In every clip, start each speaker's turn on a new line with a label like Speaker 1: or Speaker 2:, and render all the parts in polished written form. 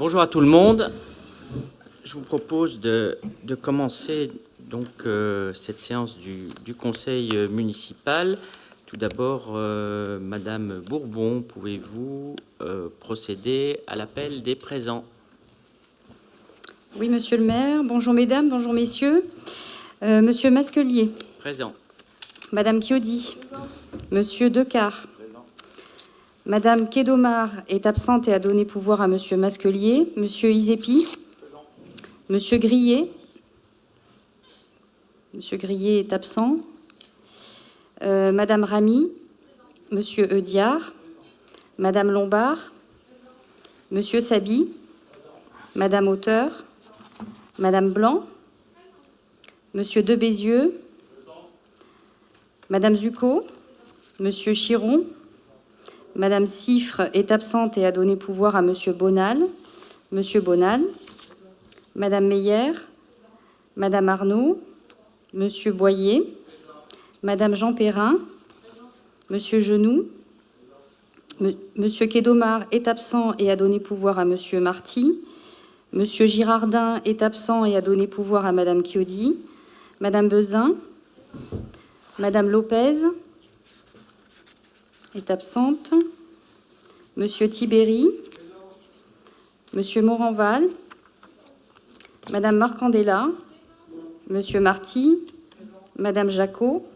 Speaker 1: Bonjour à tout le monde. Je vous propose de commencer donc cette séance du Conseil municipal. Tout d'abord, Madame Bourbon, pouvez-vous procéder à l'appel des présents?
Speaker 2: Oui, Monsieur le maire. Bonjour mesdames, bonjour messieurs. Monsieur Masquelier.
Speaker 1: Présent.
Speaker 2: Madame Chiodi. Monsieur Decart. Présent. Madame Kédomar est absente et a donné pouvoir à Monsieur Masquelier. Monsieur Isépi. Présent. Monsieur Grillet. Monsieur Grillet est absent. Madame Ramy. Monsieur Eudiard. Madame Lombard. Monsieur Sabi. Madame Auteur. Madame Blanc. Monsieur Debézieux. Madame Zucco. Monsieur Chiron. Madame Siffre est absente et a donné pouvoir à Monsieur Bonal. Monsieur Bonal. Madame Meyer. Madame Arnaud. Monsieur Boyer. Madame Jean Perrin. Monsieur Genoux. Monsieur Kédomar est absent et a donné pouvoir à Monsieur Marty. Monsieur Girardin est absent et a donné pouvoir à Madame Chiodi. Madame Bezin. Madame Lopez est absente. Monsieur Tibéri. Monsieur Moranval. Madame Marcandella. Monsieur Marty. Madame Jacot.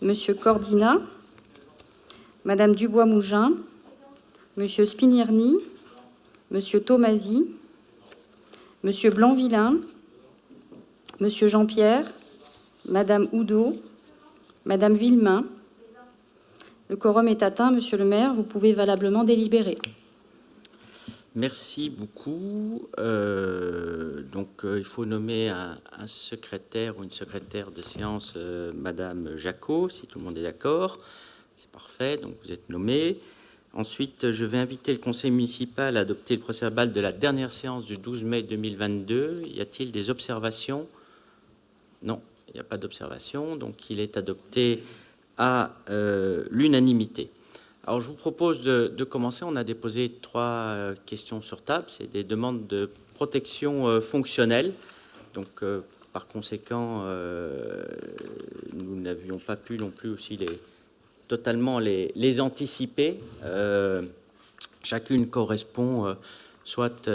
Speaker 2: Monsieur Cordina. Madame Dubois-Mougin. Monsieur Spinirny. Monsieur Tomasi. Monsieur Blanc-Villain. Monsieur Jean-Pierre. Madame Oudot. Madame Villemain. Le quorum est atteint. Monsieur le maire, vous pouvez valablement délibérer.
Speaker 1: Merci beaucoup. Il faut nommer un secrétaire ou une secrétaire de séance, Madame Jacot, si tout le monde est d'accord. C'est parfait, donc vous êtes nommé. Ensuite, je vais inviter le conseil municipal à adopter le procès-verbal de la dernière séance du 12 mai 2022. Y a-t-il des observations? Non, il n'y a pas d'observation, donc il est adopté à l'unanimité. Alors, je vous propose de commencer. On a déposé 3 questions sur table. C'est des demandes de protection fonctionnelle. Donc, par conséquent, nous n'avions pas pu non plus aussi totalement les anticiper. Chacune correspond soit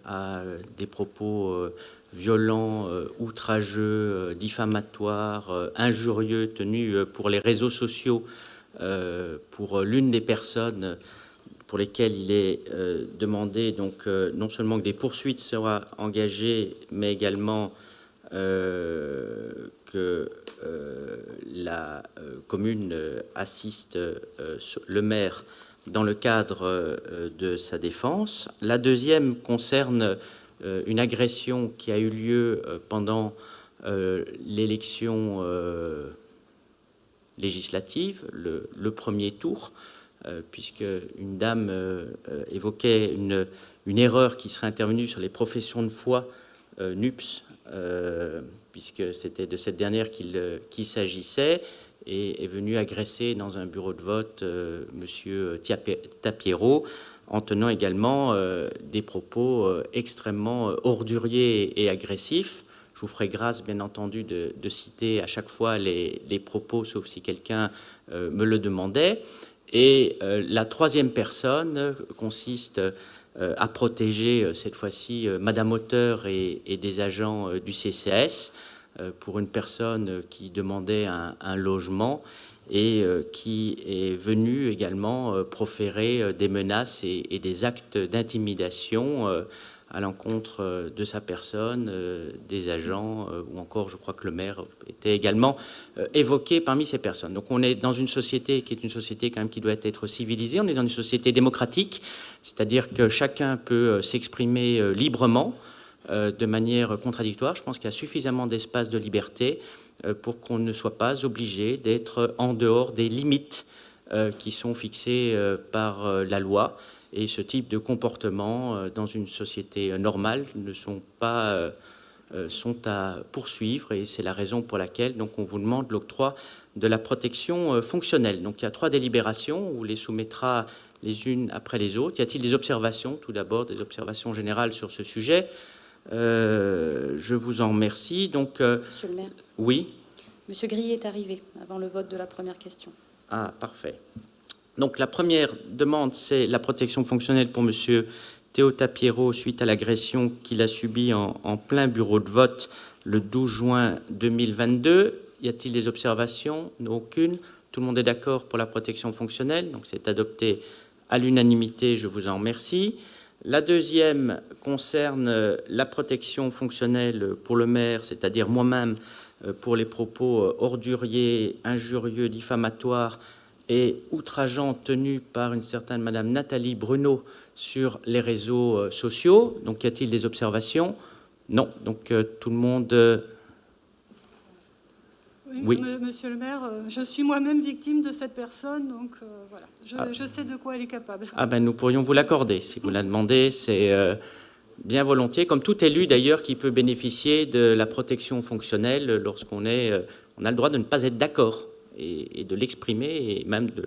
Speaker 1: à des propos violents, outrageux, diffamatoires, injurieux tenus pour les réseaux sociaux pour l'une des personnes pour lesquelles il est demandé donc non seulement que des poursuites soient engagées, mais également que la commune assiste le maire dans le cadre de sa défense. La deuxième concerne une agression qui a eu lieu pendant l'élection législative, le premier tour, puisque une dame évoquait une erreur qui serait intervenue sur les professions de foi NUPS, puisque c'était de cette dernière qu'il s'agissait, et est venue agresser dans un bureau de vote Monsieur Tapiero, en tenant également des propos extrêmement orduriers et agressifs. Je vous ferai grâce, bien entendu, de citer à chaque fois les propos, sauf si quelqu'un me le demandait. Et la troisième personne consiste à protéger, cette fois-ci, Madame Auteur et des agents du CCAS pour une personne qui demandait un logement et qui est venue également proférer des menaces et des actes d'intimidation à l'encontre de sa personne, des agents, ou encore, je crois que le maire était également évoqué parmi ces personnes. Donc on est dans une société qui est une société quand même qui doit être civilisée, on est dans une société démocratique, c'est-à-dire que chacun peut s'exprimer librement, de manière contradictoire. Je pense qu'il y a suffisamment d'espace de liberté pour qu'on ne soit pas obligé d'être en dehors des limites qui sont fixées par la loi. Et ce type de comportement dans une société normale ne sont pas sont à poursuivre, et c'est la raison pour laquelle donc on vous demande l'octroi de la protection fonctionnelle. Donc il y a 3 délibérations, on les soumettra les unes après les autres. Y a-t-il des observations? Tout d'abord, des observations générales sur ce sujet. Je vous en remercie. Donc,
Speaker 2: Monsieur le maire.
Speaker 1: Oui.
Speaker 2: Monsieur Grillet est arrivé avant le vote de la première question.
Speaker 1: Ah, parfait. Donc, la première demande, c'est la protection fonctionnelle pour Monsieur Théo Tapiero suite à l'agression qu'il a subie en plein bureau de vote le 12 juin 2022. Y a-t-il des observations? Aucune. Tout le monde est d'accord pour la protection fonctionnelle, donc c'est adopté à l'unanimité. Je vous en remercie. La deuxième concerne la protection fonctionnelle pour le maire, c'est-à-dire moi-même, pour les propos orduriers, injurieux, diffamatoires et outrageants tenus par une certaine Madame Nathalie Bruno sur les réseaux sociaux. Donc, y a-t-il des observations? Non. Donc, tout le monde...
Speaker 3: Oui. Monsieur le maire, je suis moi-même victime de cette personne, donc voilà, je sais de quoi elle est capable.
Speaker 1: Ah ben, nous pourrions vous l'accorder, si vous la demandez, c'est bien volontiers, comme tout élu d'ailleurs qui peut bénéficier de la protection fonctionnelle lorsqu'on on a le droit de ne pas être d'accord et de l'exprimer, et même de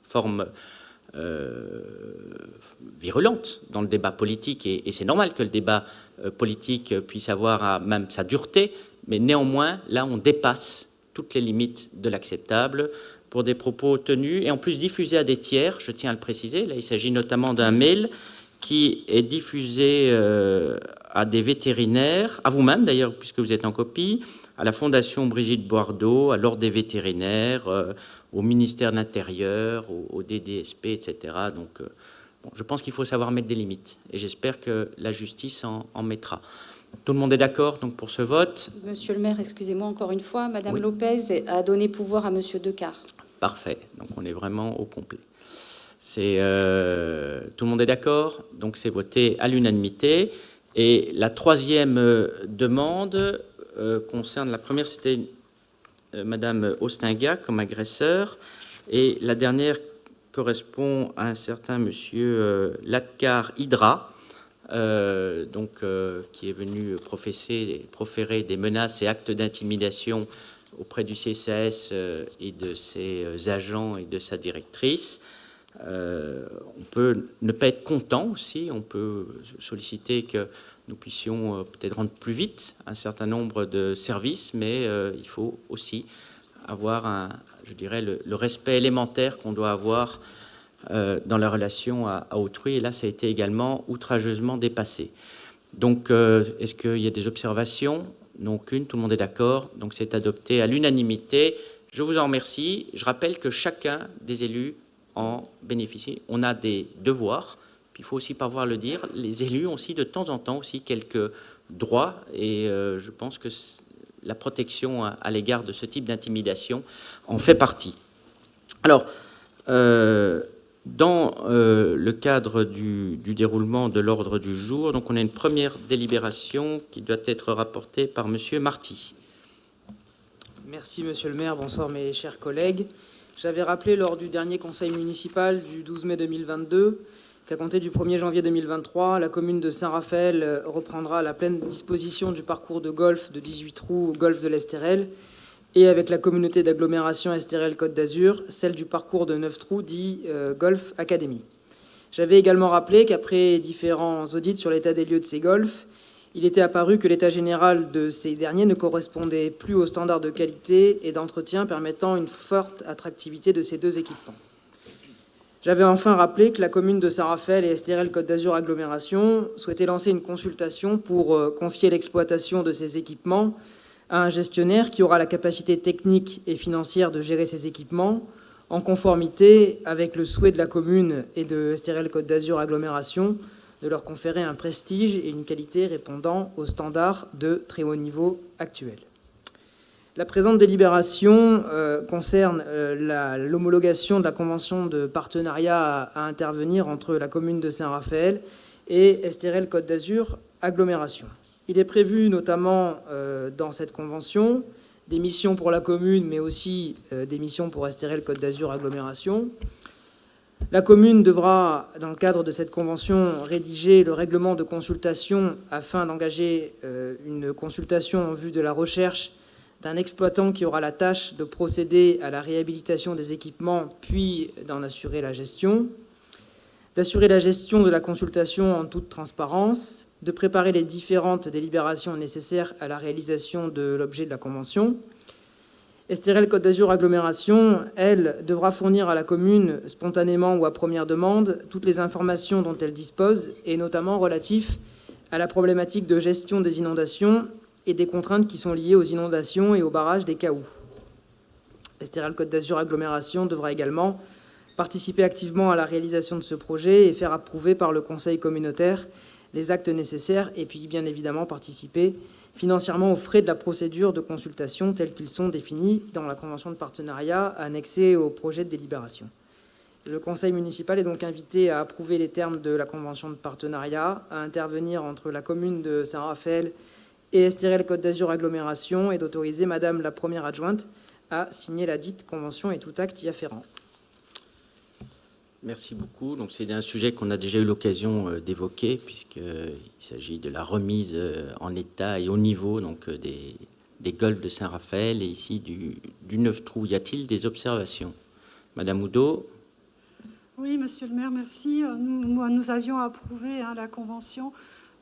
Speaker 1: forme virulente dans le débat politique, et c'est normal que le débat politique puisse avoir même sa dureté, mais néanmoins, là, on dépasse toutes les limites de l'acceptable pour des propos tenus et en plus diffusés à des tiers, je tiens à le préciser. Là, il s'agit notamment d'un mail qui est diffusé à des vétérinaires, à vous-même d'ailleurs, puisque vous êtes en copie, à la Fondation Brigitte Bardot, à l'Ordre des vétérinaires, au ministère de l'Intérieur, au DDSP, etc. Donc, bon, je pense qu'il faut savoir mettre des limites et j'espère que la justice en mettra. Tout le monde est d'accord donc pour ce vote?
Speaker 2: Monsieur le maire, excusez-moi encore une fois, Madame
Speaker 1: Oui.
Speaker 2: Lopez a donné pouvoir à Monsieur Decart.
Speaker 1: Parfait, donc on est vraiment au complet. Tout le monde est d'accord, donc c'est voté à l'unanimité. Et la troisième demande concerne, la première c'était Madame Ostinga comme agresseur, et la dernière correspond à un certain Monsieur Latkar Hydra, qui est venu proférer des menaces et actes d'intimidation auprès du CCAS et de ses agents et de sa directrice. On peut ne pas être content aussi, on peut solliciter que nous puissions peut-être rendre plus vite un certain nombre de services, mais il faut aussi avoir, je dirais, le respect élémentaire qu'on doit avoir dans la relation à autrui, et là, ça a été également outrageusement dépassé. Donc, est-ce qu'il y a des observations? Non, aucune, tout le monde est d'accord, donc c'est adopté à l'unanimité. Je vous en remercie. Je rappelle que chacun des élus en bénéficie. On a des devoirs, puis il faut aussi parfois le dire, les élus ont aussi de temps en temps aussi quelques droits, et je pense que la protection à l'égard de ce type d'intimidation en fait partie. Alors, dans le cadre du déroulement de l'ordre du jour, donc on a une première délibération qui doit être rapportée par Monsieur Marty.
Speaker 4: Merci Monsieur le maire, bonsoir mes chers collègues. J'avais rappelé lors du dernier conseil municipal du 12 mai 2022 qu'à compter du 1er janvier 2023, la commune de Saint-Raphaël reprendra la pleine disposition du parcours de golf de 18 trous au golf de l'Estérel, et avec la communauté d'agglomération Estérel-Côte d'Azur, celle du parcours de 9 trous dit Golf Academy. J'avais également rappelé qu'après différents audits sur l'état des lieux de ces golfs, il était apparu que l'état général de ces derniers ne correspondait plus aux standards de qualité et d'entretien permettant une forte attractivité de ces deux équipements. J'avais enfin rappelé que la commune de Saint-Raphaël et Estérel-Côte d'Azur Agglomération souhaitait lancer une consultation pour confier l'exploitation de ces équipements à un gestionnaire qui aura la capacité technique et financière de gérer ces équipements, en conformité avec le souhait de la commune et de Estérel-Côte d'Azur Agglomération de leur conférer un prestige et une qualité répondant aux standards de très haut niveau actuels. La présente délibération concerne l'homologation de la convention de partenariat à intervenir entre la commune de Saint-Raphaël et Estérel-Côte d'Azur Agglomération. Il est prévu notamment dans cette convention des missions pour la commune, mais aussi des missions pour Estérel-Côte d'Azur Agglomération. La commune devra, dans le cadre de cette convention, rédiger le règlement de consultation afin d'engager une consultation en vue de la recherche d'un exploitant qui aura la tâche de procéder à la réhabilitation des équipements, puis d'en assurer la gestion. d'assurer la gestion de la consultation en toute transparence, de préparer les différentes délibérations nécessaires à la réalisation de l'objet de la convention. STRL Côte d'Azur Agglomération, elle, devra fournir à la commune, spontanément ou à première demande, toutes les informations dont elle dispose, et notamment relatifs à la problématique de gestion des inondations et des contraintes qui sont liées aux inondations et aux barrages des Cahoux. STRL Côte d'Azur Agglomération devra également participer activement à la réalisation de ce projet et faire approuver par le conseil communautaire les actes nécessaires, et puis bien évidemment participer financièrement aux frais de la procédure de consultation tels qu'ils sont définis dans la convention de partenariat annexée au projet de délibération. Le conseil municipal est donc invité à approuver les termes de la convention de partenariat, à intervenir entre la commune de Saint-Raphaël et STRL Côte d'Azur Agglomération, et d'autoriser Madame la première adjointe à signer la dite convention et tout acte y afférent.
Speaker 1: Merci beaucoup. Donc, c'est un sujet qu'on a déjà eu l'occasion d'évoquer, puisqu'il s'agit de la remise en état et au niveau donc, des golfs de Saint-Raphaël et ici du 9 trous. Y a-t-il des observations? Madame Oudot.
Speaker 3: Oui, monsieur le maire, merci. Nous avions approuvé la convention,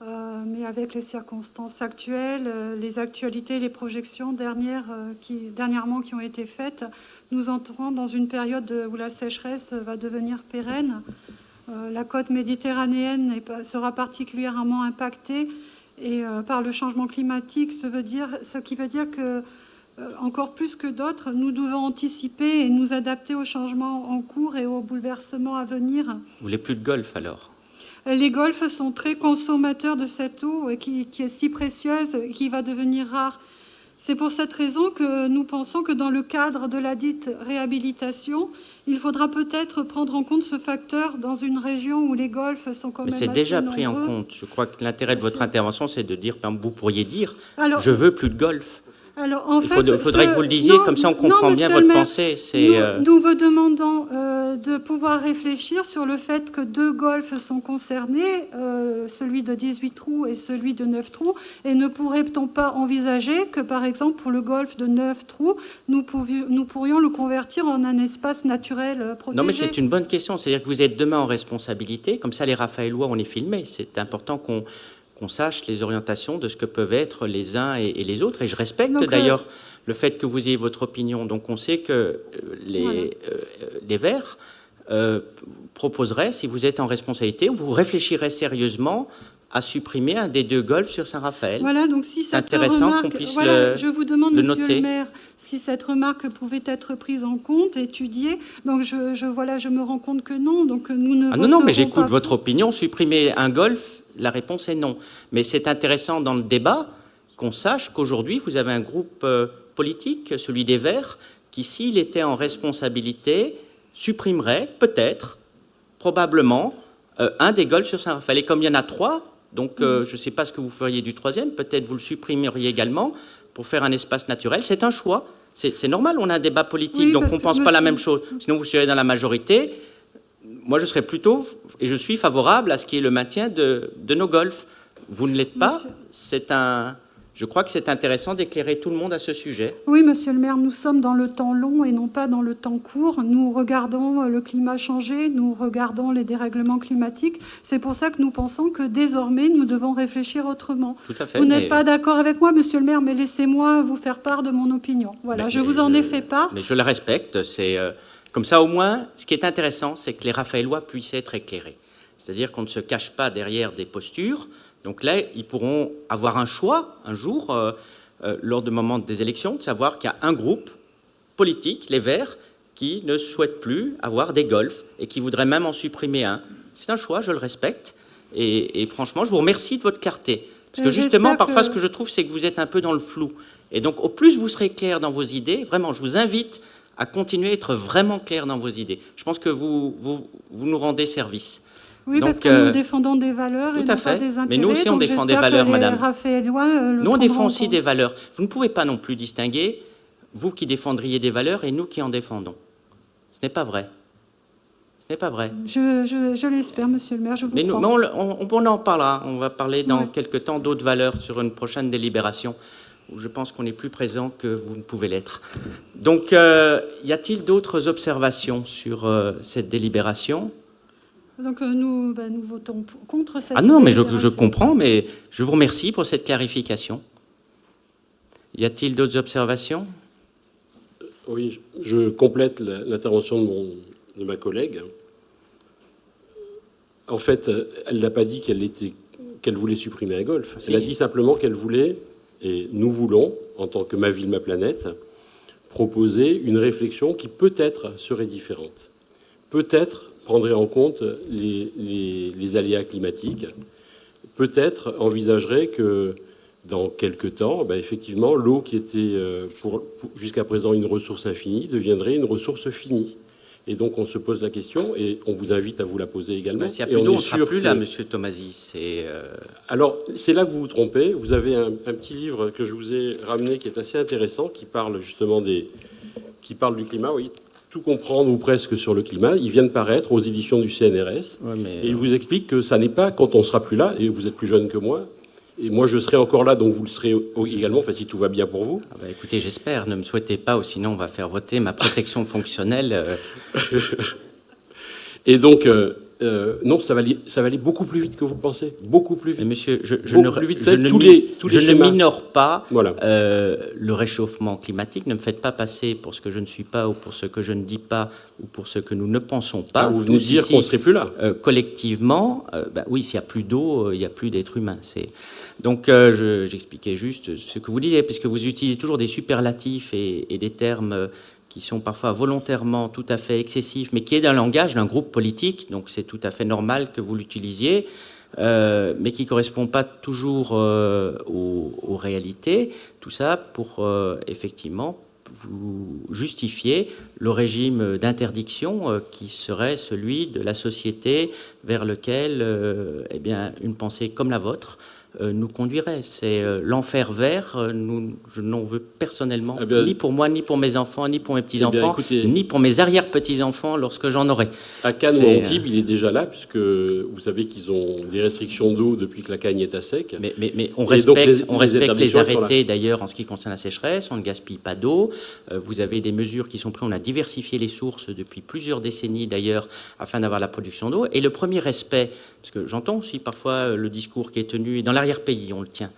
Speaker 3: mais avec les circonstances actuelles, les actualités, les projections dernièrement qui ont été faites, nous entrons dans une période où la sécheresse va devenir pérenne. La côte méditerranéenne sera particulièrement impactée et par le changement climatique, ce qui veut dire que, encore plus que d'autres, nous devons anticiper et nous adapter aux changements en cours et aux bouleversements à venir.
Speaker 1: Vous voulez plus de golf alors?
Speaker 3: Les golfs sont très consommateurs de cette eau qui est si précieuse et qui va devenir rare. C'est pour cette raison que nous pensons que dans le cadre de la dite réhabilitation, il faudra peut-être prendre en compte ce facteur dans une région où les golfs sont quand même assez nombreux.
Speaker 1: Mais c'est déjà pris en compte. Je crois que l'intérêt de votre intervention, c'est de dire, vous pourriez dire, je veux plus de golf.
Speaker 3: Alors, en fait,
Speaker 1: il faudrait que vous le disiez, comme ça on comprend bien votre pensée.
Speaker 3: Nous vous demandons de pouvoir réfléchir sur le fait que 2 golfs sont concernés, celui de 18 trous et celui de 9 trous, et ne pourrait-on pas envisager que, par exemple, pour le golf de 9 trous, nous pourrions le convertir en un espace naturel protégé?
Speaker 1: Non, mais c'est une bonne question. C'est-à-dire que vous êtes demain en responsabilité, comme ça les Raphaélois, on est filmés. C'est important qu'on sache les orientations de ce que peuvent être les uns et les autres. Et je respecte d'ailleurs le fait que vous ayez votre opinion. Donc on sait que les Verts proposeraient, si vous êtes en responsabilité, vous réfléchirez sérieusement à supprimer un des 2 golfs sur Saint-Raphaël.
Speaker 3: Voilà, donc si
Speaker 1: c'est intéressant qu'on puisse
Speaker 3: je vous demande,
Speaker 1: le
Speaker 3: monsieur
Speaker 1: noter.
Speaker 3: le maire, si cette remarque pouvait être prise en compte, étudiée. Donc je me rends compte que non. Donc nous ne
Speaker 1: non, mais j'écoute votre opinion. Supprimer un golf, la réponse est non. Mais c'est intéressant dans le débat qu'on sache qu'aujourd'hui, vous avez un groupe politique, celui des Verts, qui, s'il était en responsabilité, supprimerait peut-être, probablement, un des golfs sur Saint-Raphaël. Et comme il y en a 3, donc je ne sais pas ce que vous feriez du 3e, peut-être vous le supprimeriez également pour faire un espace naturel. C'est un choix. C'est normal, on a un débat politique, donc on ne pense pas la même chose. Sinon, vous serez dans la majorité. Moi, je serais plutôt, et je suis favorable à ce qui est le maintien de nos golfs. Vous ne l'êtes pas. Je crois que c'est intéressant d'éclairer tout le monde à ce sujet.
Speaker 3: Oui, monsieur le maire, nous sommes dans le temps long et non pas dans le temps court. Nous regardons le climat changer, nous regardons les dérèglements climatiques. C'est pour ça que nous pensons que désormais, nous devons réfléchir autrement.
Speaker 1: Tout à fait.
Speaker 3: Vous n'êtes pas d'accord avec moi, monsieur le maire, mais laissez-moi vous faire part de mon opinion. Voilà, je vous en ai fait part.
Speaker 1: Mais je la respecte. C'est comme ça, au moins, ce qui est intéressant, c'est que les Raphaélois puissent être éclairés. C'est-à-dire qu'on ne se cache pas derrière des postures. Donc là, ils pourront avoir un choix, un jour, lors du moment des élections, de savoir qu'il y a un groupe politique, les Verts, qui ne souhaite plus avoir des golfs et qui voudrait même en supprimer un. C'est un choix, je le respecte. Et franchement, je vous remercie de votre clarté. Parce que justement, parfois, ce que je trouve, c'est que vous êtes un peu dans le flou. Et donc, au plus vous serez clair dans vos idées, vraiment, je vous invite à continuer à être vraiment clair dans vos idées. Je pense que vous nous rendez service.
Speaker 3: Oui, donc, parce que nous défendons des valeurs et non pas des intérêts.
Speaker 1: Mais nous aussi, on défend des valeurs, madame.
Speaker 3: Nous,
Speaker 1: on défend aussi des valeurs. Vous ne pouvez pas non plus distinguer, vous qui défendriez des valeurs et nous qui en défendons. Ce n'est pas vrai. Ce n'est pas vrai.
Speaker 3: Je l'espère, monsieur le maire, je vous crois.
Speaker 1: Mais on en parlera. On va parler dans quelque temps d'autres valeurs sur une prochaine délibération, où je pense qu'on est plus présent que vous ne pouvez l'être. Donc, y a-t-il d'autres observations sur cette délibération ?
Speaker 3: Donc nous votons contre cette...
Speaker 1: Ah non, mais je
Speaker 3: délibération.
Speaker 1: comprends, mais je vous remercie pour cette clarification. Y a-t-il d'autres observations?
Speaker 5: Oui, je complète l'intervention de ma collègue. En fait, elle n'a pas dit qu'elle voulait supprimer un golf.
Speaker 1: Si.
Speaker 5: Elle a dit simplement qu'elle voulait, et nous voulons, en tant que Ma Ville, Ma Planète, proposer une réflexion qui peut-être serait différente. Peut-être prendrait en compte les aléas climatiques. Peut-être envisagerait que dans quelques temps, effectivement, l'eau qui était jusqu'à présent une ressource infinie deviendrait une ressource finie. Et donc on se pose la question, et on vous invite à vous la poser également.
Speaker 1: S'il n'y a plus d'eau, on ne sera plus là, Monsieur Tomasi.
Speaker 5: Alors, c'est là que vous vous trompez. Vous avez un petit livre que je vous ai ramené qui est assez intéressant, qui parle justement qui parle du climat, oui. Tout comprendre ou presque sur le climat. Il vient de paraître aux éditions du CNRS.
Speaker 1: Ouais, mais...
Speaker 5: Et il vous explique que ça n'est pas quand on sera plus là, et vous êtes plus jeune que moi, et moi je serai encore là, donc vous le serez également, enfin si tout va bien pour vous.
Speaker 1: Écoutez, j'espère, ne me souhaitez pas, ou sinon on va faire voter ma protection fonctionnelle. Et
Speaker 5: donc, non, ça va aller beaucoup plus vite que vous pensez, beaucoup plus vite.
Speaker 1: Mais monsieur, je ne minore pas
Speaker 5: voilà.
Speaker 1: Le réchauffement climatique. Ne me faites pas passer pour ce que je ne suis pas, ou pour ce que je ne dis pas, ou pour ce que nous ne pensons pas.
Speaker 5: Ah, vous venez de dire qu'on ne serait plus là.
Speaker 1: Collectivement, oui, s'il n'y a plus d'eau, il n'y a plus d'êtres humains. Donc, j'expliquais juste ce que vous disiez, puisque vous utilisez toujours des superlatifs et des termes qui sont parfois volontairement tout à fait excessifs, mais qui est dans le langage d'un groupe politique, donc c'est tout à fait normal que vous l'utilisiez, mais qui ne correspond pas toujours aux réalités. Tout ça pour, effectivement, vous justifier le régime d'interdiction qui serait celui de la société vers lequel une pensée comme la vôtre nous conduirait. C'est l'enfer vert. Je n'en veux personnellement, ni pour moi, ni pour mes enfants, ni pour mes petits-enfants, ni pour mes arrière-petits-enfants lorsque j'en aurai.
Speaker 5: À Cannes ou Antibes, il est déjà là, puisque vous savez qu'ils ont des restrictions d'eau depuis que la Cagne est à sec.
Speaker 1: Mais on respecte les arrêtés, d'ailleurs, en ce qui concerne la sécheresse. On ne gaspille pas d'eau. Vous avez des mesures qui sont prises. On a diversifié les sources depuis plusieurs décennies, d'ailleurs, afin d'avoir la production d'eau. Et le premier respect, parce que j'entends aussi parfois le discours qui est tenu, et dans l'arrière-pays, on le tient,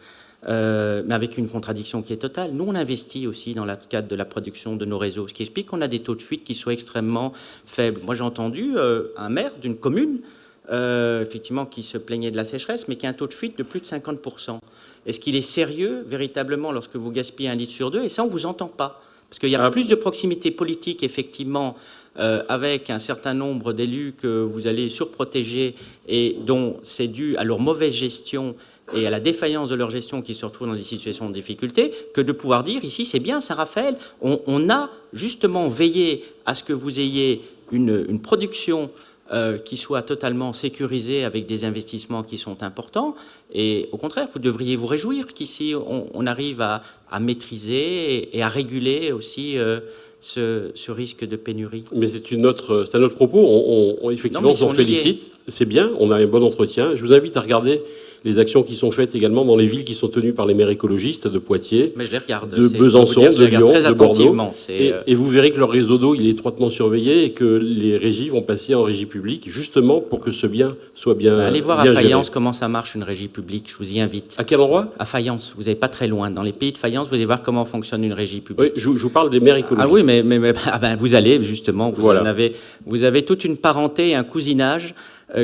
Speaker 1: mais avec une contradiction qui est totale. Nous, on investit aussi dans le cadre de la production de nos réseaux, ce qui explique qu'on a des taux de fuite qui soient extrêmement faibles. Moi, j'ai entendu un maire d'une commune, effectivement, qui se plaignait de la sécheresse, mais qui a un taux de fuite de plus de 50%. Est-ce qu'il est sérieux, véritablement, lorsque vous gaspillez 1 litre sur 2? Et ça, on ne vous entend pas. Parce qu'il y a plus de proximité politique, effectivement, avec un certain nombre d'élus que vous allez surprotéger et dont c'est dû à leur mauvaise gestion et à la défaillance de leur gestion qui se retrouvent dans des situations de difficulté, que de pouvoir dire ici, c'est bien, Saint-Raphaël, on a justement veillé à ce que vous ayez une production qui soit totalement sécurisée avec des investissements qui sont importants. Et au contraire, vous devriez vous réjouir qu'ici, on arrive à maîtriser et à réguler aussi ce risque de pénurie.
Speaker 5: Mais c'est un autre propos. Effectivement, on s'en félicite. C'est bien, on a un bon entretien. Je vous invite à regarder les actions qui sont faites également dans les villes qui sont tenues par les maires écologistes de Poitiers,
Speaker 1: mais je les regarde,
Speaker 5: de Besançon, de Lyon, de Bordeaux.
Speaker 1: Et
Speaker 5: vous verrez que leur réseau d'eau, il est étroitement surveillé et que les régies vont passer en régie publique, justement pour que ce bien soit bien
Speaker 1: allez voir
Speaker 5: bien
Speaker 1: à Fayence
Speaker 5: géré.
Speaker 1: Comment ça marche une régie publique, je vous y invite.
Speaker 5: À quel endroit?
Speaker 1: À Fayence, vous n'êtes pas très loin. Dans les pays de Fayence, vous allez voir comment fonctionne une régie publique.
Speaker 5: Oui, je vous parle des maires écologistes.
Speaker 1: Ah oui, mais vous allez justement, vous avez toute une parenté, un cousinage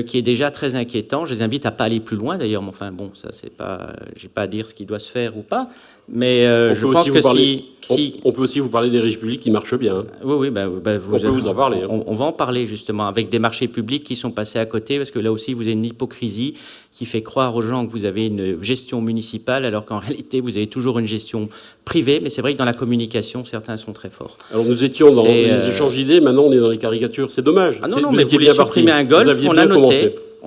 Speaker 1: qui est déjà très inquiétant. Je les invite à pas aller plus loin d'ailleurs, mais enfin bon, ça c'est pas, j'ai pas à dire ce qui doit se faire ou pas, mais je pense que
Speaker 5: on peut aussi vous parler des régies publiques qui marchent bien. Hein.
Speaker 1: Oui,
Speaker 5: on peut vous en parler. Hein.
Speaker 1: On va en parler justement avec des marchés publics qui sont passés à côté, parce que là aussi vous avez une hypocrisie qui fait croire aux gens que vous avez une gestion municipale, alors qu'en réalité vous avez toujours une gestion privée. Mais c'est vrai que dans la communication, certains sont très forts.
Speaker 5: Alors nous étions dans les échanges d'idées, maintenant on est dans les caricatures. C'est dommage.
Speaker 1: Ah non, mais vous voulez supprimer un golf,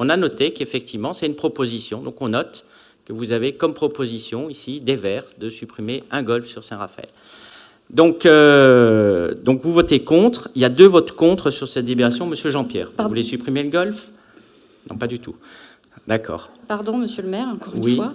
Speaker 1: on a noté qu'effectivement c'est une proposition, donc on note que vous avez comme proposition ici des Verts de supprimer un golf sur Saint-Raphaël. Donc vous votez contre. Il y a 2 votes contre sur cette délibération. Monsieur Jean-Pierre, vous voulez supprimer le golf? Non, pas du tout. D'accord.
Speaker 2: Pardon, monsieur le maire, encore une
Speaker 1: Oui.
Speaker 2: fois.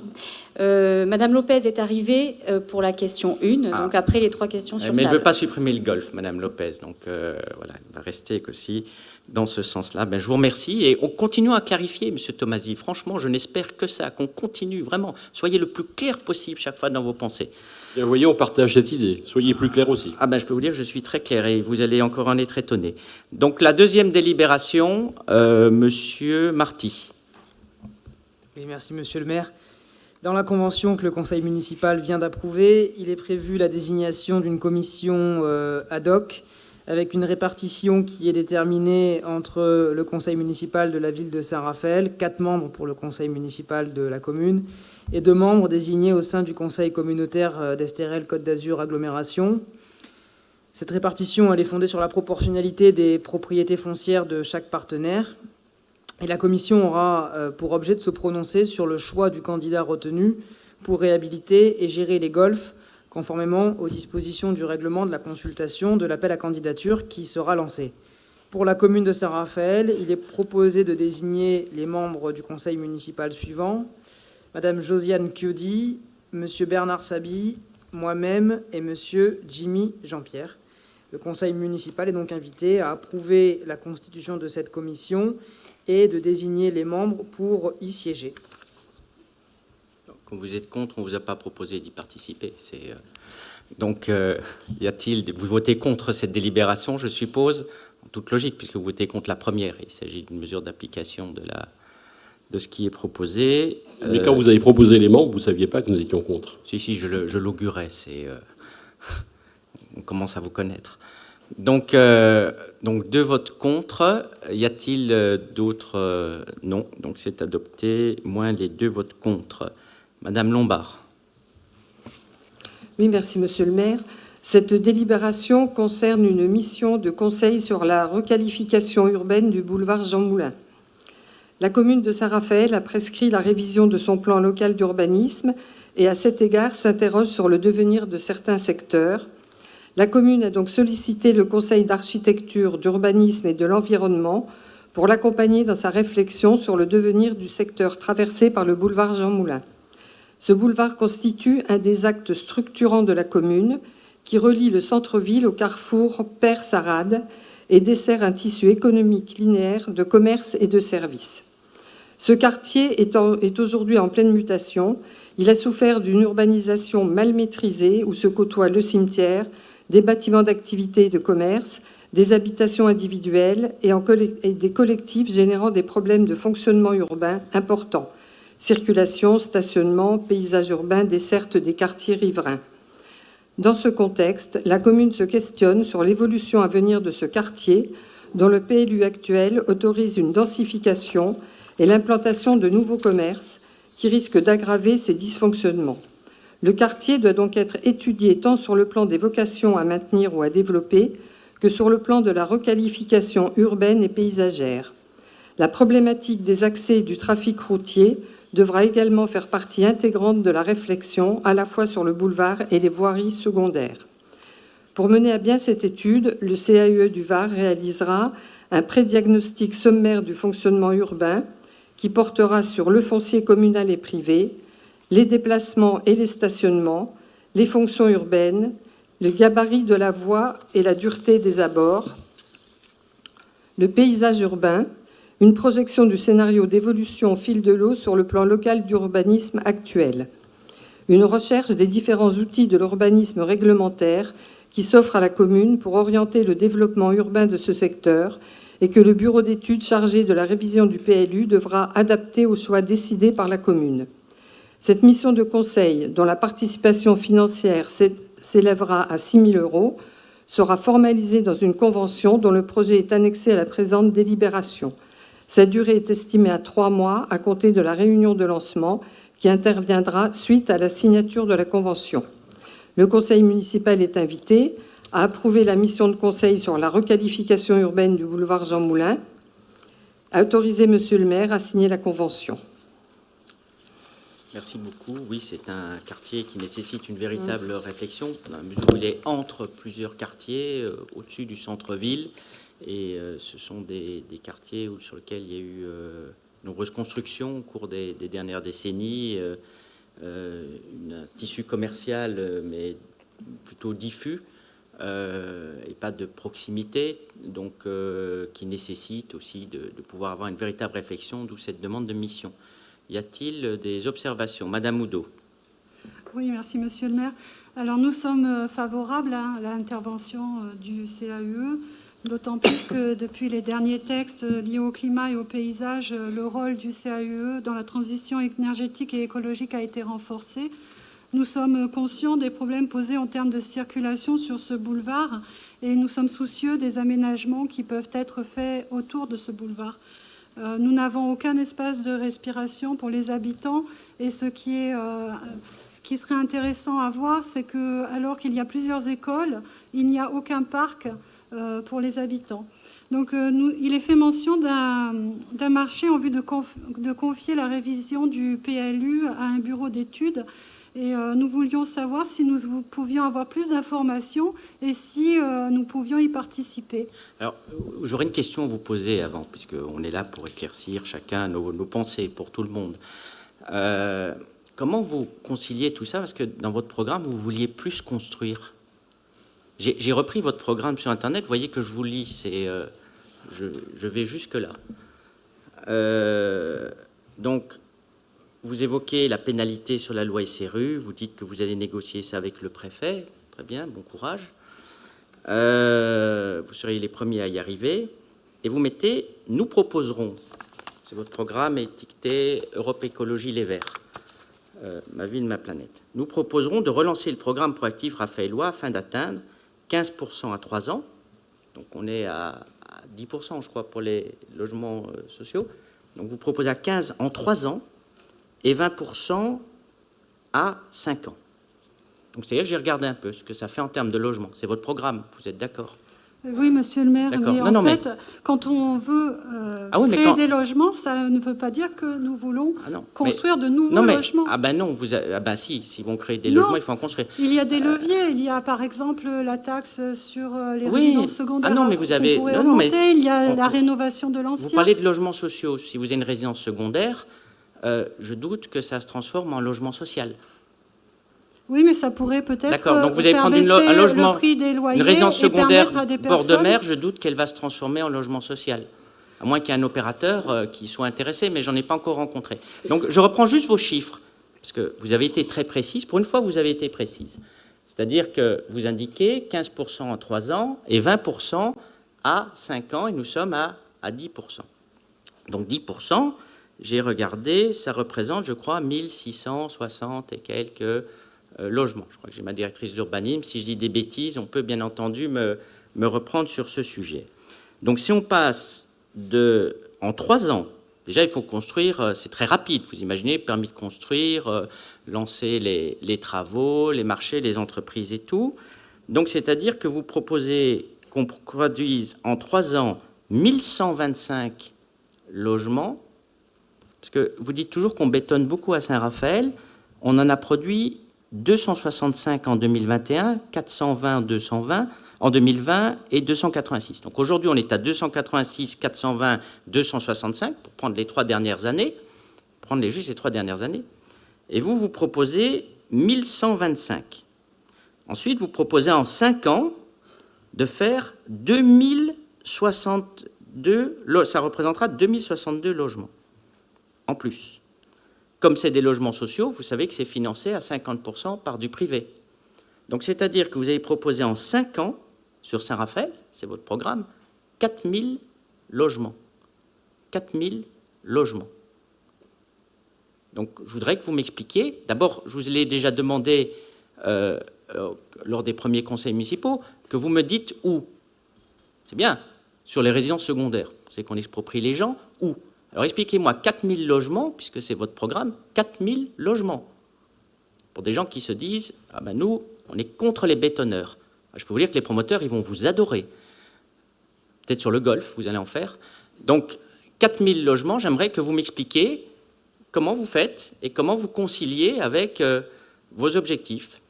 Speaker 2: Madame Lopez est arrivée pour la question 1,
Speaker 1: Ah.
Speaker 2: donc après les 3 questions sur
Speaker 1: Mais elle ne
Speaker 2: table.
Speaker 1: veut pas supprimer le golf, Madame Lopez. Donc voilà, elle va rester aussi dans ce sens-là. Je vous remercie et on continue à clarifier, Monsieur Tomasi. Franchement, je n'espère que ça, qu'on continue vraiment. Soyez le plus clair possible chaque fois dans vos pensées.
Speaker 5: Bien, vous voyez, on partage cette idée. Soyez plus clair aussi.
Speaker 1: Je peux vous dire que je suis très clair et vous allez encore en être étonné. Donc la deuxième délibération, Monsieur Marty.
Speaker 4: Oui, merci, monsieur le maire. Dans la convention que le conseil municipal vient d'approuver, il est prévu la désignation d'une commission ad hoc avec une répartition qui est déterminée entre le conseil municipal de la ville de Saint-Raphaël, 4 membres pour le conseil municipal de la commune, et 2 membres désignés au sein du conseil communautaire d'Estérel-Côte d'Azur Agglomération. Cette répartition, elle est fondée sur la proportionnalité des propriétés foncières de chaque partenaire. Et la commission aura pour objet de se prononcer sur le choix du candidat retenu pour réhabiliter et gérer les golfs, conformément aux dispositions du règlement de la consultation de l'appel à candidature qui sera lancé. Pour la commune de Saint-Raphaël, il est proposé de désigner les membres du conseil municipal suivants: Madame Josiane Chiodi, Monsieur Bernard Sabi, moi-même et Monsieur Jimmy Jean-Pierre. Le conseil municipal est donc invité à approuver la constitution de cette commission et de désigner les membres pour y siéger.
Speaker 1: Comme vous êtes contre, on ne vous a pas proposé d'y participer. Donc, vous votez contre cette délibération, je suppose, en toute logique, puisque vous votez contre la première. Il s'agit d'une mesure d'application de ce qui est proposé.
Speaker 5: Mais quand vous avez proposé les membres, vous ne saviez pas que nous étions contre.
Speaker 1: Si, je l'augurais. On commence à vous connaître. Donc 2 votes contre. Y a-t-il d'autres non. Donc c'est adopté, moins les 2 votes contre. Madame Lombard.
Speaker 6: Oui, merci, monsieur le maire. Cette délibération concerne une mission de conseil sur la requalification urbaine du boulevard Jean Moulin. La commune de Saint-Raphaël a prescrit la révision de son plan local d'urbanisme et, à cet égard, s'interroge sur le devenir de certains secteurs. La commune a donc sollicité le Conseil d'architecture, d'urbanisme et de l'environnement pour l'accompagner dans sa réflexion sur le devenir du secteur traversé par le boulevard Jean Moulin. Ce boulevard constitue un des actes structurants de la commune qui relie le centre-ville au carrefour Père-Sarade et dessert un tissu économique linéaire de commerce et de services. Ce quartier est aujourd'hui en pleine mutation. Il a souffert d'une urbanisation mal maîtrisée où se côtoient le cimetière, des bâtiments d'activité et de commerce, des habitations individuelles et des collectifs générant des problèmes de fonctionnement urbain importants: circulation, stationnement, paysage urbain, desserte des quartiers riverains. Dans ce contexte, la commune se questionne sur l'évolution à venir de ce quartier, dont le PLU actuel autorise une densification et l'implantation de nouveaux commerces qui risquent d'aggraver ces dysfonctionnements. Le quartier doit donc être étudié tant sur le plan des vocations à maintenir ou à développer que sur le plan de la requalification urbaine et paysagère. La problématique des accès et du trafic routier devra également faire partie intégrante de la réflexion, à la fois sur le boulevard et les voiries secondaires. Pour mener à bien cette étude, le CAUE du Var réalisera un prédiagnostic sommaire du fonctionnement urbain qui portera sur le foncier communal et privé, les déplacements et les stationnements, les fonctions urbaines, le gabarit de la voie et la dureté des abords, le paysage urbain, une projection du scénario d'évolution au fil de l'eau sur le plan local d'urbanisme actuel, une recherche des différents outils de l'urbanisme réglementaire qui s'offrent à la commune pour orienter le développement urbain de ce secteur et que le bureau d'études chargé de la révision du PLU devra adapter aux choix décidés par la commune. Cette mission de conseil, dont la participation financière s'élèvera à 6 000 €, sera formalisée dans une convention dont le projet est annexé à la présente délibération. Sa durée est estimée à 3 mois à compter de la réunion de lancement qui interviendra suite à la signature de la convention. Le conseil municipal est invité à approuver la mission de conseil sur la requalification urbaine du boulevard Jean Moulin, à autoriser monsieur le maire à signer la convention.
Speaker 1: Merci beaucoup. Oui, c'est un quartier qui nécessite une véritable réflexion, dans la mesure où il est entre plusieurs quartiers, au-dessus du centre-ville. Et ce sont des quartiers sur lesquels il y a eu nombreuses constructions au cours des dernières décennies, un tissu commercial, mais plutôt diffus, et pas de proximité, donc qui nécessite aussi de pouvoir avoir une véritable réflexion, d'où cette demande de mission. Y a-t-il des observations? Madame Oudot.
Speaker 3: Oui, merci Monsieur le maire. Alors nous sommes favorables à l'intervention du CAUE, d'autant plus que depuis les derniers textes liés au climat et au paysage, le rôle du CAUE dans la transition énergétique et écologique a été renforcé. Nous sommes conscients des problèmes posés en termes de circulation sur ce boulevard et nous sommes soucieux des aménagements qui peuvent être faits autour de ce boulevard. Nous n'avons aucun espace de respiration pour les habitants et ce qui serait intéressant à voir, c'est que alors qu'il y a plusieurs écoles, il n'y a aucun parc pour les habitants. Donc il est fait mention d'un marché en vue de confier la révision du PLU à un bureau d'études. Et nous voulions savoir si nous pouvions avoir plus d'informations et si nous pouvions y participer.
Speaker 1: Alors, j'aurais une question à vous poser avant, puisqu'on est là pour éclaircir chacun nos pensées pour tout le monde. Comment vous conciliez tout ça? Parce que dans votre programme, vous vouliez plus construire. J'ai repris votre programme sur Internet, vous voyez que je vous lis, je vais jusque-là. Donc, vous évoquez la pénalité sur la loi SRU, vous dites que vous allez négocier ça avec le préfet, très bien, bon courage. Vous seriez les premiers à y arriver, et vous mettez « Nous proposerons », c'est votre programme étiqueté « Europe Écologie Les Verts ». Ma ville, ma planète. Nous proposerons de relancer le programme proactif Raphaëlois afin d'atteindre 15% à 3 ans. Donc on est à 10%, je crois, pour les logements sociaux. Donc vous proposez à 15 en 3 ans et 20% à 5 ans. Donc c'est-à-dire que j'ai regardé un peu ce que ça fait en termes de logement. C'est votre programme, vous êtes d'accord?
Speaker 3: Oui, monsieur le maire, mais en fait, quand on veut créer des logements, ça ne veut pas dire que nous voulons construire de nouveaux logements.
Speaker 1: Ah ben non, si vont créer des logements, il faut en construire.
Speaker 3: Il y a des leviers, il y a par exemple la taxe sur les résidences secondaires.
Speaker 1: Ah non, mais vous avez...
Speaker 3: il y a la rénovation de l'ancien.
Speaker 1: Vous parlez de logements sociaux. Si vous avez une résidence secondaire, je doute que ça se transforme en logement social.
Speaker 3: Oui, mais ça pourrait peut-être.
Speaker 1: D'accord, donc vous allez prendre un logement,
Speaker 3: le prix des loyers,
Speaker 1: une résidence secondaire bord de
Speaker 3: mer,
Speaker 1: mer, je doute qu'elle va se transformer en logement social. À moins qu'il y ait un opérateur qui soit intéressé, mais j'en ai pas encore rencontré. Donc je reprends juste vos chiffres, parce que vous avez été très précise. Pour une fois, vous avez été précise. C'est-à-dire que vous indiquez 15% en 3 ans et 20% à 5 ans, et nous sommes à 10%. Donc 10%, j'ai regardé, ça représente, je crois, 1660 et quelques logements. Je crois que j'ai ma directrice d'urbanisme. Si je dis des bêtises, on peut bien entendu me reprendre sur ce sujet. Donc si on passe en 3 ans, déjà il faut construire, c'est très rapide, vous imaginez, permis de construire, lancer les travaux, les marchés, les entreprises et tout. Donc c'est-à-dire que vous proposez qu'on produise en 3 ans 1125 logements, parce que vous dites toujours qu'on bétonne beaucoup à Saint-Raphaël, on en a produit 265 en 2021, 420 en 2020 et 286. Donc aujourd'hui, on est à 286, 420, 265, pour prendre les 3 dernières années, prendre juste les 3 dernières années. Et vous proposez 1125. Ensuite, vous proposez en 5 ans de faire 2062, ça représentera 2062 logements en plus. Comme c'est des logements sociaux, vous savez que c'est financé à 50% par du privé. Donc, c'est-à-dire que vous avez proposé en 5 ans, sur Saint-Raphaël, c'est votre programme, 4000 logements. 4000 logements. Donc, je voudrais que vous m'expliquiez. D'abord, je vous l'ai déjà demandé lors des premiers conseils municipaux, que vous me dites où. C'est bien, sur les résidences secondaires. C'est qu'on exproprie les gens, où? Alors expliquez-moi, 4000 logements, puisque c'est votre programme, 4000 logements. Pour des gens qui se disent, ah ben nous, on est contre les bétonneurs. Je peux vous dire que les promoteurs, ils vont vous adorer. Peut-être sur le golf, vous allez en faire. Donc, 4000 logements, j'aimerais que vous m'expliquiez comment vous faites et comment vous conciliez avec vos objectifs.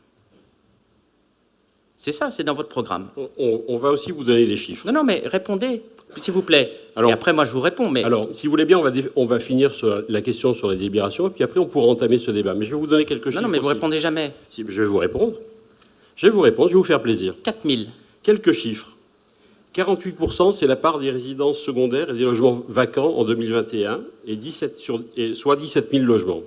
Speaker 1: C'est ça, c'est dans votre programme.
Speaker 5: On va aussi vous donner des chiffres.
Speaker 1: Non, mais répondez. S'il vous plaît.
Speaker 5: Alors,
Speaker 1: et après, moi, je vous réponds. Mais...
Speaker 5: Alors, si vous voulez bien, on va finir sur la question sur la délibération, et puis après, on pourra entamer ce débat. Mais je vais vous donner quelques chiffres.
Speaker 1: Non, mais vous
Speaker 5: aussi.
Speaker 1: répondez jamais.
Speaker 5: Si, je vais vous répondre. Je vais vous faire plaisir.
Speaker 1: 4000.
Speaker 5: Quelques chiffres. 48%, c'est la part des résidences secondaires et des logements vacants en 2021, soit 17 000 logements.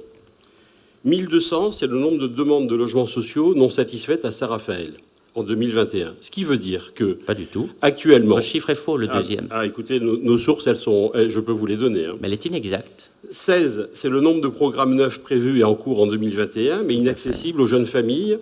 Speaker 5: 1200, c'est le nombre de demandes de logements sociaux non satisfaites à Saint-Raphaël en 2021. Ce qui veut dire que...
Speaker 1: Pas du tout.
Speaker 5: Actuellement...
Speaker 1: Le chiffre est faux, le deuxième.
Speaker 5: Écoutez, nos sources, elles sont... Je peux vous les donner.
Speaker 1: Mais elle est inexacte.
Speaker 5: 16, c'est le nombre de programmes neufs prévus et en cours en 2021, mais inaccessibles aux jeunes familles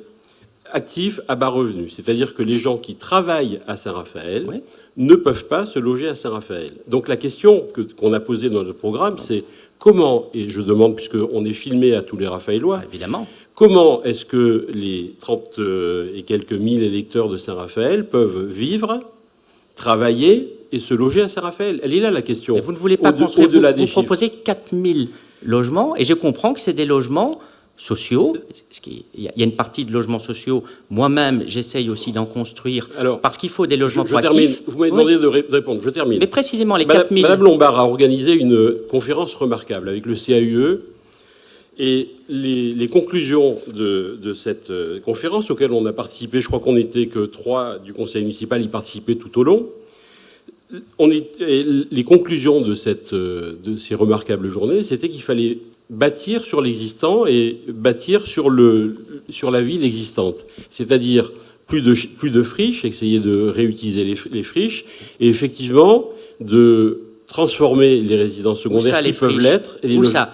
Speaker 5: actifs à bas revenus. C'est-à-dire que les gens qui travaillent à Saint-Raphaël ne peuvent pas se loger à Saint-Raphaël. Donc la question qu'on a posée dans notre programme, c'est comment, et je demande, puisqu'on est filmé à tous les Raphaélois,
Speaker 1: évidemment,
Speaker 5: comment est-ce que les 30 et quelques mille électeurs de Saint-Raphaël peuvent vivre, travailler et se loger à Saint-Raphaël? Elle est là la question.
Speaker 1: Mais vous ne voulez pas construire, vous proposez 4000 logements, et je comprends que c'est des logements sociaux. Il y a une partie de logements sociaux. Moi-même, j'essaye aussi d'en construire. Alors, parce qu'il faut des logements proactifs.
Speaker 5: Vous m'avez demandé de répondre. Je termine.
Speaker 1: Mais précisément, les 4000...
Speaker 5: Madame Lombard a organisé une conférence remarquable avec le CAUE. Et les conclusions de cette conférence, auxquelles on a participé, je crois qu'on n'était que 3 du conseil municipal y participaient tout au long. Les conclusions de ces remarquables journées, c'était qu'il fallait bâtir sur l'existant et bâtir sur la ville existante. C'est-à-dire plus de friches, essayer de réutiliser les friches, et effectivement de transformer les résidences secondaires qui peuvent l'être.
Speaker 1: Où ça ?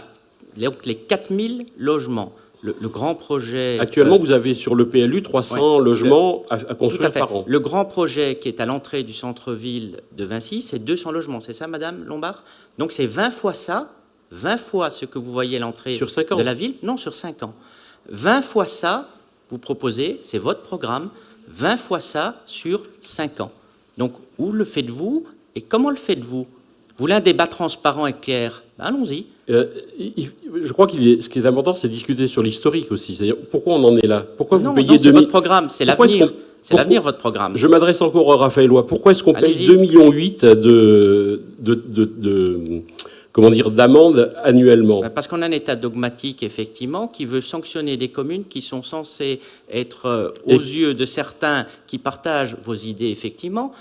Speaker 1: Donc les 4000 logements. Le grand projet...
Speaker 5: Actuellement, vous avez sur le PLU 300 logements à construire par an.
Speaker 1: Le grand projet qui est à l'entrée du centre-ville de Vinci, c'est 200 logements. C'est ça, Madame Lombard? Donc c'est 20 fois ça, 20 fois ce que vous voyez à l'entrée de la ville. Non, sur 5 ans. 20 fois ça, vous proposez, c'est votre programme, 20 fois ça sur 5 ans. Donc, où le faites-vous et comment le faites-vous? Vous voulez un débat transparent et clair? Ben, allons-y.
Speaker 5: Je crois ce qui est important, c'est de discuter sur l'historique aussi. C'est-à-dire, pourquoi on en est là? Pourquoi vous payez
Speaker 1: 2000... c'est votre programme, c'est l'avenir. C'est l'avenir, votre programme.
Speaker 5: Je m'adresse encore aux Raphaélois. Pourquoi est-ce qu'on paye 2,8 millions d'amende annuellement?
Speaker 1: Parce qu'on a un État dogmatique, effectivement, qui veut sanctionner des communes qui sont censées être, aux yeux de certains qui partagent vos idées, effectivement,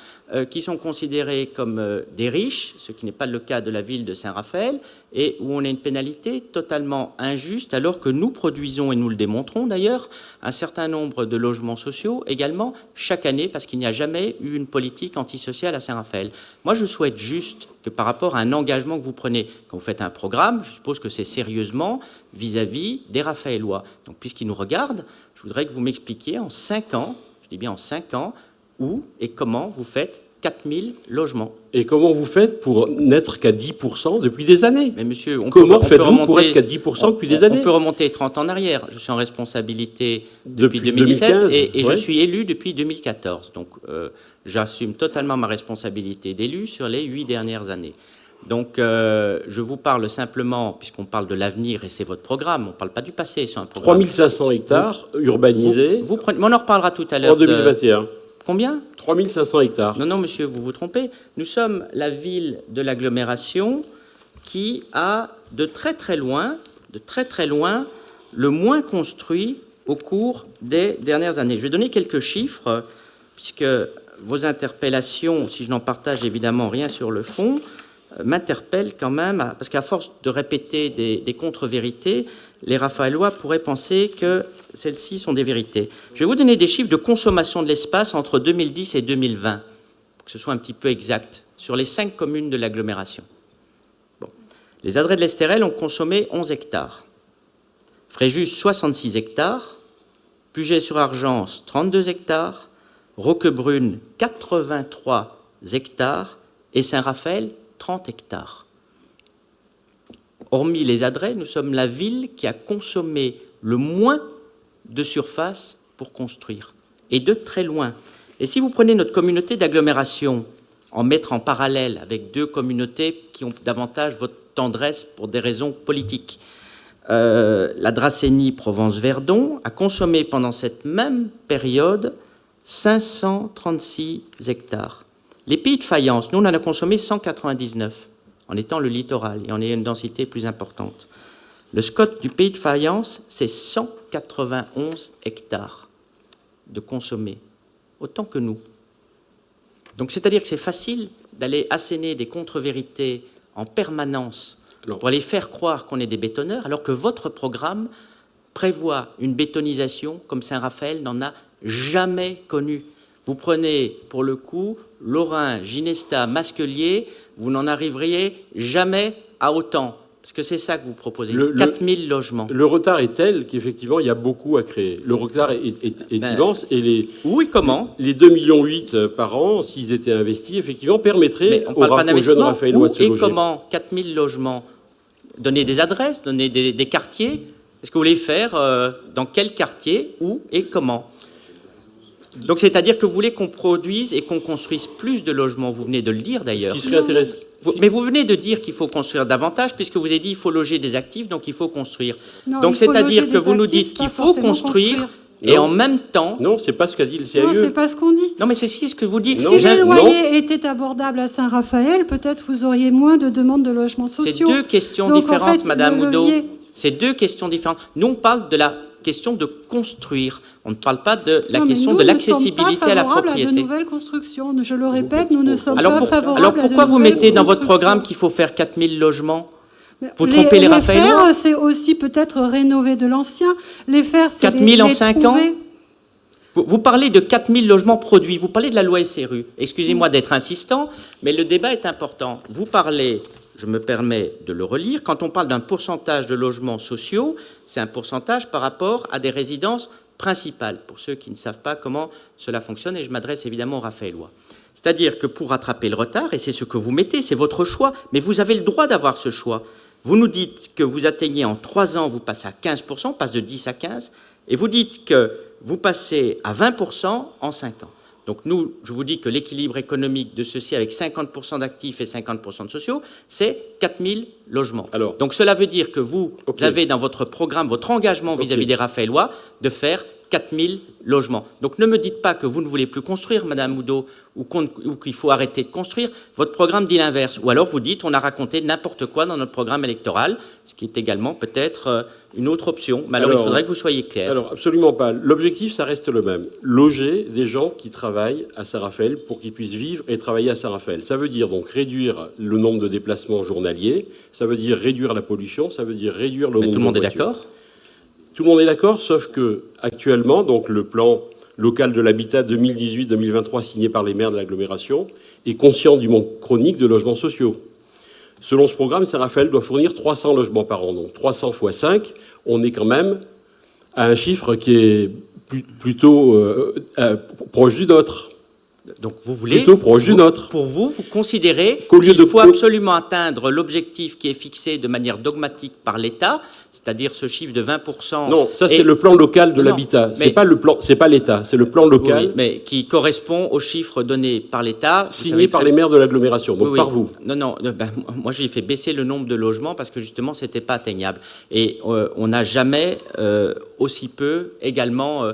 Speaker 1: qui sont considérés comme des riches, ce qui n'est pas le cas de la ville de Saint-Raphaël, et où on a une pénalité totalement injuste, alors que nous produisons, et nous le démontrons d'ailleurs, un certain nombre de logements sociaux également chaque année, parce qu'il n'y a jamais eu une politique antisociale à Saint-Raphaël. Moi, je souhaite juste que par rapport à un engagement que vous prenez, quand vous faites un programme, je suppose que c'est sérieusement vis-à-vis des Raphaélois. Donc, puisqu'ils nous regardent, je voudrais que vous m'expliquiez en 5 ans, je dis bien en 5 ans, où et comment vous faites 4000 logements.
Speaker 5: Et comment vous faites pour n'être qu'à 10% depuis des années?
Speaker 1: Mais monsieur,
Speaker 5: comment faites-vous pour être qu'à 10% depuis des années?
Speaker 1: On peut remonter 30 ans en arrière. Je suis en responsabilité depuis 2017
Speaker 5: 2015,
Speaker 1: et je suis élu depuis 2014. Donc, j'assume totalement ma responsabilité d'élu sur les 8 dernières années. Donc, je vous parle simplement, puisqu'on parle de l'avenir et c'est votre programme, on ne parle pas du passé, c'est un programme.
Speaker 5: 3500 hectares urbanisés.
Speaker 1: Mais on en reparlera tout à l'heure.
Speaker 5: En 2021.
Speaker 1: Combien?
Speaker 5: 3500 hectares.
Speaker 1: Non, monsieur, vous vous trompez. Nous sommes la ville de l'agglomération qui a de très très loin, le moins construit au cours des dernières années. Je vais donner quelques chiffres, puisque vos interpellations, si je n'en partage évidemment rien sur le fond, m'interpellent quand même, parce qu'à force de répéter des contre-vérités, les Raphaélois pourraient penser que celles-ci sont des vérités. Je vais vous donner des chiffres de consommation de l'espace entre 2010 et 2020, pour que ce soit un petit peu exact, sur les 5 communes de l'agglomération. Bon. Les Adrets de l'Estérel ont consommé 11 hectares, Fréjus 66 hectares, Puget-sur-Argence 32 hectares, Roquebrune 83 hectares et Saint-Raphaël 30 hectares. Hormis les Adrets, nous sommes la ville qui a consommé le moins de surface pour construire, et de très loin. Et si vous prenez notre communauté d'agglomération, en mettre en parallèle avec 2 communautés qui ont davantage votre tendresse pour des raisons politiques, la Dracénie Provence-Verdon a consommé pendant cette même période 536 hectares. Les pays de faïence, nous, on en a consommé 199, en étant le littoral, et on est une densité plus importante. Le SCOT du pays de faïence, c'est 191 hectares de consommés, autant que nous. Donc, c'est-à-dire que c'est facile d'aller asséner des contre-vérités en permanence pour aller faire croire qu'on est des bétonneurs, alors que votre programme prévoit une bétonisation comme Saint-Raphaël n'en a jamais connue. Vous prenez, pour le coup, Lorrain, Ginesta, Masquelier, vous n'en arriveriez jamais à autant. Parce que c'est ça que vous proposez, 4000 logements.
Speaker 5: Le retard est tel qu'effectivement, il y a beaucoup à créer. Le retard est immense. Et
Speaker 1: oui, comment ?
Speaker 5: Les 2,8 millions par an, s'ils étaient investis, effectivement, permettraient aux jeunes Raphaëlois de se loger.
Speaker 1: Et comment 4000 logements ? Donner des adresses, donner des quartiers ? Est-ce que vous voulez faire dans quel quartier, où et comment ? Donc, c'est-à-dire que vous voulez qu'on produise et qu'on construise plus de logements, vous venez de le dire d'ailleurs.
Speaker 5: Ce qui serait intéressant.
Speaker 1: Mais vous venez de dire qu'il faut construire davantage, puisque vous avez dit qu'il faut loger des actifs, donc il faut construire.
Speaker 3: Non,
Speaker 1: donc, c'est-à-dire que vous nous dites qu'il faut construire, et en même temps...
Speaker 5: Non, c'est pas ce qu'a dit le CAE.
Speaker 3: Non, c'est pas ce qu'on dit.
Speaker 1: Non, mais c'est ce que vous dites.
Speaker 3: Si les loyers étaient abordables à Saint-Raphaël, peut-être vous auriez moins de demandes de logements sociaux.
Speaker 1: C'est deux questions différentes, en fait, Madame Oudot. C'est deux questions différentes. Nous, on parle de la question de construire. On ne parle pas de la question de l'accessibilité à la propriété.
Speaker 3: À de nouvelles constructions. Je le répète, nous ne sommes pas favorables.
Speaker 1: Alors pourquoi vous mettez dans votre programme qu'il faut faire 4000 logements ? Vous trompez les Raphaëlois ?
Speaker 3: Les faire, c'est aussi peut-être rénover de l'ancien. Les faire, c'est
Speaker 1: 4000 en 5 ans ? Vous parlez de 4000 logements produits. Vous parlez de la loi SRU. Excusez-moi d'être insistant, mais le débat est important. Vous parlez... Je me permets de le relire. Quand on parle d'un pourcentage de logements sociaux, c'est un pourcentage par rapport à des résidences principales, pour ceux qui ne savent pas comment cela fonctionne, et je m'adresse évidemment aux Raphaëlois. C'est-à-dire que pour rattraper le retard, et c'est ce que vous mettez, c'est votre choix, mais vous avez le droit d'avoir ce choix. Vous nous dites que vous atteignez en 3 ans, vous passez à 15%, on passe de 10 à 15, et vous dites que vous passez à 20% en 5 ans. Donc nous, je vous dis que l'équilibre économique de ceci avec 50% d'actifs et 50% de sociaux, c'est 4000 logements.
Speaker 5: Alors,
Speaker 1: donc cela veut dire que vous avez dans votre programme, votre engagement vis-à-vis des Raphaëlois, de faire 4000 logements. Donc ne me dites pas que vous ne voulez plus construire, Madame Oudot, ou qu'il faut arrêter de construire. Votre programme dit l'inverse. Ou alors vous dites on a raconté n'importe quoi dans notre programme électoral, ce qui est également peut-être une autre option. Mais alors il faudrait que vous soyez clair.
Speaker 5: Alors absolument pas. L'objectif, ça reste le même. Loger des gens qui travaillent à Saint-Raphaël pour qu'ils puissent vivre et travailler à Saint-Raphaël. Ça veut dire donc réduire le nombre de déplacements journaliers, ça veut dire réduire la pollution, ça veut dire réduire le nombre de voitures.
Speaker 1: Tout le monde est d'accord ?
Speaker 5: Tout le monde est d'accord, sauf que actuellement, donc le plan local de l'habitat 2018-2023 signé par les maires de l'agglomération est conscient du manque chronique de logements sociaux. Selon ce programme, Saint-Raphaël doit fournir 300 logements par an. Donc 300 fois 5, on est quand même à un chiffre qui est plutôt proche du nôtre.
Speaker 1: Donc vous voulez,
Speaker 5: plutôt proche du nôtre.
Speaker 1: Pour vous, vous considérez qu'il faut absolument atteindre l'objectif qui est fixé de manière dogmatique par l'État, c'est-à-dire ce chiffre de 20%.
Speaker 5: Non, ça c'est le plan local de l'habitat. C'est pas le plan, c'est pas l'État, c'est le plan local.
Speaker 1: Oui, mais qui correspond aux chiffres donnés par l'État,
Speaker 5: signé par les maires de l'agglomération, donc par vous.
Speaker 1: Non, moi j'ai fait baisser le nombre de logements parce que justement c'était pas atteignable. Et on n'a jamais aussi peu également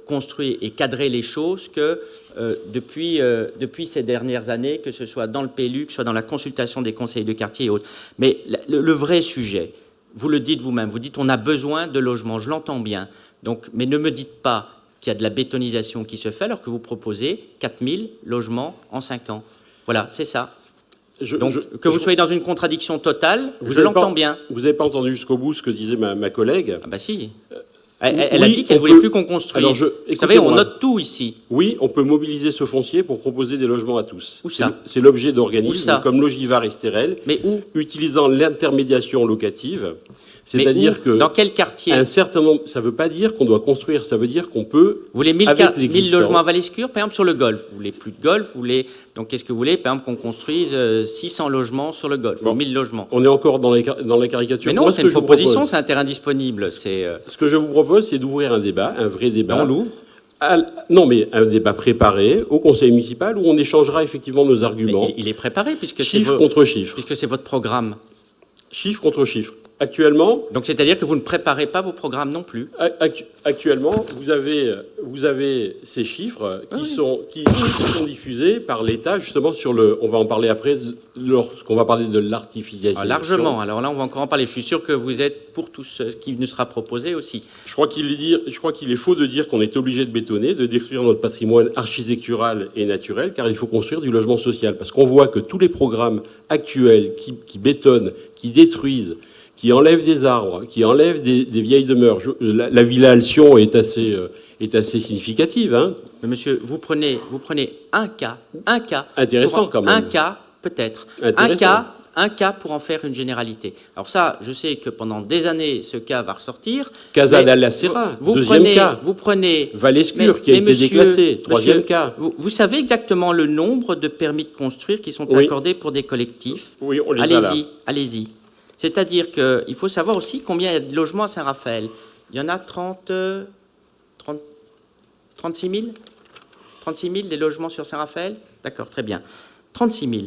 Speaker 1: construit et cadré les choses que depuis ces dernières années, que ce soit dans le PLU, que ce soit dans la consultation des conseils de quartier et autres. Mais le vrai sujet, vous le dites vous-même, vous dites on a besoin de logements, je l'entends bien. Donc, mais ne me dites pas qu'il y a de la bétonisation qui se fait alors que vous proposez 4000 logements en 5 ans. Voilà, c'est ça. Que vous soyez dans une contradiction totale, je l'entends bien.
Speaker 5: Vous n'avez pas entendu jusqu'au bout ce que disait ma collègue.
Speaker 1: Ah bah si. Elle a dit qu'elle ne voulait plus qu'on construise. Alors vous savez, on note tout ici.
Speaker 5: Oui, on peut mobiliser ce foncier pour proposer des logements à tous.
Speaker 1: Où ça ?
Speaker 5: C'est l'objet d'organismes comme Logivar et Stérel,
Speaker 1: mais où ?
Speaker 5: Utilisant l'intermédiation locative. C'est-à-dire que...
Speaker 1: Dans quel quartier ?
Speaker 5: Un certain nombre... Ça ne veut pas dire qu'on doit construire, ça veut dire qu'on peut...
Speaker 1: Vous voulez 1000 logements à Vallescure, par exemple, sur le golf. Vous voulez plus de golf, vous voulez... Donc qu'est-ce que vous voulez ? Par exemple, qu'on construise 600 logements sur le golf, ou 1000 logements.
Speaker 5: On est encore dans la caricature.
Speaker 1: Mais non, c'est une proposition, c'est un terrain disponible.
Speaker 5: Ce que je vous propose, c'est d'ouvrir un débat, un vrai débat.
Speaker 1: On l'ouvre ?
Speaker 5: Non, mais un débat préparé au conseil municipal où on échangera effectivement nos arguments.
Speaker 1: Mais il est préparé, puisque
Speaker 5: chiffre contre chiffre.
Speaker 1: Puisque c'est votre programme.
Speaker 5: Chiffre contre chiffre. Actuellement,
Speaker 1: Donc c'est-à-dire que vous ne préparez pas vos programmes non plus.
Speaker 5: Actuellement, vous avez ces chiffres qui sont diffusés par l'État, justement, on va en parler après, lorsqu'on va parler de l'artificialisation.
Speaker 1: Ah, largement. Alors là, on va encore en parler. Je suis sûr que vous êtes pour tout ce qui nous sera proposé aussi.
Speaker 5: Je crois qu'il est faux de dire qu'on est obligé de bétonner, de détruire notre patrimoine architectural et naturel, car il faut construire du logement social. Parce qu'on voit que tous les programmes actuels qui bétonnent, qui détruisent, qui enlèvent des arbres, qui enlèvent des vieilles demeures. La Villa Alcyon est assez significative. Hein.
Speaker 1: Mais monsieur, vous prenez un cas.
Speaker 5: Intéressant quand même.
Speaker 1: Un cas, peut-être. Un cas pour en faire une généralité. Alors ça, je sais que pendant des années, ce cas va ressortir.
Speaker 5: Casa d'Al Serra, deuxième cas.
Speaker 1: Vous prenez...
Speaker 5: Val-Escure, qui a été déclassé, troisième cas.
Speaker 1: Vous savez exactement le nombre de permis de construire qui sont accordés pour des collectifs?
Speaker 5: Oui, on les a là.
Speaker 1: Allez-y. C'est-à-dire qu'il faut savoir aussi combien il y a de logements à Saint-Raphaël. Il y en a 36 000 36 000 des logements sur Saint-Raphaël? D'accord, très bien. 36 000.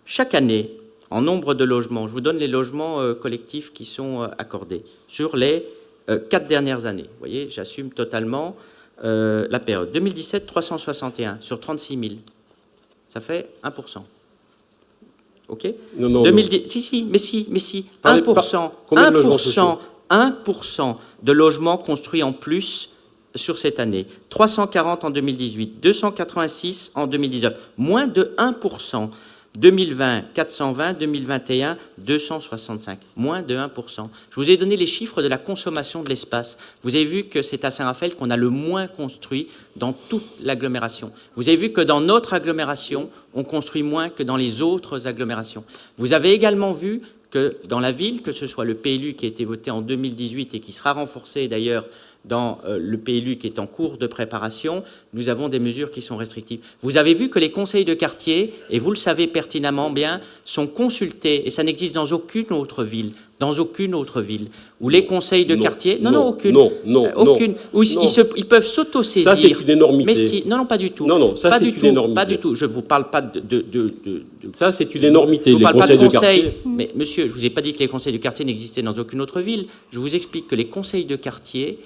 Speaker 1: Chaque année, en nombre de logements, je vous donne les logements collectifs qui sont accordés sur les 4 dernières années. Vous voyez, j'assume totalement la période. 2017, 361 sur 36 000. Ça fait 1%. OK?
Speaker 5: Non.
Speaker 1: 2010, si.
Speaker 5: Parlez
Speaker 1: 1%.
Speaker 5: Combien de logements sociaux?
Speaker 1: 1% de logements construits en plus sur cette année. 340 en 2018, 286 en 2019. Moins de 1%. 2020, 420, 2021, 265, moins de 1%. Je vous ai donné les chiffres de la consommation de l'espace. Vous avez vu que c'est à Saint-Raphaël qu'on a le moins construit dans toute l'agglomération. Vous avez vu que dans notre agglomération, on construit moins que dans les autres agglomérations. Vous avez également vu que dans la ville, que ce soit le PLU qui a été voté en 2018 et qui sera renforcé d'ailleurs dans le PLU qui est en cours de préparation, nous avons des mesures qui sont restrictives. Vous avez vu que les conseils de quartier, et vous le savez pertinemment bien, sont consultés, et ça n'existe dans aucune autre ville, où les conseils de quartier... aucune. Aucune. Où ils peuvent s'autosaisir.
Speaker 5: Ça, c'est une énormité.
Speaker 1: Mais si, non, pas du tout.
Speaker 5: Non, ça, c'est une énormité.
Speaker 1: Pas du tout. Je ne vous parle pas de...
Speaker 5: Ça, c'est une énormité,
Speaker 1: les
Speaker 5: conseils de quartier.
Speaker 1: Mais monsieur, je ne vous ai pas dit que les conseils de quartier n'existaient dans aucune autre ville. Je vous explique que les conseils de quartier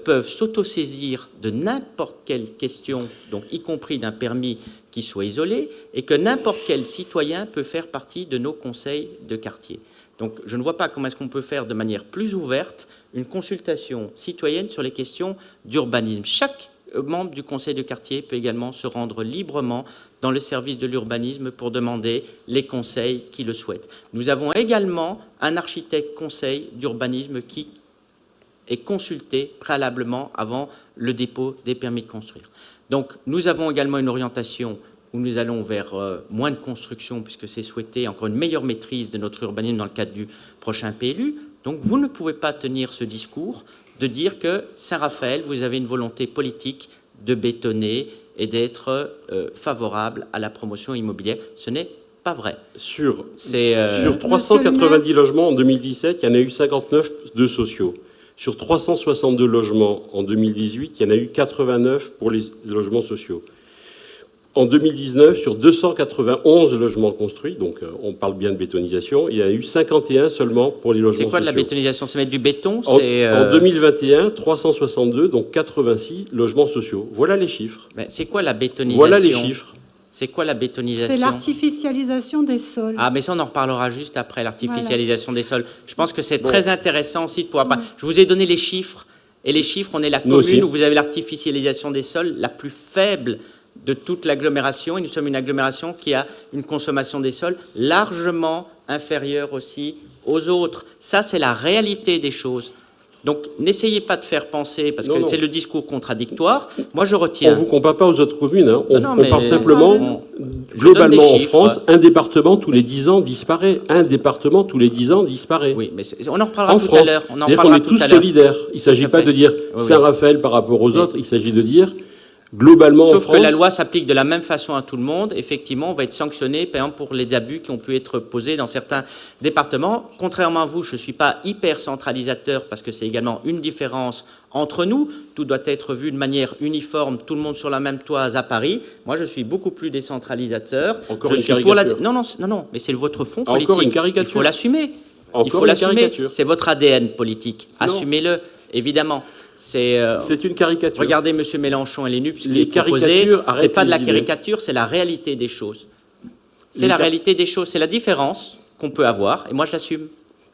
Speaker 1: peuvent s'autosaisir de n'importe quelle question, donc y compris d'un permis qui soit isolé, et que n'importe quel citoyen peut faire partie de nos conseils de quartier. Donc je ne vois pas comment est-ce qu'on peut faire de manière plus ouverte une consultation citoyenne sur les questions d'urbanisme. Chaque membre du conseil de quartier peut également se rendre librement dans le service de l'urbanisme pour demander les conseils qu'il le souhaite. Nous avons également un architecte conseil d'urbanisme qui est consulté préalablement avant le dépôt des permis de construire. Donc nous avons également une orientation où nous allons vers moins de construction, puisque c'est souhaité, encore une meilleure maîtrise de notre urbanisme dans le cadre du prochain PLU. Donc vous ne pouvez pas tenir ce discours de dire que Saint-Raphaël, vous avez une volonté politique de bétonner et d'être favorable à la promotion immobilière. Ce n'est pas vrai.
Speaker 5: Sur 390 logements en 2017, il y en a eu 59 de sociaux. Sur 362 logements en 2018, il y en a eu 89 pour les logements sociaux. En 2019, sur 291 logements construits, donc on parle bien de bétonisation, il y en a eu 51 seulement pour les logements sociaux.
Speaker 1: C'est quoi de la bétonisation? C'est mettre du béton?
Speaker 5: En 2021, 362, donc 86 logements sociaux. Voilà les chiffres.
Speaker 1: Mais c'est quoi la bétonisation?
Speaker 5: Voilà les chiffres.
Speaker 1: C'est quoi la bétonisation?
Speaker 3: C'est l'artificialisation des sols.
Speaker 1: Ah, mais ça, on en reparlera juste après, l'artificialisation des sols. Je pense que c'est très intéressant aussi de pouvoir parler. Je vous ai donné les chiffres, et les chiffres, on est la commune où vous avez l'artificialisation des sols la plus faible de toute l'agglomération, et nous sommes une agglomération qui a une consommation des sols largement inférieure aussi aux autres. Ça, c'est la réalité des choses. Donc, n'essayez pas de faire penser, parce que c'est le discours contradictoire. Moi, je retiens...
Speaker 5: On ne vous compare pas aux autres communes. Hein. On parle simplement, globalement en France, un département tous les 10 ans disparaît. Un département tous les 10 ans disparaît.
Speaker 1: Oui, mais on en reparlera tout à l'heure.
Speaker 5: On est tous solidaires. Il ne s'agit pas de dire Saint-Raphaël par rapport aux autres. Il s'agit de dire... Globalement,
Speaker 1: sauf que la loi s'applique de la même façon à tout le monde. Effectivement, on va être sanctionné, par exemple, pour les abus qui ont pu être posés dans certains départements. Contrairement à vous, je ne suis pas hyper centralisateur parce que c'est également une différence entre nous. Tout doit être vu de manière uniforme, tout le monde sur la même toise à Paris. Moi, je suis beaucoup plus décentralisateur.
Speaker 5: Encore une caricature.
Speaker 1: Non, mais c'est votre fond politique.
Speaker 5: Encore une caricature.
Speaker 1: Il faut l'assumer.
Speaker 5: Encore
Speaker 1: Il faut
Speaker 5: une
Speaker 1: l'assumer.
Speaker 5: caricature.
Speaker 1: C'est votre ADN politique.
Speaker 5: Non.
Speaker 1: Assumez-le, évidemment. C'est
Speaker 5: une caricature.
Speaker 1: regardez M. Mélenchon et les NUPS qui
Speaker 5: Les
Speaker 1: est proposé.
Speaker 5: caricatures,
Speaker 1: C'est
Speaker 5: arrêtez
Speaker 1: pas de la
Speaker 5: les idées.
Speaker 1: caricature, c'est la réalité des choses. C'est
Speaker 5: Les
Speaker 1: la
Speaker 5: car-
Speaker 1: réalité des choses. C'est la différence qu'on peut avoir. Et moi, je l'assume.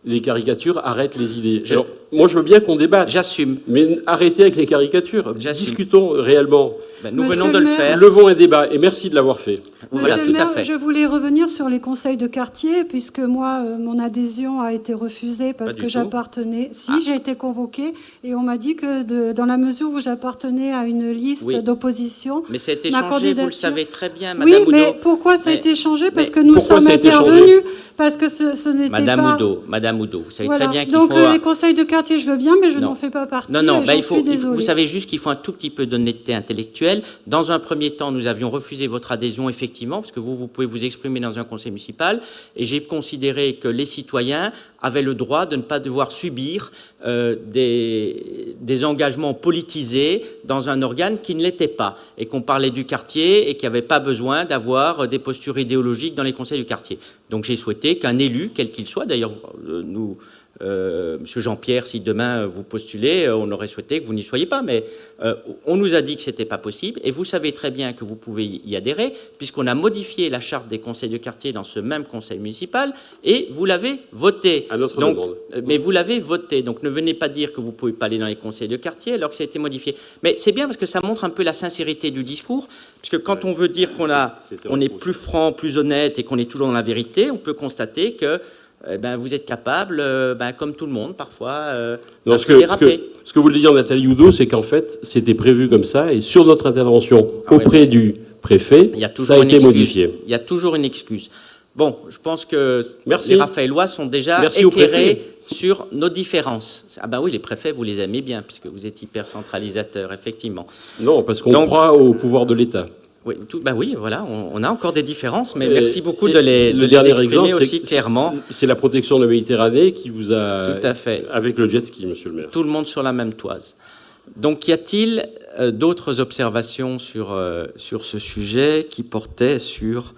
Speaker 5: Les caricatures arrêtent les idées.
Speaker 1: Je-
Speaker 5: Alors, moi, je veux bien qu'on débatte,
Speaker 1: J'assume.
Speaker 5: mais arrêtez avec les caricatures.
Speaker 1: J'assume.
Speaker 5: Discutons réellement.
Speaker 1: Ben, nous
Speaker 3: Monsieur
Speaker 1: venons de
Speaker 3: le
Speaker 1: le
Speaker 3: maire,
Speaker 1: faire.
Speaker 5: Levons un débat, et merci de l'avoir fait.
Speaker 1: Voilà,
Speaker 3: Monsieur le
Speaker 1: tout à
Speaker 3: maire,
Speaker 1: fait.
Speaker 3: je voulais revenir sur les conseils de quartier, puisque moi, mon adhésion a été refusée parce
Speaker 1: Pas du
Speaker 3: que
Speaker 1: tout.
Speaker 3: j'appartenais. Si,
Speaker 1: Ah.
Speaker 3: j'ai été convoquée et on m'a dit que dans la mesure où j'appartenais à une liste
Speaker 1: Oui.
Speaker 3: d'opposition.
Speaker 1: Mais ça a été
Speaker 3: Ma
Speaker 1: changé, vous le
Speaker 3: candidature-
Speaker 1: savez très bien,
Speaker 3: Oui,
Speaker 1: Madame
Speaker 3: mais
Speaker 1: Oudot.
Speaker 3: pourquoi ça a
Speaker 1: Mais-
Speaker 3: été changé? Parce
Speaker 1: mais
Speaker 3: que nous
Speaker 5: pourquoi
Speaker 3: sommes
Speaker 5: ça a été changé
Speaker 3: intervenus, parce que ce n'était
Speaker 1: Madame Oudot, vous savez
Speaker 3: Voilà.
Speaker 1: très bien qu'il
Speaker 3: Donc
Speaker 1: faut...
Speaker 3: les conseils de quartier, je veux bien, mais je
Speaker 1: Non.
Speaker 3: n'en fais pas partie.
Speaker 1: Non, non,
Speaker 3: et
Speaker 1: bah,
Speaker 3: j'en suis désolée.
Speaker 1: vous savez juste qu'il faut un tout petit peu d'honnêteté intellectuelle. Dans un premier temps, nous avions refusé votre adhésion, effectivement, parce que vous pouvez vous exprimer dans un conseil municipal, et j'ai considéré que les citoyens avaient le droit de ne pas devoir subir des engagements politisés dans un organe qui ne l'était pas, et qu'on parlait du quartier et qu'il n'y avait pas besoin d'avoir des postures idéologiques dans les conseils du quartier. Donc j'ai souhaité qu'un élu, quel qu'il soit, d'ailleurs, nous... Monsieur Jean-Pierre, si demain vous postulez, on aurait souhaité que vous n'y soyez pas, mais on nous a dit que c'était pas possible, et vous savez très bien que vous pouvez y adhérer, puisqu'on a modifié la charte des conseils de quartier dans ce même conseil municipal, et vous l'avez voté.
Speaker 5: À notre
Speaker 1: Donc,
Speaker 5: demande.
Speaker 1: mais vous l'avez voté, donc ne venez pas dire que vous pouvez pas aller dans les conseils de quartier alors que ça a été modifié. Mais c'est bien parce que ça montre un peu la sincérité du discours, puisque quand on veut dire on est plus franc, plus honnête et qu'on est toujours dans la vérité, on peut constater que vous êtes capable, comme tout le monde, parfois,
Speaker 5: Non,
Speaker 1: d'un
Speaker 5: ce
Speaker 1: peu déraper.
Speaker 5: que voulait dire Nathalie Oudot, c'est qu'en fait, c'était prévu comme ça, et sur notre intervention
Speaker 1: Ah ouais,
Speaker 5: auprès du préfet,
Speaker 1: Il y a
Speaker 5: ça
Speaker 1: toujours
Speaker 5: a
Speaker 1: une
Speaker 5: été
Speaker 1: excuse.
Speaker 5: modifié.
Speaker 1: Il y a toujours une excuse. Bon, je pense que
Speaker 5: Merci.
Speaker 1: les Raphaëlois sont déjà
Speaker 5: Merci au
Speaker 1: éclairés
Speaker 5: préfet.
Speaker 1: sur nos différences. Ah ben oui, les préfets, vous les aimez bien, puisque vous êtes hyper centralisateurs, effectivement.
Speaker 5: Non, parce qu'on
Speaker 1: Donc-
Speaker 5: croit au pouvoir de l'État.
Speaker 1: Oui, oui, voilà, on a encore des différences, mais
Speaker 5: Et-
Speaker 1: merci beaucoup
Speaker 5: et
Speaker 1: de les
Speaker 5: le dernier
Speaker 1: exprimer
Speaker 5: exemple,
Speaker 1: aussi clairement.
Speaker 5: c'est la protection de la Méditerranée qui vous a...
Speaker 1: Tout à fait.
Speaker 5: Avec le jet ski, monsieur le maire.
Speaker 1: Tout le monde sur la même toise. Donc, y a-t-il d'autres observations sur ce sujet qui portait sur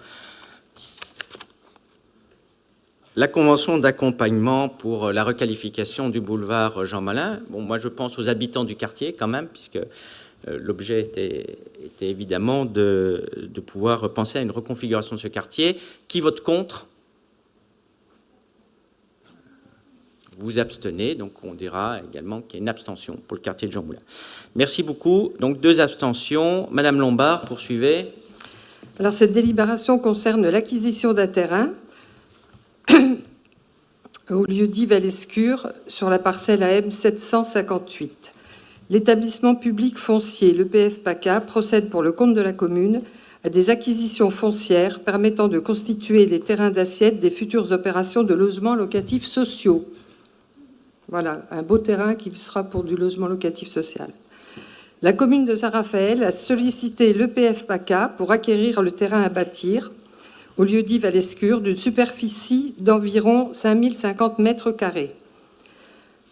Speaker 1: la convention d'accompagnement pour la requalification du boulevard Jean Moulin? Bon, moi, je pense aux habitants du quartier quand même, puisque l'objet était évidemment de pouvoir penser à une reconfiguration de ce quartier. Qui vote contre? Vous abstenez, donc on dira également qu'il y a une abstention pour le quartier de Jean Moulin. Merci beaucoup. Donc 2 abstentions. Madame Lombard, poursuivez.
Speaker 6: Alors, cette délibération concerne l'acquisition d'un terrain au lieu-dit Val-Escure sur la parcelle AM 758. L'établissement public foncier, l'EPF PACA, procède pour le compte de la commune à des acquisitions foncières permettant de constituer les terrains d'assiette des futures opérations de logements locatifs sociaux. Voilà, un beau terrain qui sera pour du logement locatif social. La commune de Saint-Raphaël a sollicité l'EPF PACA pour acquérir le terrain à bâtir au lieu-dit Val-Escure d'une superficie d'environ 5050 mètres carrés.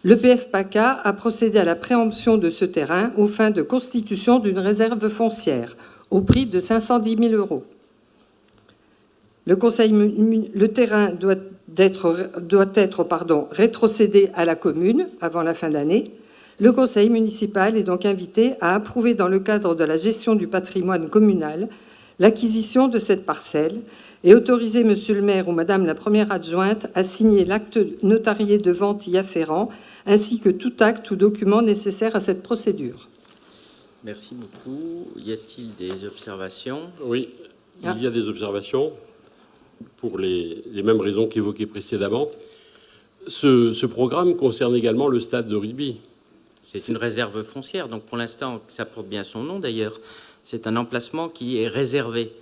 Speaker 6: L'EPF PACA a procédé à la préemption de ce terrain aux fins de constitution d'une réserve foncière au prix de 510 000 €. Le terrain doit être rétrocédé à la commune avant la fin de l'année. Le conseil municipal est donc invité à approuver dans le cadre de la gestion du patrimoine communal l'acquisition de cette parcelle et autoriser monsieur le maire ou madame la première adjointe à signer l'acte notarié de vente y afférent, ainsi que tout acte ou document nécessaire à cette procédure.
Speaker 1: Merci beaucoup. Y a-t-il des observations?
Speaker 5: Oui,
Speaker 6: Ah.
Speaker 5: il y a des observations pour les mêmes raisons qu'évoquées précédemment. Ce programme concerne également le stade de rugby.
Speaker 1: C'est une réserve foncière, donc pour l'instant, ça porte bien son nom d'ailleurs. C'est un emplacement qui est réservé.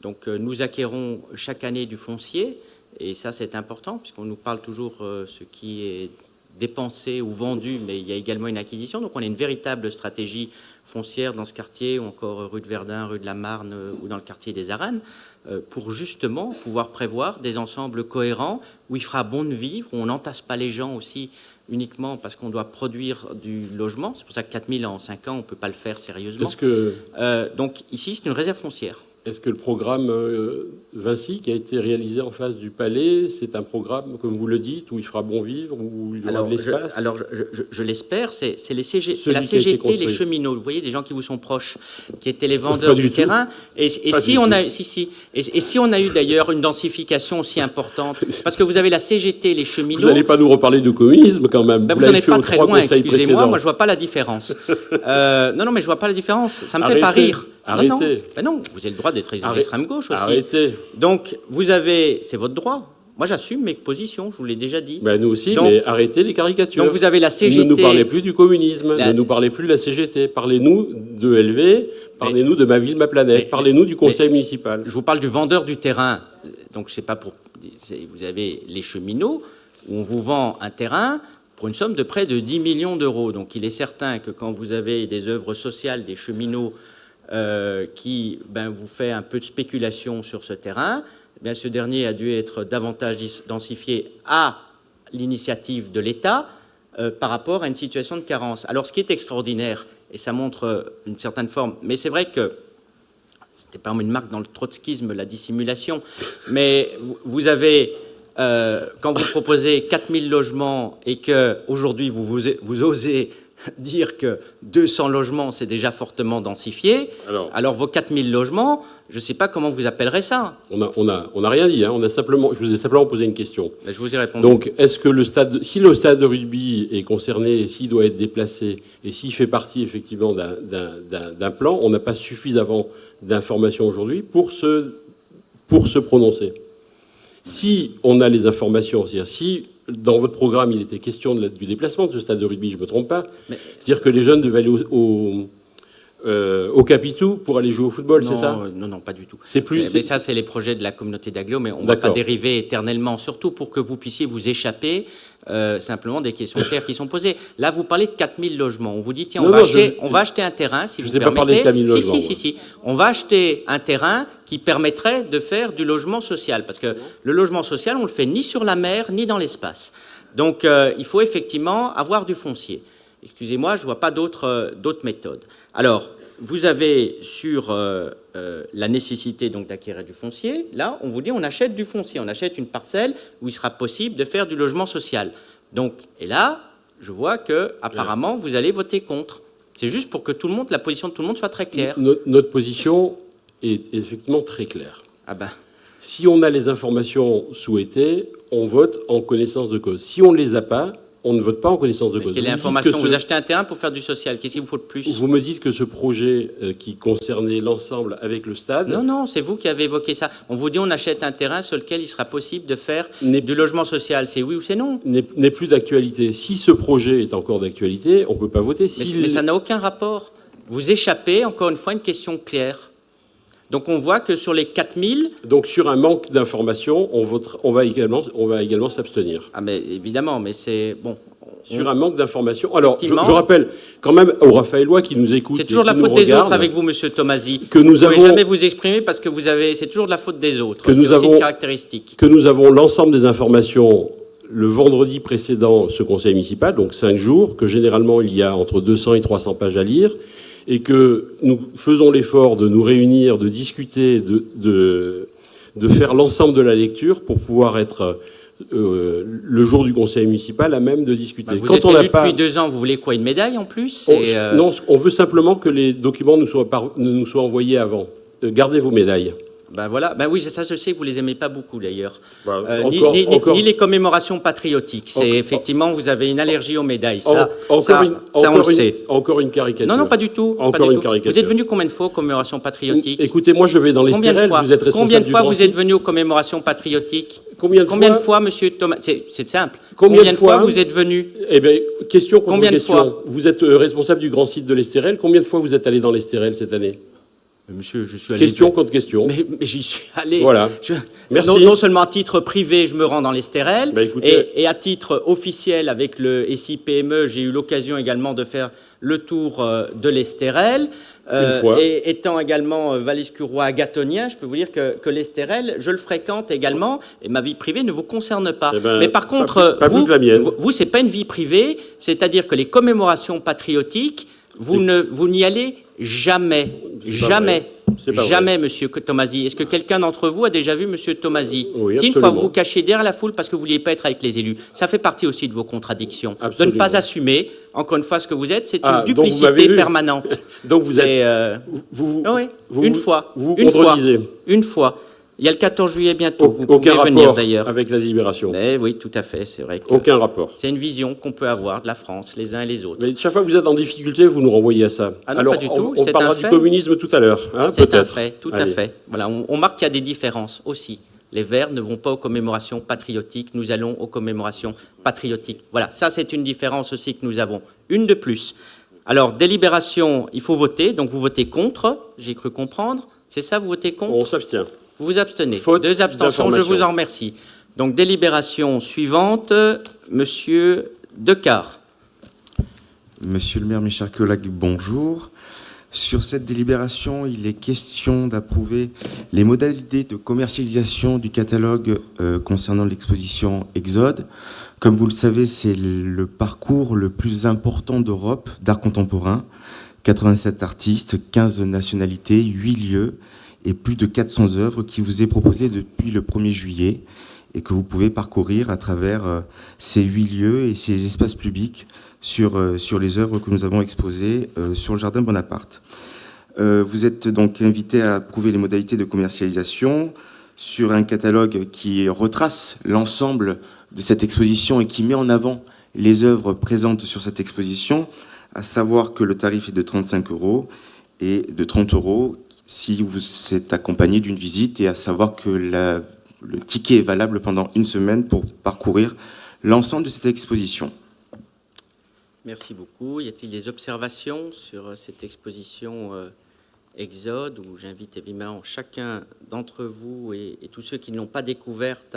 Speaker 1: Donc nous acquérons chaque année du foncier, et ça c'est important, puisqu'on nous parle toujours ce qui est dépensé ou vendu, mais il y a également une acquisition. Donc on a une véritable stratégie foncière dans ce quartier, ou encore rue de Verdun, rue de la Marne, ou dans le quartier des Aranes, pour justement pouvoir prévoir des ensembles cohérents, où il fera bon de vivre, où on n'entasse pas les gens aussi uniquement parce qu'on doit produire du logement. C'est pour ça que 4 000 en 5 ans, on ne peut pas le faire sérieusement.
Speaker 5: Est-ce que...
Speaker 1: Donc ici, c'est une réserve foncière.
Speaker 5: Est-ce que le programme Vinci, qui a été réalisé en face du palais, c'est un programme, comme vous le dites, où il fera bon vivre, où il y aura de l'espace?
Speaker 1: Je l'espère, c'est la CGT,
Speaker 5: construit.
Speaker 1: les cheminots, vous voyez, des gens qui vous sont proches, qui étaient les vendeurs du terrain. Et si on a eu d'ailleurs une densification aussi importante, parce que vous avez la CGT, les cheminots...
Speaker 5: Vous n'allez pas nous reparler de communisme, quand même.
Speaker 1: Ben vous n'en êtes pas très loin, excusez-moi, moi je vois pas la différence. Non, mais je vois pas la différence, ça me fait pas rire.
Speaker 5: Arrêtez.
Speaker 1: Non, vous avez le droit d'être d'extrême gauche aussi.
Speaker 5: Arrêtez.
Speaker 1: Donc, c'est votre droit. Moi, j'assume mes positions, je vous l'ai déjà dit.
Speaker 5: Ben, nous aussi,
Speaker 1: donc,
Speaker 5: mais arrêtez les caricatures.
Speaker 1: Donc, vous avez la CGT...
Speaker 5: Ne nous parlez plus du communisme, ne nous parlez plus de la CGT. Parlez-nous de LV, parlez-nous de Ma Ville, Ma Planète, parlez-nous du conseil municipal.
Speaker 1: Je vous parle du vendeur du terrain. Donc, c'est pas pour... Vous avez les cheminots, où on vous vend un terrain pour une somme de près de 10 millions d'euros. Donc, il est certain que quand vous avez des œuvres sociales, des cheminots... qui vous fait un peu de spéculation sur ce terrain, ce dernier a dû être davantage densifié à l'initiative de l'État par rapport à une situation de carence. Alors, ce qui est extraordinaire, et ça montre une certaine forme, mais c'est vrai que c'était pas une marque dans le trotskisme, la dissimulation, mais vous avez, quand vous proposez 4000 logements et qu'aujourd'hui vous osez dire que 200 logements, c'est déjà fortement densifié. Alors vos 4000 logements, je ne sais pas comment vous appellerez ça.
Speaker 5: On n'a rien dit. Hein. Je vous ai simplement posé une question.
Speaker 1: Je vous ai répondu.
Speaker 5: Donc, est-ce que si le stade de rugby est concerné, s'il doit être déplacé, et s'il fait partie effectivement d'un plan, on n'a pas suffisamment d'informations aujourd'hui pour se prononcer. Si on a les informations, c'est-à-dire si dans votre programme, il était question du déplacement de ce stade de rugby, je ne me trompe pas. C'est-à-dire que les jeunes devaient aller au Capitou pour aller jouer au football, c'est ça?
Speaker 1: Non, pas du tout.
Speaker 5: Mais
Speaker 1: ça, c'est les projets de la communauté d'agglo, mais on ne va pas dériver éternellement, surtout pour que vous puissiez vous échapper simplement des questions claires qui sont posées. Là, vous parlez de 4000 logements. On vous dit, tiens, on va acheter un terrain, si vous permettez. Je ne sais pas parler de 4000 logements. Si. On va acheter un terrain qui permettrait de faire du logement social, parce que le logement social, on ne le fait ni sur la mer, ni dans l'espace. Donc, il faut effectivement avoir du foncier. Excusez-moi, je ne vois pas d'autres méthodes. Alors, vous avez sur la nécessité donc d'acquérir du foncier. Là, on vous dit on achète du foncier, on achète une parcelle où il sera possible de faire du logement social. Donc, et là, je vois que apparemment vous allez voter contre. C'est juste pour que la position de tout le monde soit très claire.
Speaker 5: Notre position est effectivement très claire. Si on a les informations souhaitées, on vote en connaissance de cause. Si on ne les a pas, on ne vote pas en connaissance de cause.
Speaker 1: Quelle information? Vous achetez un terrain pour faire du social. Qu'est-ce qu'il vous faut de plus?
Speaker 5: Vous me dites que ce projet qui concernait l'ensemble avec le stade...
Speaker 1: Non, c'est vous qui avez évoqué ça. On vous dit on achète un terrain sur lequel il sera possible de faire du logement social. C'est oui ou c'est non?
Speaker 5: N'est plus d'actualité. Si ce projet est encore d'actualité, on ne peut pas voter.
Speaker 1: Mais ça n'a aucun rapport. Vous échappez, encore une fois, à une question claire. Donc on voit que sur les 4000...
Speaker 5: Donc sur un manque d'informations, on va également s'abstenir.
Speaker 1: Mais évidemment, mais c'est... bon.
Speaker 5: Sur un manque d'informations. Alors, je rappelle quand même aux Raphaélois qui nous écoutent...
Speaker 1: C'est toujours la faute des autres avec vous, Monsieur Tomasi.
Speaker 5: Que nous
Speaker 1: vous ne pouvez jamais vous exprimer parce que c'est toujours de la faute des autres. C'est aussi une caractéristique.
Speaker 5: Que nous avons l'ensemble des informations le vendredi précédent ce conseil municipal, donc 5 jours, que généralement il y a entre 200 et 300 pages à lire, et que nous faisons l'effort de nous réunir, de discuter, de faire l'ensemble de la lecture pour pouvoir être le jour du conseil municipal à même de discuter.
Speaker 1: Vous êtes élu depuis 2 ans, vous voulez quoi, une médaille en plus?
Speaker 5: Non, on veut simplement que les documents ne nous soient envoyés avant. Gardez vos médailles.
Speaker 1: Voilà. Oui, ça je sais que vous les aimez pas beaucoup d'ailleurs. Ni les commémorations patriotiques. C'est effectivement, vous avez une allergie aux médailles. Ça, on le sait.
Speaker 5: Encore une caricature.
Speaker 1: Non, pas du tout.
Speaker 5: Encore une caricature.
Speaker 1: Vous êtes venu combien de fois aux commémorations patriotiques?
Speaker 5: Écoutez, moi je vais dans les stérelles, vous êtes responsable.
Speaker 1: Combien de fois vous êtes venu aux commémorations patriotiques?
Speaker 5: Combien de fois,
Speaker 1: monsieur Thomas? C'est simple. Combien de fois vous êtes venu?
Speaker 5: Eh bien, question contre question. Vous êtes responsable du grand site de l'Estérel. Combien de fois vous êtes allé dans l'Estérel cette année?
Speaker 1: Monsieur, je suis allé...
Speaker 5: Question contre question.
Speaker 1: Mais j'y suis allé.
Speaker 5: Voilà. Merci.
Speaker 1: Non seulement à titre privé, je me rends dans l'Estérel, et à titre officiel, avec le SIPME, j'ai eu l'occasion également de faire le tour de l'Estérel. Et étant également Valescurois agathonien, je peux vous dire que l'Estérel, je le fréquente également, et ma vie privée ne vous concerne pas. Mais par contre, vous, c'est pas une vie privée, c'est-à-dire que les commémorations patriotiques, vous n'y allez jamais. Jamais.
Speaker 5: C'est pas vrai.
Speaker 1: Jamais, monsieur Tomasi. Est-ce que quelqu'un d'entre vous a déjà vu monsieur Tomasi?
Speaker 5: Oui,
Speaker 1: Si une fois
Speaker 5: absolument.
Speaker 1: vous vous cachez derrière la foule parce que vous ne vouliez pas être avec les élus, ça fait partie aussi de vos contradictions.
Speaker 5: Absolument.
Speaker 1: De ne pas assumer, encore une fois, ce que vous êtes, c'est
Speaker 5: Ah,
Speaker 1: une
Speaker 5: donc vous m'avez
Speaker 1: duplicité
Speaker 5: vu.
Speaker 1: permanente.
Speaker 5: Donc vous
Speaker 1: C'est,
Speaker 5: êtes... Vous,
Speaker 1: ah oui,
Speaker 5: vous-
Speaker 1: une fois.
Speaker 5: Vous
Speaker 1: Une fois.
Speaker 5: contredisez.
Speaker 1: Une fois. Il y a le 14 juillet bientôt. Vous
Speaker 5: Aucun
Speaker 1: pouvez venir
Speaker 5: rapport
Speaker 1: d'ailleurs.
Speaker 5: avec la délibération.
Speaker 1: Mais oui, tout à fait. C'est vrai que
Speaker 5: Aucun rapport.
Speaker 1: c'est une vision qu'on peut avoir de la France, les uns et les autres.
Speaker 5: Mais chaque fois que vous êtes en difficulté, vous nous renvoyez à ça.
Speaker 1: Ah non,
Speaker 5: Alors,
Speaker 1: pas du tout,
Speaker 5: on
Speaker 1: c'est
Speaker 5: parlera
Speaker 1: un
Speaker 5: du
Speaker 1: fait.
Speaker 5: communisme tout à l'heure, hein,
Speaker 1: C'est un
Speaker 5: peut-être.
Speaker 1: fait, tout à
Speaker 5: Allez.
Speaker 1: fait. Voilà, on marque qu'il y a des différences aussi. Les Verts ne vont pas aux commémorations patriotiques, nous allons aux commémorations patriotiques. Voilà, ça c'est une différence aussi que nous avons. Une de plus. Alors, délibération, il faut voter, donc vous votez contre, j'ai cru comprendre. C'est ça, vous votez contre?
Speaker 5: On s'abstient.
Speaker 1: Vous vous abstenez.
Speaker 5: Faute
Speaker 1: 2 abstentions, je
Speaker 5: d'information.
Speaker 1: vous en remercie. Donc, délibération suivante, monsieur Decart.
Speaker 7: Monsieur le maire, mes chers collègues, bonjour. Sur cette délibération, il est question d'approuver les modalités de commercialisation du catalogue concernant l'exposition Exode. Comme vous le savez, c'est le parcours le plus important d'Europe d'art contemporain. 87 artistes, 15 nationalités, 8 lieux et plus de 400 œuvres qui vous est proposé depuis le 1er juillet et que vous pouvez parcourir à travers ces 8 lieux et ces espaces publics sur les œuvres que nous avons exposées sur le Jardin Bonaparte. Vous êtes donc invité à approuver les modalités de commercialisation sur un catalogue qui retrace l'ensemble de cette exposition et qui met en avant les œuvres présentes sur cette exposition, à savoir que le tarif est de 35 € et de 30 € si vous êtes accompagné d'une visite, et à savoir que le ticket est valable pendant une semaine pour parcourir l'ensemble de cette exposition.
Speaker 1: Merci beaucoup. Y a-t-il des observations sur cette exposition Exode, où j'invite évidemment chacun d'entre vous et tous ceux qui ne l'ont pas découverte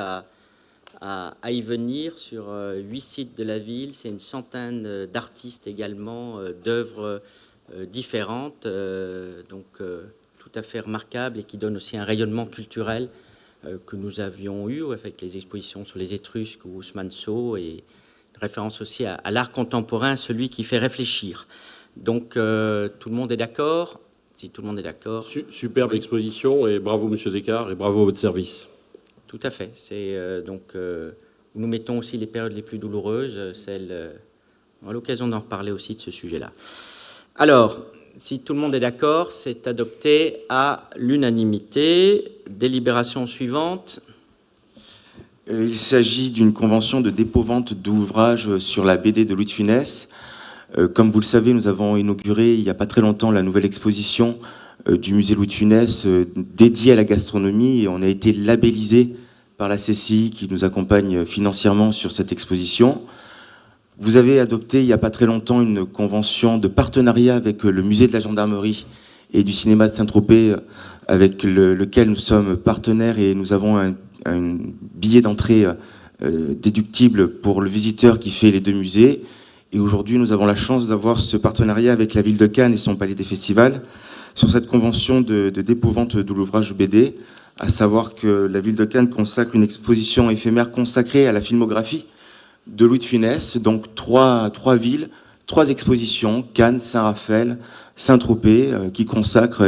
Speaker 1: à y venir sur 8 sites de la ville. C'est une centaine d'artistes également, d'œuvres différentes, donc tout à fait remarquables et qui donnent aussi un rayonnement culturel que nous avions eu avec les expositions sur les Étrusques ou Ousmane Sow, et une référence aussi à l'art contemporain, celui qui fait réfléchir. Donc tout le monde est d'accord? Si tout le monde est d'accord.
Speaker 5: Superbe exposition, et bravo Monsieur Decart, et bravo à votre service.
Speaker 1: Tout à fait. C'est nous mettons aussi les périodes les plus douloureuses, on a l'occasion d'en reparler aussi de ce sujet-là. Alors, si tout le monde est d'accord, c'est adopté à l'unanimité. Délibération suivante.
Speaker 7: Il s'agit d'une convention de dépôt-vente d'ouvrages sur la BD de Louis de Funès. Comme vous le savez, nous avons inauguré il n'y a pas très longtemps la nouvelle exposition du musée Louis de Funès dédiée à la gastronomie, et on a été labellisé par la CCI qui nous accompagne financièrement sur cette exposition. Vous avez adopté il n'y a pas très longtemps une convention de partenariat avec le musée de la gendarmerie et du cinéma de Saint-Tropez, avec lequel nous sommes partenaires, et nous avons un billet d'entrée déductible pour le visiteur qui fait les 2 musées. Et aujourd'hui, nous avons la chance d'avoir ce partenariat avec la ville de Cannes et son palais des festivals sur cette convention de dépôt-vente de l'ouvrage BD, à savoir que la ville de Cannes consacre une exposition éphémère consacrée à la filmographie de Louis de Funès, donc 3 villes, 3 expositions, Cannes, Saint-Raphaël, Saint-Tropez, qui consacrent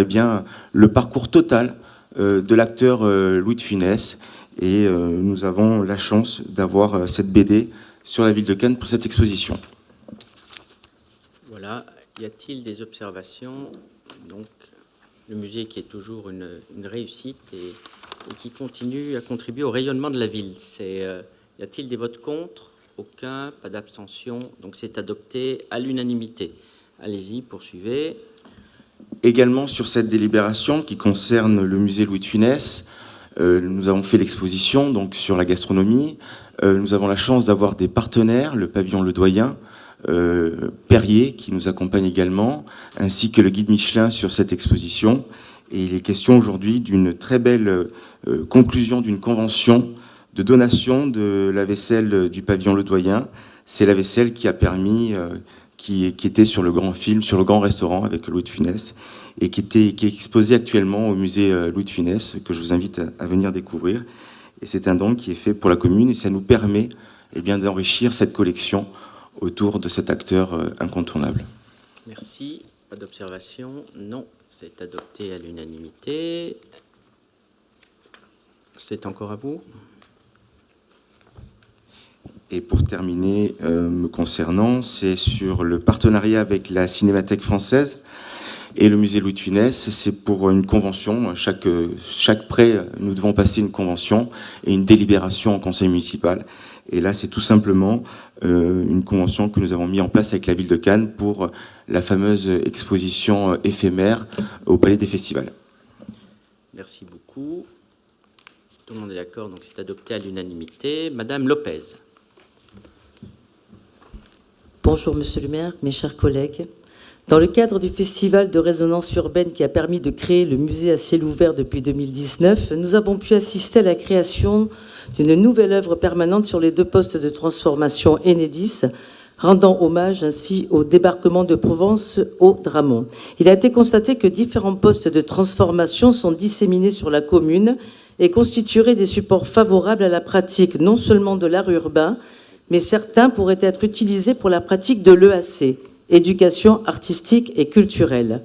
Speaker 7: le parcours total de l'acteur Louis de Funès. Et nous avons la chance d'avoir cette BD sur la ville de Cannes pour cette exposition.
Speaker 1: Voilà. Y a-t-il des observations? Donc, le musée qui est toujours une réussite et qui continue à contribuer au rayonnement de la ville. Y a-t-il des votes contre? Aucun, pas d'abstention. Donc, c'est adopté à l'unanimité. Allez-y, poursuivez.
Speaker 7: Également sur cette délibération qui concerne le musée Louis de Funès, nous avons fait l'exposition donc sur la gastronomie. Nous avons la chance d'avoir des partenaires, le pavillon Le Doyen, Perrier qui nous accompagne également, ainsi que le guide Michelin sur cette exposition. Et il est question aujourd'hui d'une très belle conclusion d'une convention de donation de la vaisselle du pavillon Le Doyen. C'est la vaisselle qui a permis, qui était sur le grand film, sur le grand restaurant avec Louis de Funès, et qui est exposé actuellement au musée Louis de Funès, que je vous invite à venir découvrir. Et c'est un don qui est fait pour la commune, et ça nous permet d'enrichir cette collection autour de cet acteur incontournable.
Speaker 1: Merci. Pas d'observation? Non, c'est adopté à l'unanimité. C'est encore à vous.
Speaker 7: Et pour terminer, me concernant, c'est sur le partenariat avec la Cinémathèque française et le musée Louis de Funès. C'est pour une convention. Chaque prêt, nous devons passer une convention et une délibération en conseil municipal. Et là, c'est tout simplement une convention que nous avons mis en place avec la ville de Cannes pour la fameuse exposition éphémère au Palais des Festivals.
Speaker 1: Merci beaucoup. Tout le monde est d'accord, donc c'est adopté à l'unanimité. Madame Lopez.
Speaker 8: Bonjour Monsieur le maire, mes chers collègues. Dans le cadre du festival de résonance urbaine qui a permis de créer le musée à ciel ouvert depuis 2019, nous avons pu assister à la création d'une nouvelle œuvre permanente sur les 2 postes de transformation Enedis, rendant hommage ainsi au débarquement de Provence au Dramont. Il a été constaté que différents postes de transformation sont disséminés sur la commune et constitueraient des supports favorables à la pratique non seulement de l'art urbain, mais certains pourraient être utilisés pour la pratique de l'EAC, éducation artistique et culturelle.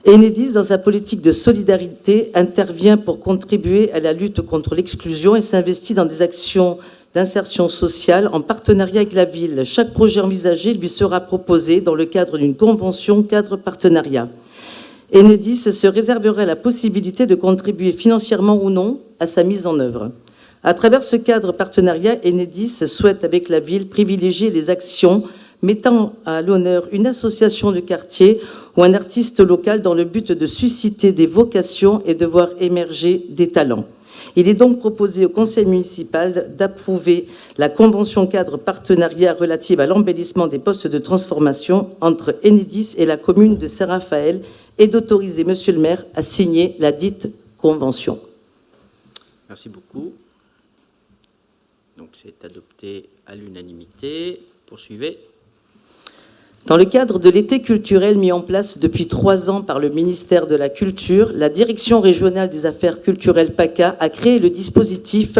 Speaker 8: Enedis, dans sa politique de solidarité, intervient pour contribuer à la lutte contre l'exclusion et s'investit dans des actions d'insertion sociale en partenariat avec la ville. Chaque projet envisagé lui sera proposé dans le cadre d'une convention cadre partenariat. Enedis se réserverait la possibilité de contribuer financièrement ou non à sa mise en œuvre. À travers ce cadre partenariat, Enedis souhaite, avec la ville, privilégier les actions mettant à l'honneur une association de quartier ou un artiste local dans le but de susciter des vocations et de voir émerger des talents. Il est donc proposé au conseil municipal d'approuver la convention cadre partenariat relative à l'embellissement des postes de transformation entre Enedis et la commune de Saint-Raphaël et d'autoriser monsieur le maire à signer la dite convention.
Speaker 1: Merci beaucoup. Donc c'est adopté à l'unanimité. Poursuivez.
Speaker 8: Dans le cadre de l'été culturel mis en place depuis 3 ans par le ministère de la Culture, la Direction régionale des affaires culturelles PACA a créé le dispositif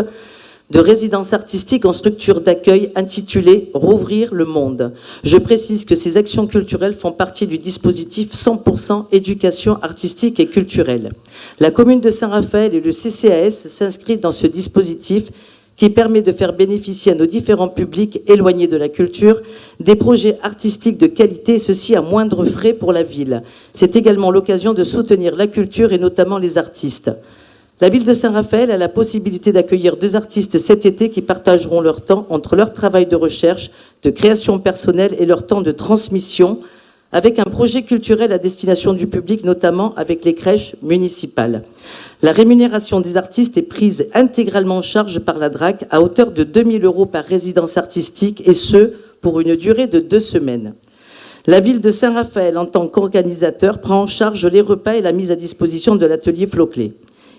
Speaker 8: de résidence artistique en structure d'accueil intitulé « Rouvrir le monde ». Je précise que ces actions culturelles font partie du dispositif 100% éducation artistique et culturelle. La commune de Saint-Raphaël et le CCAS s'inscrivent dans ce dispositif qui permet de faire bénéficier à nos différents publics éloignés de la culture des projets artistiques de qualité, et ceci à moindre frais pour la ville. C'est également l'occasion de soutenir la culture et notamment les artistes. La ville de Saint-Raphaël a la possibilité d'accueillir 2 artistes cet été qui partageront leur temps entre leur travail de recherche, de création personnelle et leur temps de transmission, avec un projet culturel à destination du public, notamment avec les crèches municipales. La rémunération des artistes est prise intégralement en charge par la DRAC à hauteur de 2 000 € par résidence artistique, et ce, pour une durée de 2 semaines. La ville de Saint-Raphaël, en tant qu'organisateur, prend en charge les repas et la mise à disposition de l'atelier Floclé.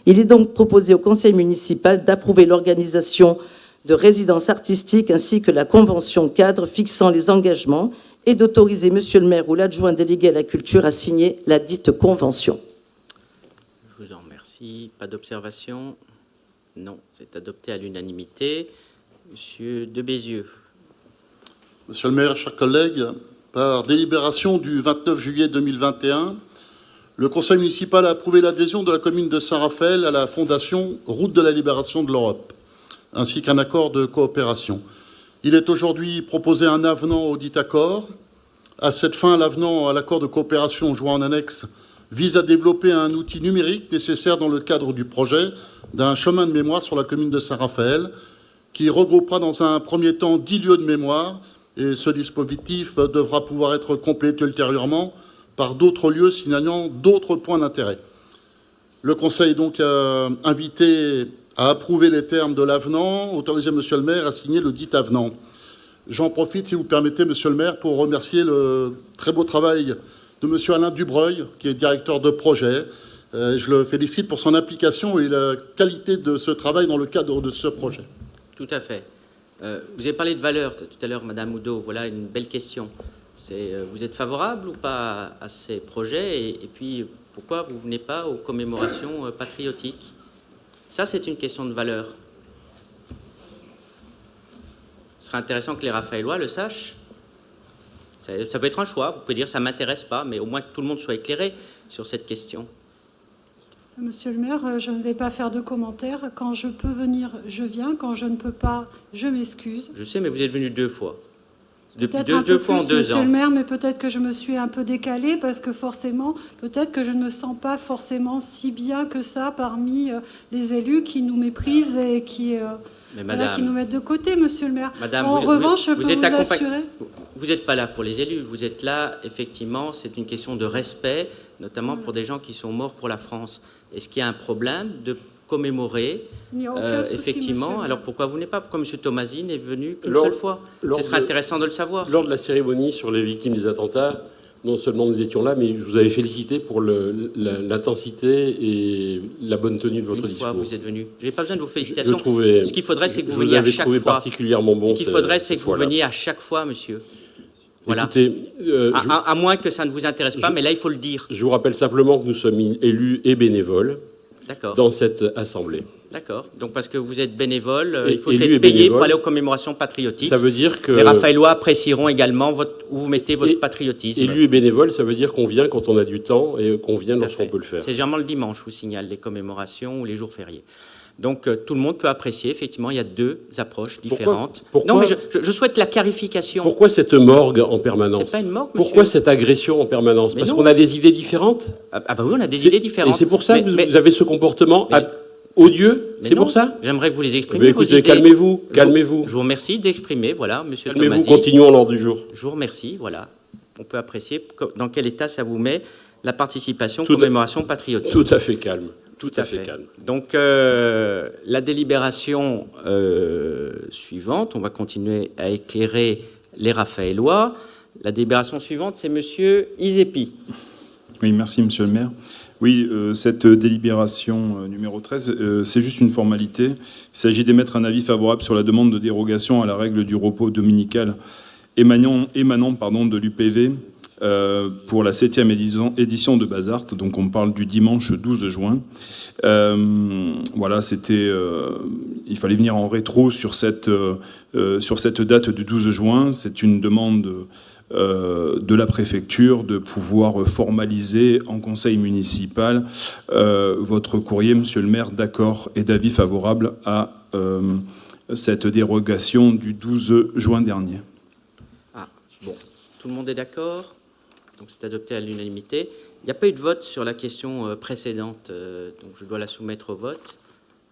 Speaker 8: Il est donc proposé au conseil municipal d'approuver l'organisation de résidences artistiques ainsi que la convention cadre fixant les engagements et d'autoriser monsieur le maire ou l'adjoint délégué à la culture à signer la dite convention.
Speaker 1: Je vous en remercie. Pas d'observation? Non, c'est adopté à l'unanimité. Monsieur de Bézieux.
Speaker 9: Monsieur le maire, chers collègues, par délibération du 29 juillet 2021, le conseil municipal a approuvé l'adhésion de la commune de Saint-Raphaël à la fondation Route de la Libération de l'Europe, ainsi qu'un accord de coopération. Il est aujourd'hui proposé un avenant au dit accord. À cette fin, l'avenant à l'accord de coopération joint en annexe vise à développer un outil numérique nécessaire dans le cadre du projet d'un chemin de mémoire sur la commune de Saint-Raphaël, qui regroupera dans un premier temps 10 lieux de mémoire, et ce dispositif devra pouvoir être complété ultérieurement par d'autres lieux signalant d'autres points d'intérêt. Le Conseil donc a invité à approuver les termes de l'avenant, autoriser monsieur le maire à signer le dit avenant. J'en profite, si vous permettez, monsieur le maire, pour remercier le très beau travail de monsieur Alain Dubreuil, qui est directeur de projet. Je le félicite pour son implication et la qualité de ce travail dans le cadre de ce projet.
Speaker 1: Tout à fait. Vous avez parlé de valeur tout à l'heure, Madame Oudot. Voilà une belle question. Vous êtes favorable ou pas à ces projets et puis, pourquoi vous ne venez pas aux commémorations patriotiques? Ça, c'est une question de valeur. Ce serait intéressant que les Raphaélois le sachent. Ça peut être un choix, vous pouvez dire ça ne m'intéresse pas, mais au moins que tout le monde soit éclairé sur cette question.
Speaker 3: Monsieur le maire, je ne vais pas faire de commentaires. Quand je peux venir, je viens. Quand je ne peux pas, je m'excuse.
Speaker 1: Je sais, mais vous êtes venu 2 fois. Depuis
Speaker 3: Peut-être
Speaker 1: deux fois en 2
Speaker 3: Monsieur
Speaker 1: ans.
Speaker 3: le maire, mais peut-être que je me suis un peu décalée parce que forcément, peut-être que je ne me sens pas forcément si bien que ça parmi les élus qui nous méprisent et qui nous mettent de côté, monsieur le maire.
Speaker 1: Madame,
Speaker 3: en revanche, je peux vous assurer...
Speaker 1: Vous n'êtes pas là pour les élus, vous êtes là, effectivement, c'est une question de respect, notamment pour des gens qui sont morts pour la France. Est-ce qu'il y a un problème de commémorer,
Speaker 3: Il n'y a aucun souci,
Speaker 1: effectivement,
Speaker 3: monsieur.
Speaker 1: alors pourquoi vous n'êtes pas? Pourquoi M. Tomasi n'est venu qu'une seule fois? Ce serait intéressant de le savoir.
Speaker 5: Lors de la cérémonie sur les victimes des attentats, non seulement nous étions là, mais je vous avais félicité pour l'intensité et la bonne tenue de votre discours.
Speaker 1: Vous êtes venu. Je n'ai pas besoin de vos félicitations. Ce qu'il faudrait, c'est que vous
Speaker 5: je
Speaker 1: veniez à
Speaker 5: avais
Speaker 1: chaque
Speaker 5: trouvé
Speaker 1: fois.
Speaker 5: particulièrement bon.
Speaker 1: Ce qu'il faudrait, c'est que vous veniez à chaque fois, monsieur. Voilà.
Speaker 5: Écoutez,
Speaker 1: à moins que ça ne vous intéresse pas, mais là, il faut le dire.
Speaker 5: Je vous rappelle simplement que nous sommes élus et bénévoles dans cette assemblée.
Speaker 1: D'accord. Donc, parce que vous êtes bénévole,
Speaker 5: Et
Speaker 1: il faut
Speaker 5: élu et
Speaker 1: être payé
Speaker 5: bénévole.
Speaker 1: pour aller aux commémorations patriotiques.
Speaker 5: Ça veut dire que...
Speaker 1: Les Raphaélois apprécieront également où vous mettez votre patriotisme.
Speaker 5: Élu et bénévole, ça veut dire qu'on vient quand on a du temps et qu'on vient lorsqu'on peut le faire.
Speaker 1: C'est généralement le dimanche, je vous signale, les commémorations ou les jours fériés. Donc, tout le monde peut apprécier. Effectivement, il y a 2 approches différentes.
Speaker 5: Pourquoi
Speaker 1: non, mais je souhaite la clarification.
Speaker 5: Pourquoi cette morgue en permanence?
Speaker 1: C'est pas une morgue,
Speaker 5: Pourquoi
Speaker 1: monsieur.
Speaker 5: cette agression en permanence?
Speaker 1: Mais
Speaker 5: Parce
Speaker 1: non.
Speaker 5: qu'on a des idées différentes?
Speaker 1: Ah bah oui, on a des idées différentes.
Speaker 5: Et c'est pour ça que vous avez ce comportement odieux? C'est pour ça?
Speaker 1: J'aimerais que vous les exprimiez.
Speaker 5: Écoutez,
Speaker 1: vos idées.
Speaker 5: calmez-vous, calmez-vous.
Speaker 1: Je vous remercie d'exprimer, voilà, monsieur
Speaker 5: Calmez-vous,
Speaker 1: Tomasi.
Speaker 5: continuons l'ordre du jour.
Speaker 1: Je vous remercie, voilà. On peut apprécier dans quel état ça vous met la participation,
Speaker 5: Tout
Speaker 1: commémoration patriotique.
Speaker 5: Tout à fait calme. Tout à fait calme.
Speaker 1: Donc, la délibération suivante, on va continuer à éclairer les Raphaélois. La délibération suivante, c'est monsieur Izepi.
Speaker 10: Oui, merci, monsieur le maire. Oui, cette délibération numéro 13, c'est juste une formalité. Il s'agit d'émettre un avis favorable sur la demande de dérogation à la règle du repos dominical émanant de l'UPV pour la 7e édition de Bazart. Donc on parle du dimanche 12 juin. Voilà, il fallait venir en rétro sur cette date du 12 juin. C'est une demande de la préfecture de pouvoir formaliser en conseil municipal votre courrier, monsieur le maire, d'accord et d'avis favorable à cette dérogation du 12 juin dernier.
Speaker 1: Ah, bon. Tout le monde est d'accord? Donc c'est adopté à l'unanimité. Il n'y a pas eu de vote sur la question précédente, donc je dois la soumettre au vote.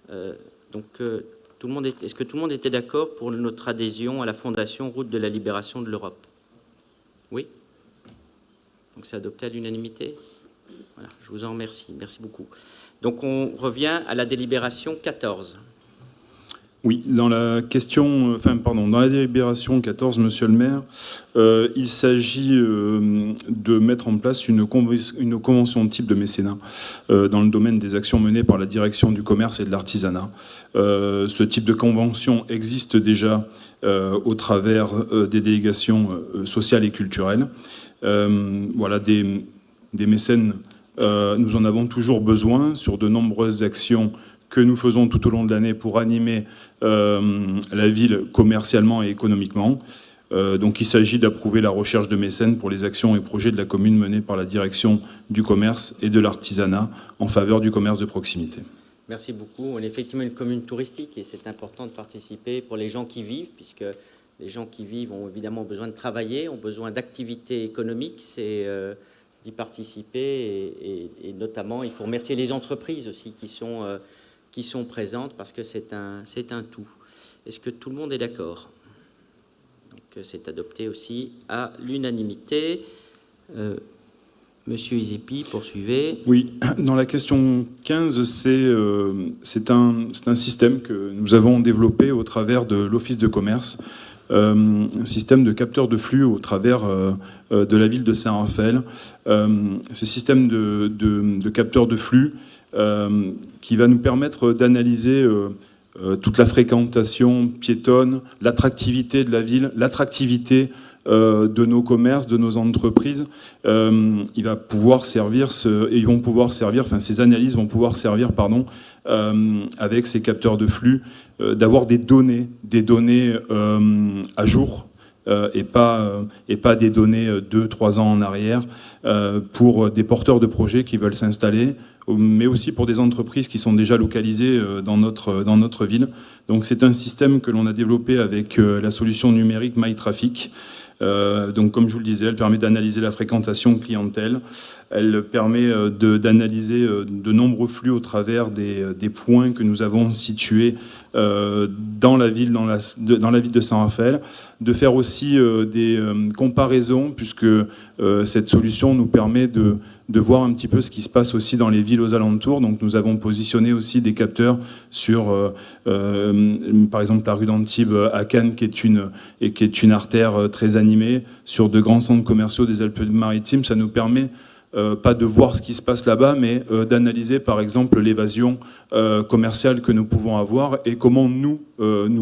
Speaker 1: Est-ce que tout le monde était d'accord pour notre adhésion à la Fondation Route de la Libération de l'Europe? Oui. Donc c'est adopté à l'unanimité. Voilà, je vous en remercie. Merci beaucoup. Donc on revient à la délibération 14.
Speaker 10: Oui, dans la délibération 14, monsieur le maire, il s'agit de mettre en place une convention de type de mécénat dans le domaine des actions menées par la direction du commerce et de l'artisanat. Ce type de convention existe déjà au travers des délégations sociales et culturelles. Voilà, des mécènes, nous en avons toujours besoin sur de nombreuses actions que nous faisons tout au long de l'année pour animer la ville commercialement et économiquement. Donc il s'agit d'approuver la recherche de mécènes pour les actions et projets de la commune menés par la direction du commerce et de l'artisanat en faveur du commerce de proximité.
Speaker 1: Merci beaucoup. On est effectivement une commune touristique et c'est important de participer pour les gens qui vivent, puisque les gens qui vivent ont évidemment besoin de travailler, ont besoin d'activités économiques, c'est d'y participer et notamment il faut remercier les entreprises aussi qui sont présentes parce que c'est un tout. Est-ce que tout le monde est d'accord? Donc c'est adopté aussi à l'unanimité. Monsieur Izepi, poursuivez.
Speaker 10: Oui, dans la question 15, c'est un système que nous avons développé au travers de l'Office de commerce, un système de capteur de flux au travers de la ville de Saint-Raphaël. Ce système de capteur de flux qui va nous permettre d'analyser toute la fréquentation piétonne, l'attractivité de la ville, l'attractivité de nos commerces, de nos entreprises. Ces analyses vont pouvoir servir, avec ces capteurs de flux, d'avoir des données à jour et pas des données 2-3 ans en arrière pour des porteurs de projets qui veulent s'installer, mais aussi pour des entreprises qui sont déjà localisées dans notre ville. Donc c'est un système que l'on a développé avec la solution numérique MyTraffic. Donc comme je vous le disais, elle permet d'analyser la fréquentation clientèle, elle permet d'analyser de nombreux flux au travers des points que nous avons situés dans la ville de Saint-Raphaël, de faire aussi des comparaisons, puisque cette solution nous permet de voir un petit peu ce qui se passe aussi dans les villes aux alentours. Donc nous avons positionné aussi des capteurs sur, par exemple, la rue d'Antibes à Cannes, qui est une artère très animée, sur de grands centres commerciaux des Alpes-Maritimes. Ça nous permet pas de voir ce qui se passe là-bas, mais d'analyser par exemple l'évasion commerciale que nous pouvons avoir et comment nous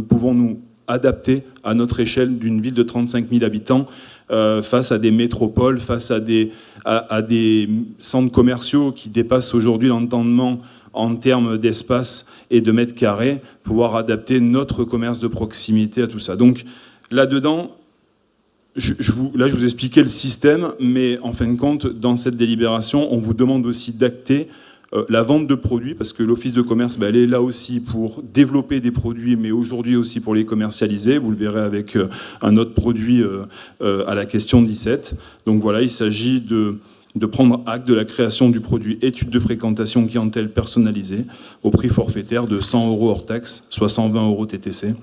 Speaker 10: pouvons nous adapter à notre échelle d'une ville de 35 000 habitants face à des métropoles, face à des centres commerciaux qui dépassent aujourd'hui l'entendement en termes d'espace et de mètres carrés, pouvoir adapter notre commerce de proximité à tout ça. Donc là-dedans, je vous expliquais le système, mais en fin de compte, dans cette délibération, on vous demande aussi d'acter la vente de produits, parce que l'Office de commerce, elle est là aussi pour développer des produits, mais aujourd'hui aussi pour les commercialiser. Vous le verrez avec un autre produit à la question 17. Donc voilà, il s'agit de prendre acte de la création du produit étude de fréquentation clientèle personnalisée au prix forfaitaire de 100 € hors taxe, soit 120 € TTC.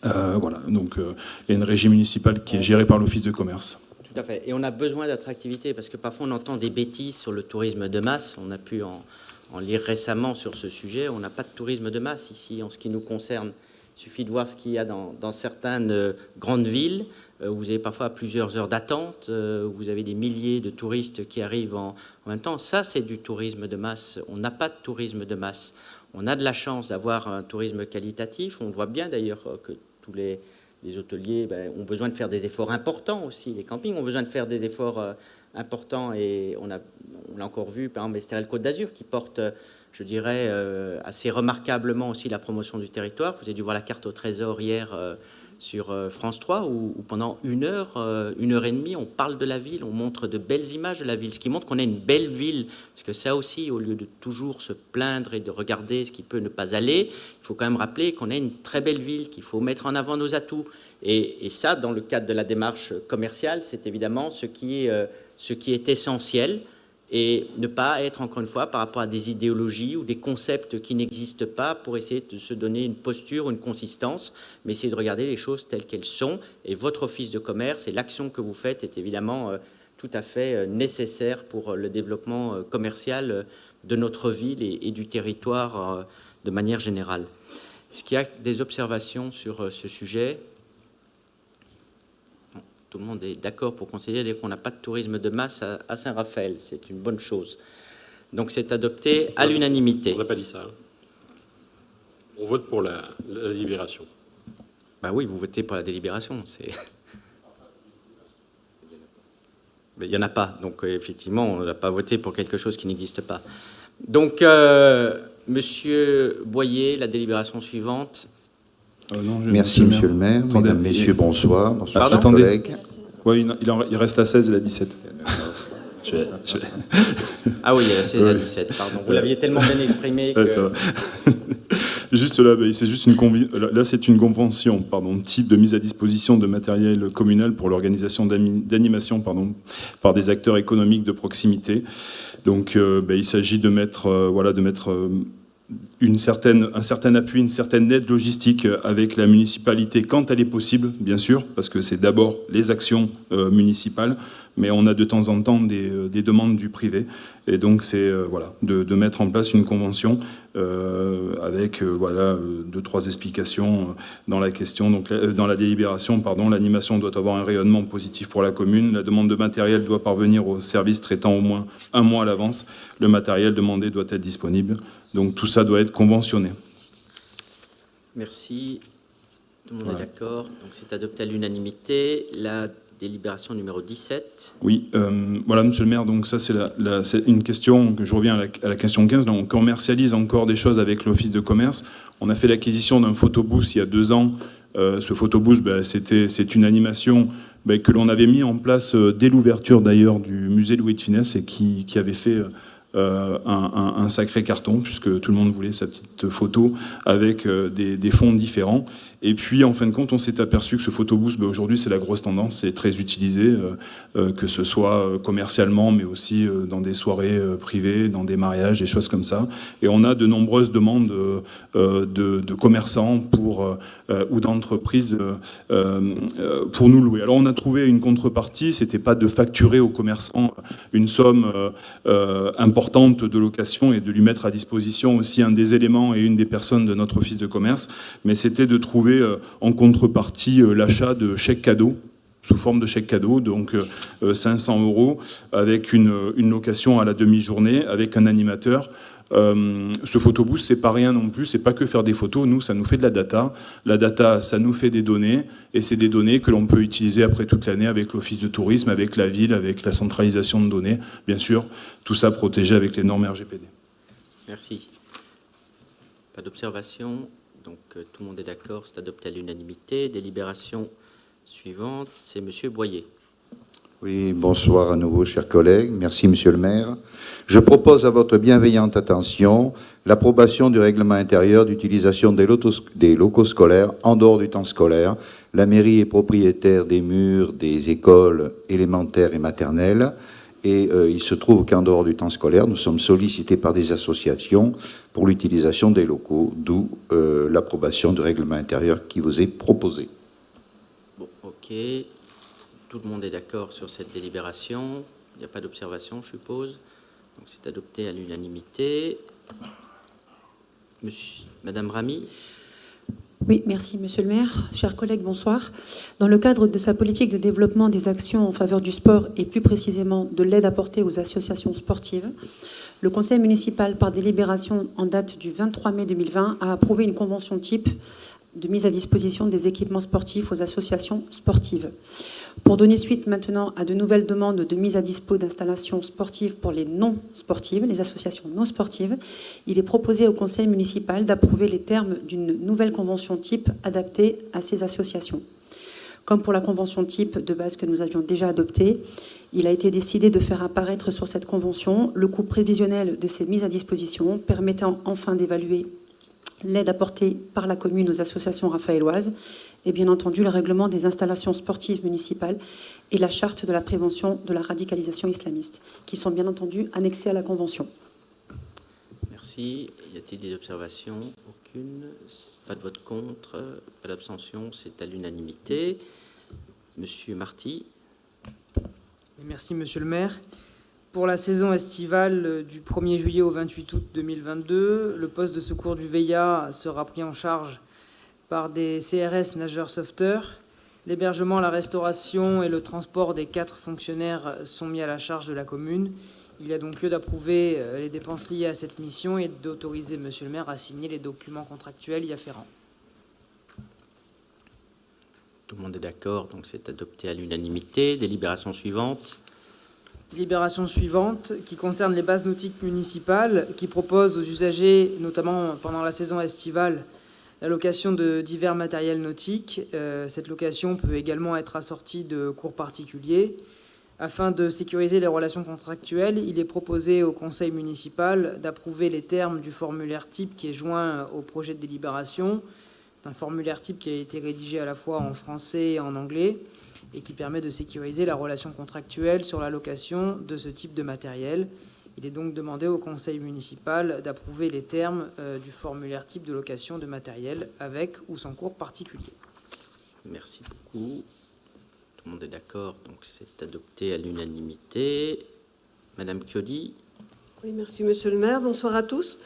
Speaker 10: Voilà, donc il y a une régie municipale qui est gérée par l'Office de commerce.
Speaker 1: Tout à fait. Et on a besoin d'attractivité, parce que parfois on entend des bêtises sur le tourisme de masse. On a pu en lire récemment sur ce sujet. On n'a pas de tourisme de masse ici, en ce qui nous concerne. Il suffit de voir ce qu'il y a dans certaines grandes villes, où vous avez parfois plusieurs heures d'attente, où vous avez des milliers de touristes qui arrivent en même temps. Ça, c'est du tourisme de masse. On n'a pas de tourisme de masse. On a de la chance d'avoir un tourisme qualitatif. On voit bien d'ailleurs que tous les hôteliers ont besoin de faire des efforts importants aussi. Les campings ont besoin de faire des efforts importants. Et on l'a encore vu, par exemple, Estérel Côte d'Azur, qui porte, je dirais, assez remarquablement aussi la promotion du territoire. Vous avez dû voir la carte au trésor hier sur France 3, où pendant une heure et demie, on parle de la ville, on montre de belles images de la ville, ce qui montre qu'on a une belle ville. Parce que ça aussi, au lieu de toujours se plaindre et de regarder ce qui peut ne pas aller, il faut quand même rappeler qu'on a une très belle ville, qu'il faut mettre en avant nos atouts. Et ça, dans le cadre de la démarche commerciale, c'est évidemment ce qui est essentiel. Et ne pas être, encore une fois, par rapport à des idéologies ou des concepts qui n'existent pas, pour essayer de se donner une posture, une consistance, mais essayer de regarder les choses telles qu'elles sont. Et votre office de commerce et l'action que vous faites est évidemment tout à fait nécessaire pour le développement commercial de notre ville et du territoire de manière générale. Est-ce qu'il y a des observations sur ce sujet ? Tout le monde est d'accord pour considérer qu'on n'a pas de tourisme de masse à Saint-Raphaël. C'est une bonne chose. Donc c'est adopté à l'unanimité.
Speaker 5: On n'a pas dit ça. On vote pour la délibération.
Speaker 1: Ben oui, vous votez pour la délibération. Mais il n'y en a pas. Donc effectivement, on n'a pas voté pour quelque chose qui n'existe pas. Donc, Monsieur Boyer, la délibération suivante.
Speaker 10: Non,
Speaker 11: merci, Monsieur le maire.
Speaker 10: Attendez,
Speaker 11: Mesdames, Messieurs, bonsoir. Bonsoir, chers
Speaker 10: attendez.
Speaker 11: collègues.
Speaker 10: Oui, il reste la 16 et la 17.
Speaker 1: Ah oui, il y a la 16 à 17, pardon. Vous l'aviez tellement bien exprimé que...
Speaker 10: Ça va. Juste là, c'est juste c'est une convention type de mise à disposition de matériel communal pour l'organisation d'animation par des acteurs économiques de proximité. Donc il s'agit de mettre un certain appui, une certaine aide logistique avec la municipalité quand elle est possible, bien sûr, parce que c'est d'abord les actions municipales, mais on a de temps en temps des demandes du privé. Et donc c'est de mettre en place une convention avec 2-3 explications dans la question. Donc dans la délibération, l'animation doit avoir un rayonnement positif pour la commune. La demande de matériel doit parvenir au service traitant au moins un mois à l'avance. Le matériel demandé doit être disponible. Donc tout ça doit être conventionné.
Speaker 1: Merci. Tout le monde est d'accord. Donc c'est adopté à l'unanimité. La délibération numéro 17.
Speaker 10: Oui, Monsieur le maire, donc ça c'est une question, que je reviens à la question 15, là, on commercialise encore des choses avec l'Office de commerce. On a fait l'acquisition d'un photobooth il y a 2 ans Ce photobooth, c'est une animation que l'on avait mis en place dès l'ouverture d'ailleurs du musée Louis de Funès et qui avait fait un sacré carton, puisque tout le monde voulait sa petite photo avec des fonds différents. Et puis, en fin de compte, on s'est aperçu que ce photobooth, aujourd'hui, c'est la grosse tendance, c'est très utilisé, que ce soit commercialement, mais aussi dans des soirées privées, dans des mariages, des choses comme ça. Et on a de nombreuses demandes de commerçants ou d'entreprises pour nous louer. Alors, on a trouvé une contrepartie, c'était pas de facturer aux commerçants une somme importante de location et de lui mettre à disposition aussi un des éléments et une des personnes de notre office de commerce, mais c'était de trouver en contrepartie l'achat de chèques cadeaux, sous forme de chèques cadeaux, donc 500 € avec une location à la demi-journée, avec un animateur. Ce photobooth, c'est pas rien non plus, c'est pas que faire des photos, nous, ça nous fait de la data. La data, ça nous fait des données, et c'est des données que l'on peut utiliser après toute l'année avec l'office de tourisme, avec la ville, avec la centralisation de données, bien sûr, tout ça protégé avec les normes RGPD.
Speaker 1: Merci. Pas d'observation, donc tout le monde est d'accord, c'est adopté à l'unanimité. Délibération suivante, c'est Monsieur Boyer.
Speaker 11: Oui, bonsoir à nouveau, chers collègues. Merci, Monsieur le maire. Je propose à votre bienveillante attention l'approbation du règlement intérieur d'utilisation des locaux scolaires en dehors du temps scolaire. La mairie est propriétaire des murs des écoles élémentaires et maternelles. Et il se trouve qu'en dehors du temps scolaire, nous sommes sollicités par des associations pour l'utilisation des locaux, d'où l'approbation du règlement intérieur qui vous est proposé.
Speaker 1: Bon, ok. Tout le monde est d'accord sur cette délibération. Il n'y a pas d'observation, je suppose. Donc c'est adopté à l'unanimité. Madame Ramy.
Speaker 12: Oui, merci Monsieur le maire. Chers collègues, bonsoir. Dans le cadre de sa politique de développement des actions en faveur du sport et plus précisément de l'aide apportée aux associations sportives, le conseil municipal, par délibération en date du 23 mai 2020, a approuvé une convention type de mise à disposition des équipements sportifs aux associations sportives. Pour donner suite maintenant à de nouvelles demandes de mise à dispo d'installations sportives pour les non-sportives, les associations non sportives, il est proposé au conseil municipal d'approuver les termes d'une nouvelle convention type adaptée à ces associations. Comme pour la convention type de base que nous avions déjà adoptée, il a été décidé de faire apparaître sur cette convention le coût prévisionnel de ces mises à disposition, permettant enfin d'évaluer l'aide apportée par la commune aux associations raphaéloises et bien entendu le règlement des installations sportives municipales et la charte de la prévention de la radicalisation islamiste, qui sont bien entendu annexés à la Convention.
Speaker 1: Merci. Y a-t-il des observations? Aucune. Pas de vote contre, pas d'abstention, c'est à l'unanimité. Monsieur Marty.
Speaker 4: Merci, Monsieur le maire. Pour la saison estivale du 1er juillet au 28 août 2022, le poste de secours du VIA sera pris en charge par des CRS nageurs sauveteurs. L'hébergement, la restauration et le transport des 4 fonctionnaires sont mis à la charge de la commune. Il y a donc lieu d'approuver les dépenses liées à cette mission et d'autoriser Monsieur le maire à signer les documents contractuels y afférents.
Speaker 1: Tout le monde est d'accord, donc c'est adopté à l'unanimité. Délibération suivante.
Speaker 4: Délibération suivante qui concerne les bases nautiques municipales, qui propose aux usagers, notamment pendant la saison estivale, la location de divers matériels nautiques. Cette location peut également être assortie de cours particuliers. Afin de sécuriser les relations contractuelles, il est proposé au conseil municipal d'approuver les termes du formulaire type qui est joint au projet de délibération. C'est un formulaire type qui a été rédigé à la fois en français et en anglais et qui permet de sécuriser la relation contractuelle sur la location de ce type de matériel. Il est donc demandé au conseil municipal d'approuver les termes du formulaire type de location de matériel avec ou sans cours particulier.
Speaker 1: Merci beaucoup. Tout le monde est d'accord, donc c'est adopté à l'unanimité. Madame Chiodi.
Speaker 13: Oui, merci Monsieur le maire. Bonsoir à tous.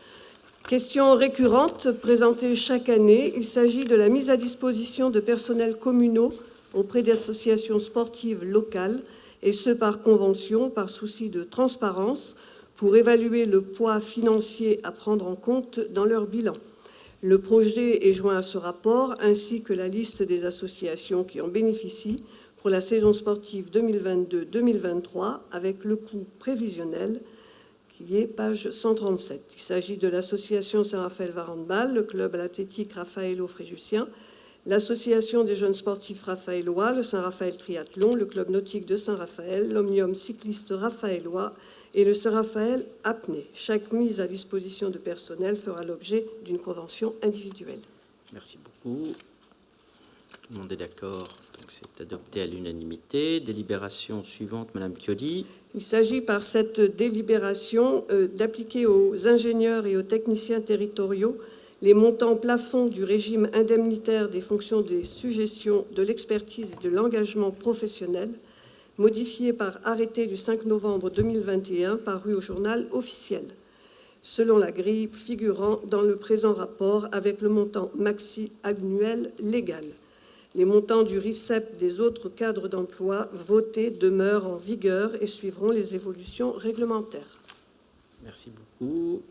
Speaker 13: Question récurrente présentée chaque année. Il s'agit de la mise à disposition de personnels communaux auprès d'associations sportives locales, et ce par convention, par souci de transparence, pour évaluer le poids financier à prendre en compte dans leur bilan. Le projet est joint à ce rapport, ainsi que la liste des associations qui en bénéficient pour la saison sportive 2022-2023, avec le coût prévisionnel qui est page 137. Il s'agit de l'association Saint-Raphaël Varandbal, le club athlétique Raffaello Fréjusien, l'Association des jeunes sportifs raphaélois, le Saint-Raphaël Triathlon, le Club nautique de Saint-Raphaël, l'Omnium cycliste raphaélois et le Saint-Raphaël Apnée. Chaque mise à disposition de personnel fera l'objet d'une convention individuelle.
Speaker 1: Merci beaucoup. Tout le monde est d'accord, donc c'est adopté à l'unanimité. Délibération suivante, Madame Chiodi.
Speaker 13: Il s'agit par cette délibération d'appliquer aux ingénieurs et aux techniciens territoriaux les montants plafonds du régime indemnitaire des fonctions des suggestions, de l'expertise et de l'engagement professionnel, modifiés par arrêté du 5 novembre 2021 paru au journal officiel, selon la grille figurant dans le présent rapport avec le montant maxi annuel légal. Les montants du RICEP des autres cadres d'emploi votés demeurent en vigueur et suivront les évolutions réglementaires.
Speaker 1: Merci beaucoup.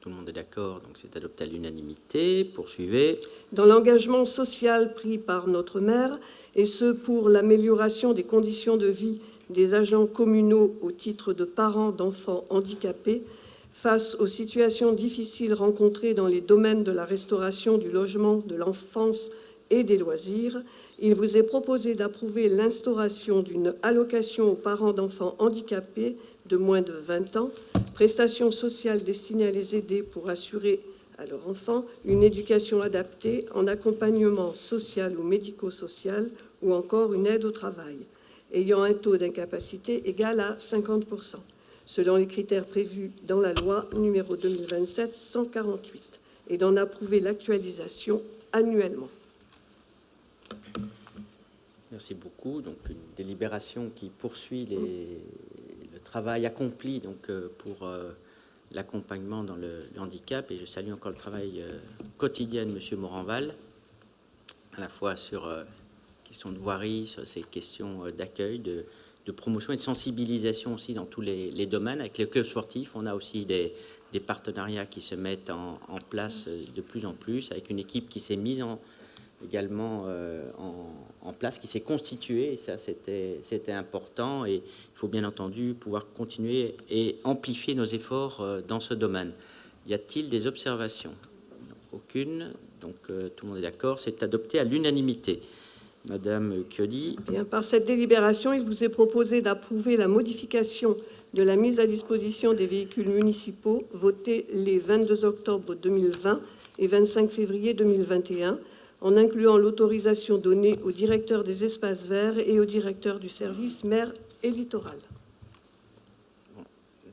Speaker 1: Tout le monde est d'accord, donc c'est adopté à l'unanimité. Poursuivez.
Speaker 13: Dans l'engagement social pris par notre maire, et ce pour l'amélioration des conditions de vie des agents communaux au titre de parents d'enfants handicapés, face aux situations difficiles rencontrées dans les domaines de la restauration, du logement, de l'enfance et des loisirs, il vous est proposé d'approuver l'instauration d'une allocation aux parents d'enfants handicapés de moins de 20 ans, prestation sociale destinée à les aider pour assurer à leur enfant une éducation adaptée en accompagnement social ou médico-social ou encore une aide au travail, ayant un taux d'incapacité égal à 50%, selon les critères prévus dans la loi numéro 2027-148, et d'en approuver l'actualisation annuellement.
Speaker 1: Merci beaucoup. Donc une délibération qui poursuit le travail accompli donc, pour l'accompagnement dans le handicap. Et je salue encore le travail quotidien de M. Moranval, à la fois sur questions de voirie, sur ces questions d'accueil, de promotion et de sensibilisation aussi dans tous les domaines. Avec les clubs sportifs, on a aussi des partenariats qui se mettent en place de plus en plus, avec une équipe qui s'est mise également en place, qui s'est constituée, et ça c'était important, et il faut bien entendu pouvoir continuer et amplifier nos efforts dans ce domaine. Y a-t-il des observations? Aucune, donc tout le monde est d'accord, c'est adopté à l'unanimité. Madame Chiodi.
Speaker 13: Bien, par cette délibération, il vous est proposé d'approuver la modification de la mise à disposition des véhicules municipaux votée les 22 octobre 2020 et 25 février 2021, en incluant l'autorisation donnée au directeur des espaces verts et au directeur du service mer et littoral.
Speaker 1: Bon,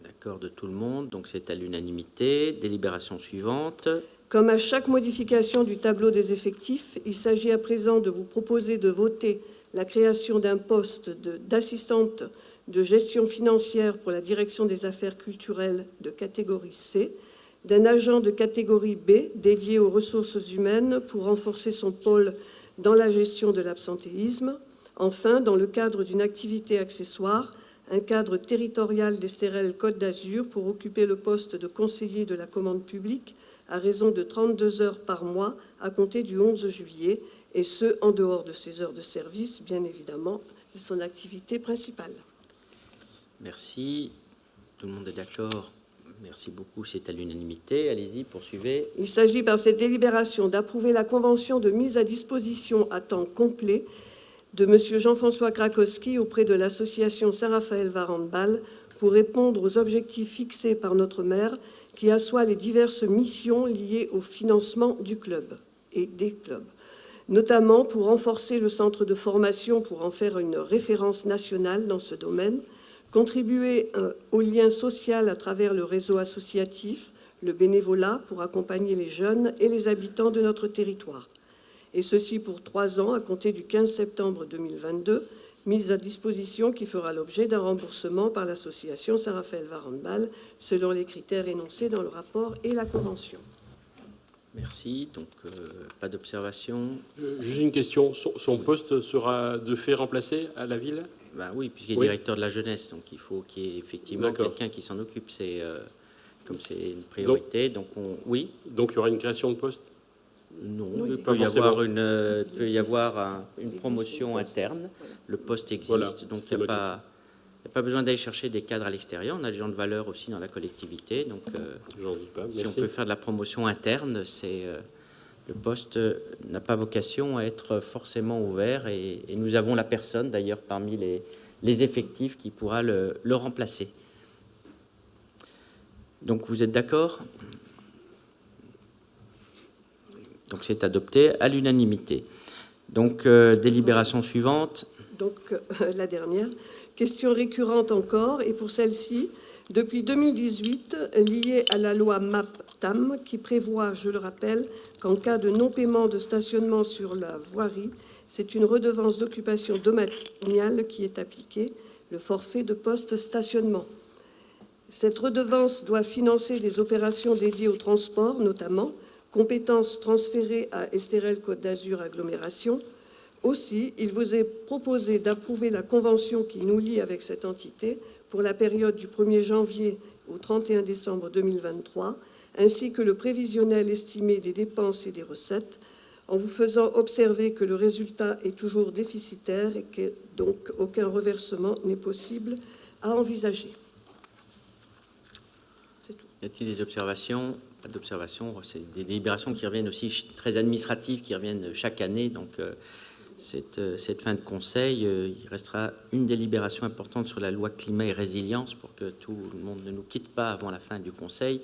Speaker 1: d'accord de tout le monde, donc c'est à l'unanimité. Délibération suivante.
Speaker 13: Comme à chaque modification du tableau des effectifs, il s'agit à présent de vous proposer de voter la création d'un poste d'assistante de gestion financière pour la direction des affaires culturelles de catégorie C, d'un agent de catégorie B dédié aux ressources humaines pour renforcer son pôle dans la gestion de l'absentéisme. Enfin, dans le cadre d'une activité accessoire, un cadre territorial d'Estérel Côte d'Azur pour occuper le poste de conseiller de la commande publique à raison de 32 heures par mois à compter du 11 juillet, et ce, en dehors de ses heures de service, bien évidemment, de son activité principale.
Speaker 1: Merci. Tout le monde est d'accord. Merci beaucoup, c'est à l'unanimité. Allez-y, poursuivez.
Speaker 13: Il s'agit par cette délibération d'approuver la convention de mise à disposition à temps complet de M. Jean-François Krakowski auprès de l'association Saint-Raphaël-Var-Handball pour répondre aux objectifs fixés par notre maire qui assoit les diverses missions liées au financement du club et des clubs, notamment pour renforcer le centre de formation pour en faire une référence nationale dans ce domaine, contribuer au lien social à travers le réseau associatif, le bénévolat pour accompagner les jeunes et les habitants de notre territoire. Et ceci pour 3 ans à compter du 15 septembre 2022, mise à disposition qui fera l'objet d'un remboursement par l'association Saint-Raphaël-Var-Handball selon les critères énoncés dans le rapport et la convention.
Speaker 1: Merci. Donc, pas d'observation.
Speaker 5: Juste une question. Son poste sera de fait remplacé à la ville?
Speaker 1: Ben oui, puisqu'il est directeur de la jeunesse, donc il faut qu'il y ait effectivement quelqu'un qui s'en occupe. C'est comme c'est une priorité. Donc oui.
Speaker 5: Donc il y aura une création de poste?
Speaker 1: Non, il peut y avoir une promotion interne. Le poste existe, voilà, donc il n'y a pas besoin d'aller chercher des cadres à l'extérieur. On a des gens de valeur aussi dans la collectivité. Donc,
Speaker 5: j'en dis pas.
Speaker 1: si on peut faire de la promotion interne, c'est le poste n'a pas vocation à être forcément ouvert et nous avons la personne, d'ailleurs, parmi les effectifs qui pourra le remplacer. Donc, vous êtes d'accord ? Donc, c'est adopté à l'unanimité. Donc, délibération suivante.
Speaker 13: Donc, la dernière. Question récurrente encore, et pour celle-ci, depuis 2018, liée à la loi MAPTAM, qui prévoit, je le rappelle, qu'en cas de non-paiement de stationnement sur la voirie, c'est une redevance d'occupation domaniale qui est appliquée, le forfait de poste-stationnement. Cette redevance doit financer des opérations dédiées au transport, notamment, compétences transférées à Estérel Côte d'Azur Agglomération. Aussi, il vous est proposé d'approuver la convention qui nous lie avec cette entité pour la période du 1er janvier au 31 décembre 2023, ainsi que le prévisionnel estimé des dépenses et des recettes, en vous faisant observer que le résultat est toujours déficitaire et que donc aucun reversement n'est possible à envisager. C'est tout.
Speaker 1: Y a-t-il des observations ? Pas d'observations. C'est des délibérations qui reviennent aussi très administratives, qui reviennent chaque année. Donc, cette fin de conseil, il restera une délibération importante sur la loi climat et résilience pour que tout le monde ne nous quitte pas avant la fin du conseil,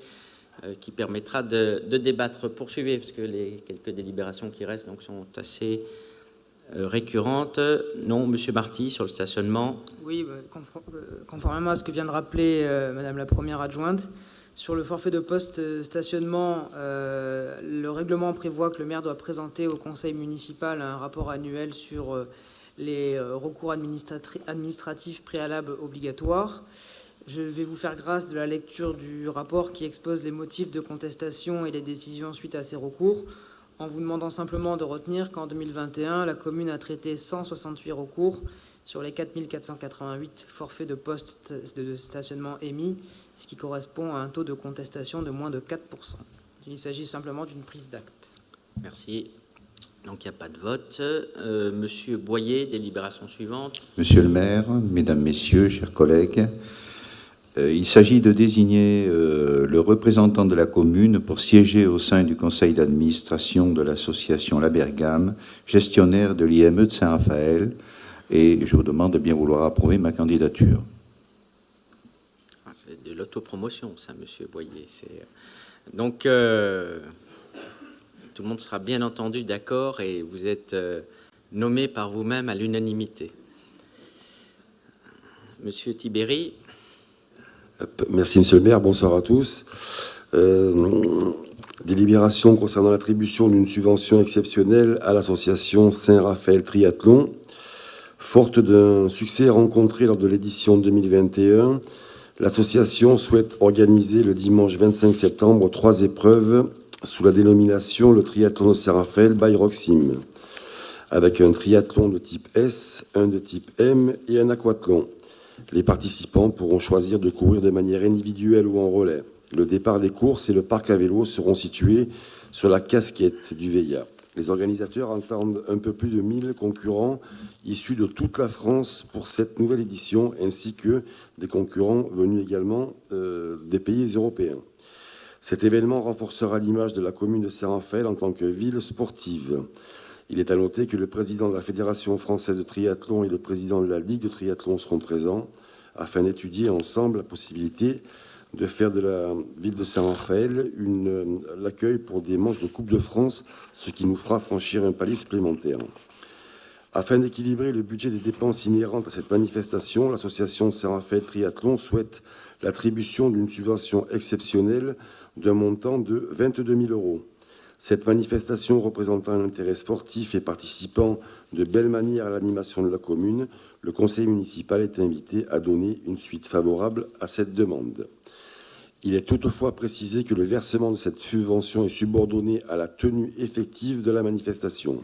Speaker 1: qui permettra de débattre. Poursuivez, parce que les quelques délibérations qui restent donc, sont assez récurrentes. Non, Monsieur Marty, sur le stationnement.
Speaker 4: Oui, conformément à ce que vient de rappeler Madame la première adjointe, sur le forfait de poste stationnement, le règlement prévoit que le maire doit présenter au conseil municipal un rapport annuel sur les recours administratifs préalables obligatoires. Je vais vous faire grâce de la lecture du rapport qui expose les motifs de contestation et les décisions suite à ces recours, en vous demandant simplement de retenir qu'en 2021, la commune a traité 168 recours sur les 4488 forfaits de poste de stationnement émis, ce qui correspond à un taux de contestation de moins de 4%. Il s'agit simplement d'une prise d'acte.
Speaker 1: Merci. Donc, il n'y a pas de vote. Monsieur Boyer, délibération suivante.
Speaker 11: Monsieur le maire, mesdames, messieurs, chers collègues, il s'agit de désigner le représentant de la commune pour siéger au sein du conseil d'administration de l'association La Bergame, gestionnaire de l'IME de Saint-Raphaël, et je vous demande de bien vouloir approuver ma candidature.
Speaker 1: C'est de l'autopromotion, ça, Monsieur Boyer. Donc, tout le monde sera bien entendu d'accord et vous êtes nommé par vous-même à l'unanimité. Monsieur Tibéri.
Speaker 14: Merci, Monsieur le maire. Bonsoir à tous. Délibération concernant l'attribution d'une subvention exceptionnelle à l'association Saint-Raphaël Triathlon. Forte d'un succès rencontré lors de l'édition 2021, l'association souhaite organiser le dimanche 25 septembre 3 épreuves sous la dénomination le triathlon de Saint-Raphaël by Roxim, avec un triathlon de type S, un de type M et un aquathlon. Les participants pourront choisir de courir de manière individuelle ou en relais. Le départ des courses et le parc à vélo seront situés sur la casquette du VIA. Les organisateurs entendent un peu plus de 1000 concurrents issus de toute la France pour cette nouvelle édition, ainsi que des concurrents venus également des pays européens. Cet événement renforcera l'image de la commune de Saint-Raphaël en tant que ville sportive. Il est à noter que le président de la Fédération française de triathlon et le président de la Ligue de triathlon seront présents afin d'étudier ensemble la possibilité de faire de la ville de Saint-Raphaël l'accueil pour des manches de Coupe de France, ce qui nous fera franchir un palier supplémentaire. Afin d'équilibrer le budget des dépenses inhérentes à cette manifestation, l'association Saint-Raphaël Triathlon souhaite l'attribution d'une subvention exceptionnelle d'un montant de 22 000 €. Cette manifestation représentant un intérêt sportif et participant de belle manière à l'animation de la commune, le conseil municipal est invité à donner une suite favorable à cette demande. Il est toutefois précisé que le versement de cette subvention est subordonné à la tenue effective de la manifestation.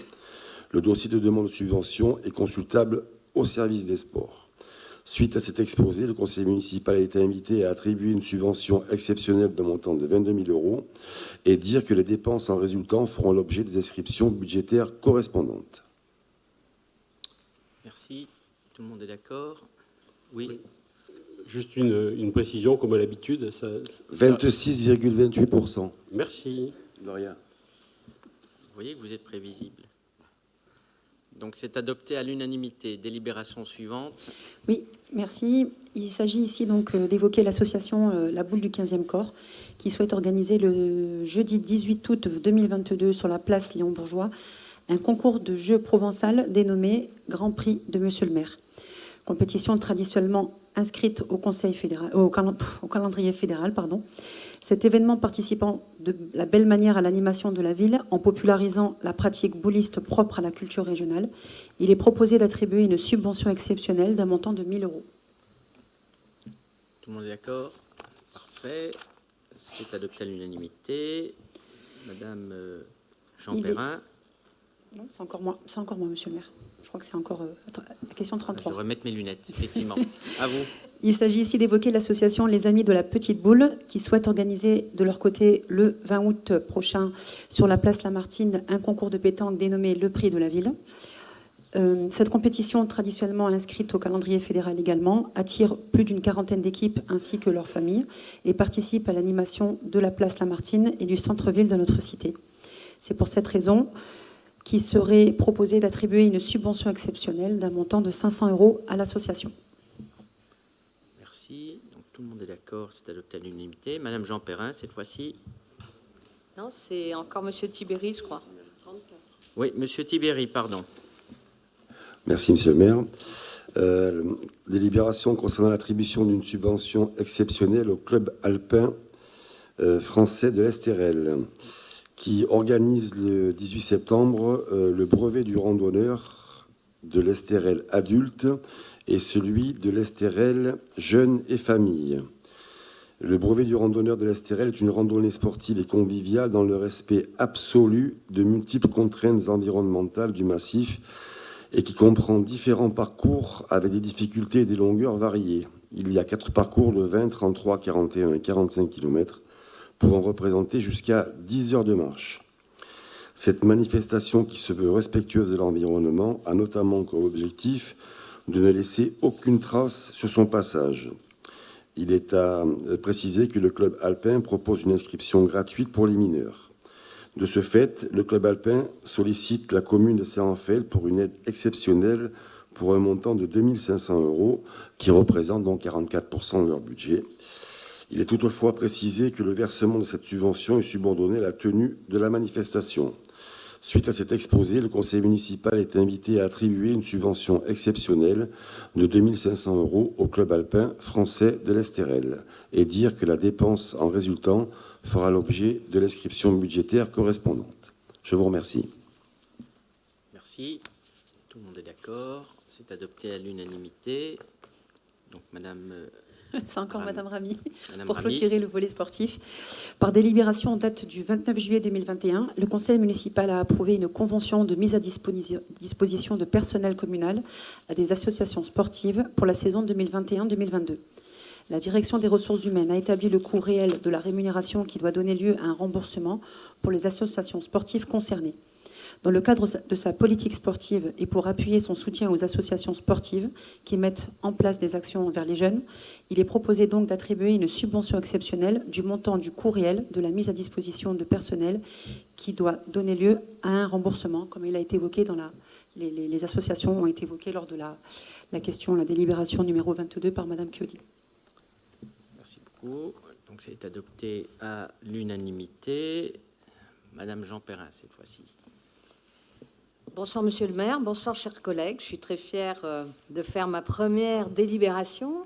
Speaker 14: Le dossier de demande de subvention est consultable au service des sports. Suite à cet exposé, le conseil municipal a été invité à attribuer une subvention exceptionnelle d'un montant de 22 000 € et dire que les dépenses en résultant feront l'objet des inscriptions budgétaires correspondantes.
Speaker 1: Merci. Tout le monde est d'accord ? Oui.
Speaker 5: Juste une précision, comme à l'habitude.
Speaker 14: 26,28%.
Speaker 5: Merci.
Speaker 14: De rien.
Speaker 1: voyez que vous êtes prévisible. Donc c'est adopté à l'unanimité. Délibération suivante.
Speaker 12: Oui, merci. Il s'agit ici donc d'évoquer l'association La Boule du 15e Corps qui souhaite organiser le jeudi 18 août 2022 sur la place Léon-Bourgeois un concours de jeux provençal dénommé Grand Prix de Monsieur le maire. Compétition traditionnellement inscrite au calendrier fédéral. Cet événement participant de la belle manière à l'animation de la ville en popularisant la pratique bouliste propre à la culture régionale, il est proposé d'attribuer une subvention exceptionnelle d'un montant de 1 000 €.
Speaker 1: Tout le monde est d'accord? Parfait. C'est adopté à l'unanimité. Madame Jean Perrin.
Speaker 12: Non, c'est encore moi, monsieur le maire. Je crois que c'est encore la question 33.
Speaker 1: Je vais remettre mes lunettes, effectivement. À vous.
Speaker 12: Il s'agit ici d'évoquer l'association Les Amis de la Petite Boule qui souhaite organiser de leur côté le 20 août prochain sur la place Lamartine un concours de pétanque dénommé Le Prix de la Ville. Cette compétition, traditionnellement inscrite au calendrier fédéral également, attire plus d'une quarantaine d'équipes ainsi que leurs familles et participe à l'animation de la place Lamartine et du centre-ville de notre cité. C'est pour cette raison qu'il serait proposé d'attribuer une subvention exceptionnelle d'un montant de 500 € à l'association.
Speaker 1: Merci. Donc tout le monde est d'accord, c'est adopté à l'unanimité. Madame Jean Perrin, cette fois-ci.
Speaker 2: Non, c'est encore Monsieur Tibéri, je crois.
Speaker 1: Oui, Monsieur Tibéri, pardon.
Speaker 14: Merci, Monsieur le maire. Délibération concernant l'attribution d'une subvention exceptionnelle au club alpin français de l'Estérel, qui organise le 18 septembre le brevet du randonneur de l'Estérel adulte et celui de l'Estérel jeune et famille. Le brevet du randonneur de l'Estérel est une randonnée sportive et conviviale dans le respect absolu de multiples contraintes environnementales du massif et qui comprend différents parcours avec des difficultés et des longueurs variées. Il y a 4 parcours de 20, 33, 41 et 45 km pouvant représenter jusqu'à 10 heures de marche. Cette manifestation, qui se veut respectueuse de l'environnement, a notamment comme objectif de ne laisser aucune trace sur son passage. Il est à préciser que le club alpin propose une inscription gratuite pour les mineurs. De ce fait, le club alpin sollicite la commune de Saint-Raphaël pour une aide exceptionnelle pour un montant de 2 500 €, qui représente donc 44% de leur budget. Il est toutefois précisé que le versement de cette subvention est subordonné à la tenue de la manifestation. Suite à cet exposé, le conseil municipal est invité à attribuer une subvention exceptionnelle de 2 500 € au club alpin français de l'Estérel et dire que la dépense en résultant fera l'objet de l'inscription budgétaire correspondante. Je vous remercie.
Speaker 1: Merci. Tout le monde est d'accord. C'est adopté à l'unanimité. Donc, Madame...
Speaker 12: C'est encore Madame Ramy,
Speaker 1: Madame
Speaker 12: pour
Speaker 1: Ramy.
Speaker 12: clôturer le volet sportif. Par délibération en date du 29 juillet 2021, le conseil municipal a approuvé une convention de mise à disposition de personnel communal à des associations sportives pour la saison 2021-2022. La direction des ressources humaines a établi le coût réel de la rémunération qui doit donner lieu à un remboursement pour les associations sportives concernées. Dans le cadre de sa politique sportive et pour appuyer son soutien aux associations sportives qui mettent en place des actions envers les jeunes, il est proposé donc d'attribuer une subvention exceptionnelle du montant du coût réel de la mise à disposition de personnel qui doit donner lieu à un remboursement, comme il a été évoqué dans les associations ont été évoquées lors de la délibération numéro 22 par Madame Chiodi.
Speaker 1: Merci beaucoup. Donc, c'est adopté à l'unanimité. Madame Jean Perrin, cette fois-ci.
Speaker 15: Bonsoir, Monsieur le maire. Bonsoir, chers collègues. Je suis très fière de faire ma première délibération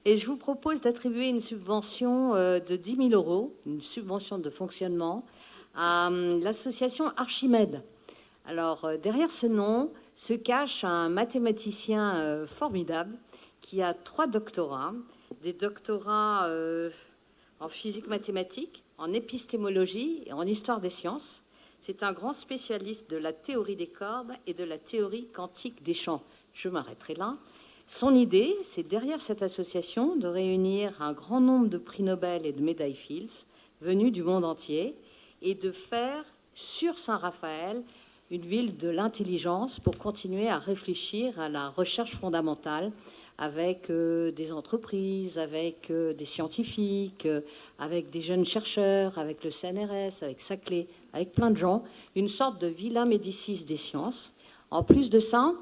Speaker 15: et je vous propose d'attribuer une subvention de 10 000 €, une subvention de fonctionnement, à l'association Archimède. Alors, derrière ce nom se cache un mathématicien formidable qui a 3 doctorats, des doctorats en physique mathématique, en épistémologie et en histoire des sciences. C'est un grand spécialiste de la théorie des cordes et de la théorie quantique des champs. Je m'arrêterai là. Son idée, c'est derrière cette association de réunir un grand nombre de prix Nobel et de médailles Fields venus du monde entier et de faire sur Saint-Raphaël une ville de l'intelligence pour continuer à réfléchir à la recherche fondamentale avec des entreprises, avec des scientifiques, avec des jeunes chercheurs, avec le CNRS, avec Saclay, avec plein de gens, une sorte de Villa Médicis des sciences. En plus de ça,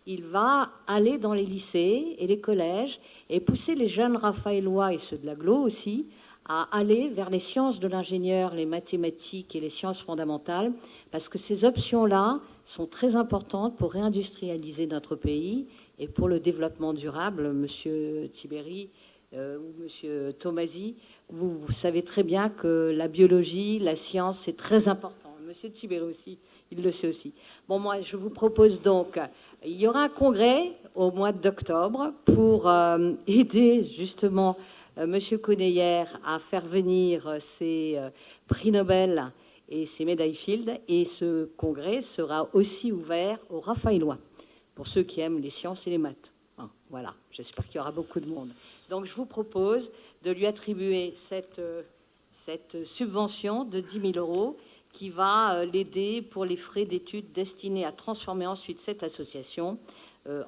Speaker 15: il va aller dans les lycées et les collèges et pousser les jeunes raphaélois et ceux de l'agglo aussi à aller vers les sciences de l'ingénieur, les mathématiques et les sciences fondamentales, parce que ces options-là sont très importantes pour réindustrialiser notre pays et pour le développement durable. Monsieur Tiberi ou Monsieur Tomasi, vous savez très bien que la biologie, la science, c'est très important. Monsieur Tiberi aussi, il le sait aussi. Bon, moi, je vous propose donc, il y aura un congrès au mois d'octobre pour aider justement Monsieur Coneyer à faire venir ses prix Nobel et ses médailles Fields. Et ce congrès sera aussi ouvert aux Raphaélois, pour ceux qui aiment les sciences et les maths. Voilà, j'espère qu'il y aura beaucoup de monde. Donc je vous propose de lui attribuer cette subvention de 10 000 € qui va l'aider pour les frais d'études destinés à transformer ensuite cette association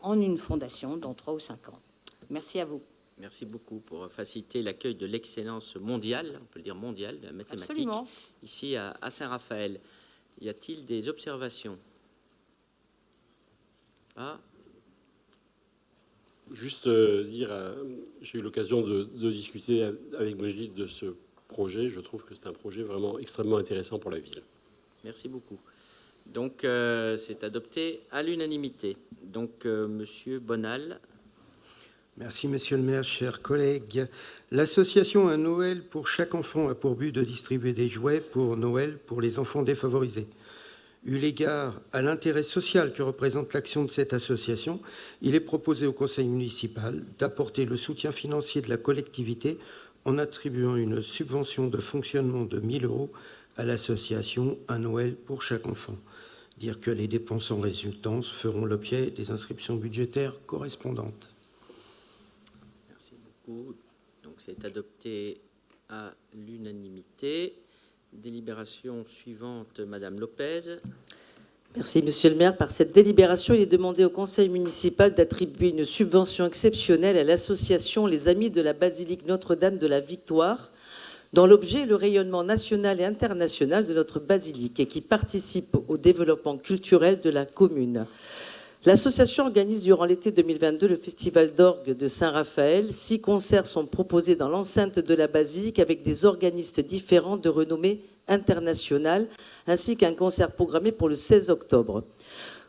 Speaker 15: en une fondation dans 3 ou 5 ans. Merci à vous.
Speaker 1: Merci beaucoup pour faciliter l'accueil de l'excellence mondiale, on peut le dire mondiale, de la mathématique,
Speaker 15: Absolument.
Speaker 1: ici à Saint-Raphaël. Y a-t-il des observations? Pas.
Speaker 5: Juste dire, j'ai eu l'occasion de discuter avec Brigitte de ce projet. Je trouve que c'est un projet vraiment extrêmement intéressant pour la ville.
Speaker 1: Merci beaucoup. Donc, c'est adopté à l'unanimité. Donc, Monsieur Bonal.
Speaker 16: Merci, Monsieur le maire, chers collègues. L'association Un Noël pour chaque enfant a pour but de distribuer des jouets pour Noël pour les enfants défavorisés. Eu l'égard à l'intérêt social que représente l'action de cette association, il est proposé au conseil municipal d'apporter le soutien financier de la collectivité en attribuant une subvention de fonctionnement de 1 000 € à l'association Un Noël pour chaque enfant. Dire que les dépenses en résultance feront l'objet des inscriptions budgétaires correspondantes.
Speaker 1: Merci beaucoup. Donc, c'est adopté à l'unanimité. Délibération suivante, Madame Lopez.
Speaker 8: Merci, Monsieur le maire. Par cette délibération, il est demandé au conseil municipal d'attribuer une subvention exceptionnelle à l'association Les Amis de la Basilique Notre-Dame de la Victoire, dont l'objet est le rayonnement national et international de notre basilique et qui participe au développement culturel de la commune. L'association organise durant l'été 2022 le festival d'orgue de Saint-Raphaël. 6 concerts sont proposés dans l'enceinte de la basilique avec des organistes différents de renommée internationale, ainsi qu'un concert programmé pour le 16 octobre.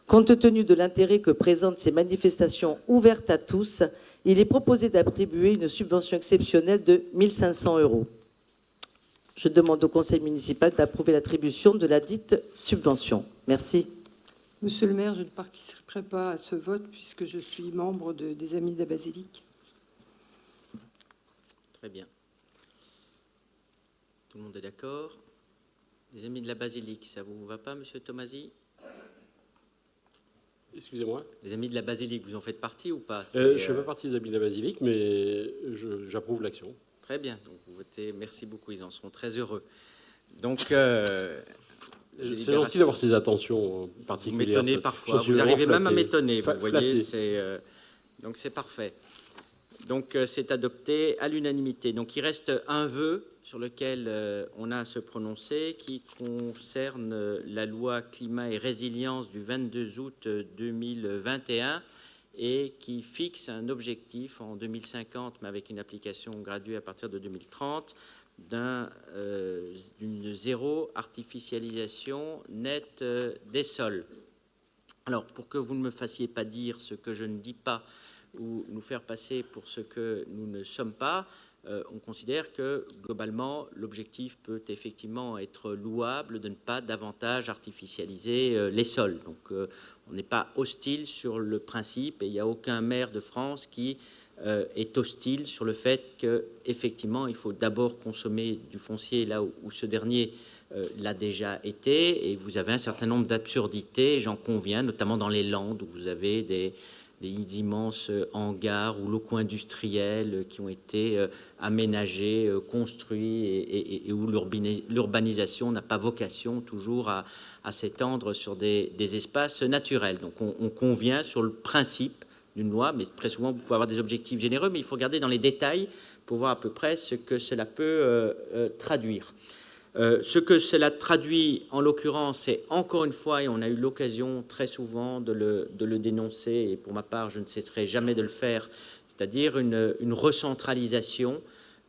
Speaker 8: Compte tenu de l'intérêt que présentent ces manifestations ouvertes à tous, il est proposé d'attribuer une subvention exceptionnelle de 1 500 €. Je demande au conseil municipal d'approuver l'attribution de la dite subvention. Merci.
Speaker 6: Monsieur le maire, je ne participerai pas à ce vote puisque je suis membre des Amis de la Basilique.
Speaker 1: Très bien. Tout le monde est d'accord? Les Amis de la Basilique, ça vous va pas, Monsieur Tomasi?
Speaker 5: Excusez-moi?
Speaker 1: Les Amis de la Basilique, vous en faites partie ou pas?
Speaker 5: Je ne fais pas partie des Amis de la Basilique, mais j'approuve l'action.
Speaker 1: Très bien, donc vous votez, merci beaucoup, ils en seront très heureux. Donc,
Speaker 5: c'est gentil d'avoir ces attentions particulières.
Speaker 1: Vous m'étonnez parfois, vous arrivez même à m'étonner, vous voyez, donc c'est parfait. Donc c'est adopté à l'unanimité. Donc il reste un vœu sur lequel on a à se prononcer qui concerne la loi climat et résilience du 22 août 2021 et qui fixe un objectif en 2050, mais avec une application graduée à partir de 2030, d'une zéro artificialisation nette des sols. Alors, pour que vous ne me fassiez pas dire ce que je ne dis pas ou nous faire passer pour ce que nous ne sommes pas, on considère que, globalement, l'objectif peut effectivement être louable de ne pas davantage artificialiser les sols. Donc, on n'est pas hostile sur le principe et il n'y a aucun maire de France qui est hostile sur le fait qu'effectivement, il faut d'abord consommer du foncier là où ce dernier l'a déjà été. Et vous avez un certain nombre d'absurdités, j'en conviens, notamment dans les Landes, où vous avez des immenses hangars ou locaux industriels qui ont été aménagés, construits et où l'urbanisation n'a pas vocation toujours à s'étendre sur des espaces naturels. Donc on convient sur le principe d'une loi, mais très souvent vous pouvez avoir des objectifs généreux, mais il faut regarder dans les détails pour voir à peu près ce que cela peut traduire. Ce que cela traduit, en l'occurrence, c'est encore une fois, et on a eu l'occasion très souvent de le dénoncer, et pour ma part, je ne cesserai jamais de le faire, c'est-à-dire une recentralisation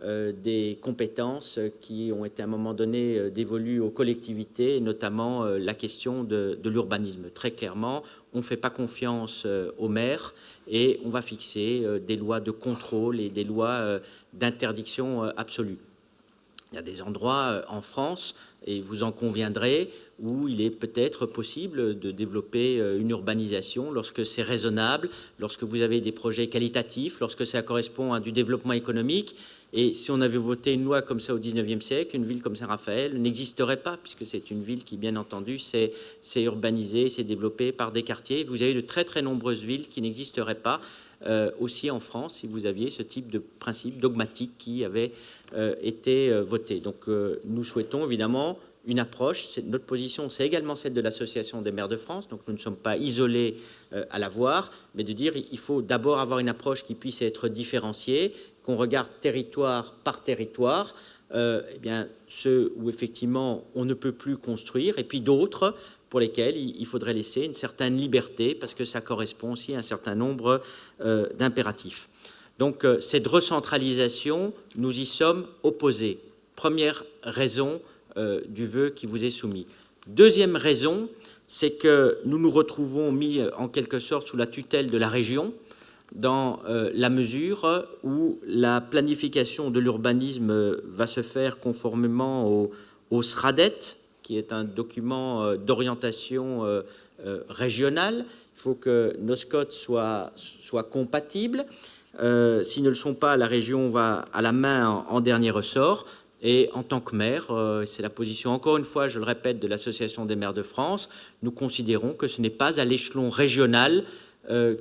Speaker 1: des compétences qui ont été à un moment donné dévolues aux collectivités, et notamment la question de l'urbanisme. Très clairement, on ne fait pas confiance aux maires et on va fixer des lois de contrôle et des lois d'interdiction absolue. Il y a des endroits en France, et vous en conviendrez, où il est peut-être possible de développer une urbanisation lorsque c'est raisonnable, lorsque vous avez des projets qualitatifs, lorsque ça correspond à du développement économique. Et si on avait voté une loi comme ça au XIXe siècle, une ville comme Saint-Raphaël n'existerait pas, puisque c'est une ville qui, bien entendu, s'est urbanisée, s'est développée par des quartiers. Vous avez de très très nombreuses villes qui n'existeraient pas aussi en France si vous aviez ce type de principe dogmatique qui avait été voté. Donc nous souhaitons évidemment une approche. Notre position, c'est également celle de l'Association des maires de France, donc nous ne sommes pas isolés à l'avoir, mais de dire il faut d'abord avoir une approche qui puisse être différenciée, qu'on regarde territoire par territoire, eh bien, ceux où effectivement on ne peut plus construire, et puis d'autres pour lesquels il faudrait laisser une certaine liberté, parce que ça correspond aussi à un certain nombre d'impératifs. Donc cette recentralisation, nous y sommes opposés. Première raison du vœu qui vous est soumis. Deuxième raison, c'est que nous nous retrouvons mis en quelque sorte sous la tutelle de la région, dans la mesure où la planification de l'urbanisme va se faire conformément au SRADET, qui est un document d'orientation régionale. Il faut que nos SCOT soient compatibles. S'ils ne le sont pas, la région va à la main en dernier ressort. Et en tant que maire, c'est la position, encore une fois, je le répète, de l'Association des maires de France, nous considérons que ce n'est pas à l'échelon régional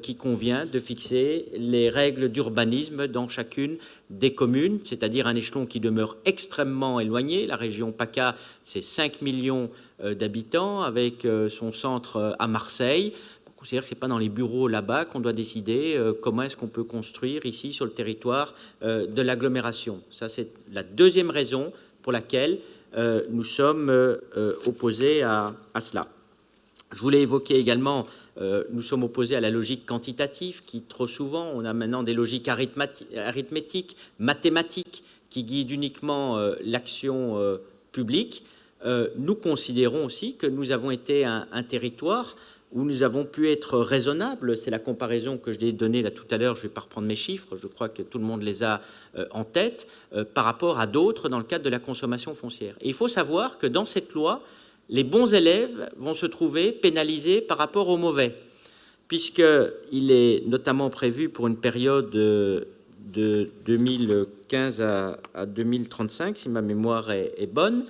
Speaker 1: qui convient de fixer les règles d'urbanisme dans chacune des communes, c'est-à-dire un échelon qui demeure extrêmement éloigné. La région PACA, c'est 5 millions d'habitants, avec son centre à Marseille. On considère que ce n'est pas dans les bureaux là-bas qu'on doit décider comment est-ce qu'on peut construire ici sur le territoire de l'agglomération. Ça, c'est la deuxième raison pour laquelle nous sommes opposés à cela. Je voulais évoquer également, nous sommes opposés à la logique quantitative qui, trop souvent, on a maintenant des logiques arithmétiques, mathématiques, qui guident uniquement l'action publique. Nous considérons aussi que nous avons été un territoire où nous avons pu être raisonnables. C'est la comparaison que je l'ai donnée là tout à l'heure, je ne vais pas reprendre mes chiffres, je crois que tout le monde les a en tête, par rapport à d'autres dans le cadre de la consommation foncière. Et il faut savoir que dans cette loi, les bons élèves vont se trouver pénalisés par rapport aux mauvais, puisqu'il est notamment prévu pour une période de 2015 à 2035, si ma mémoire est bonne,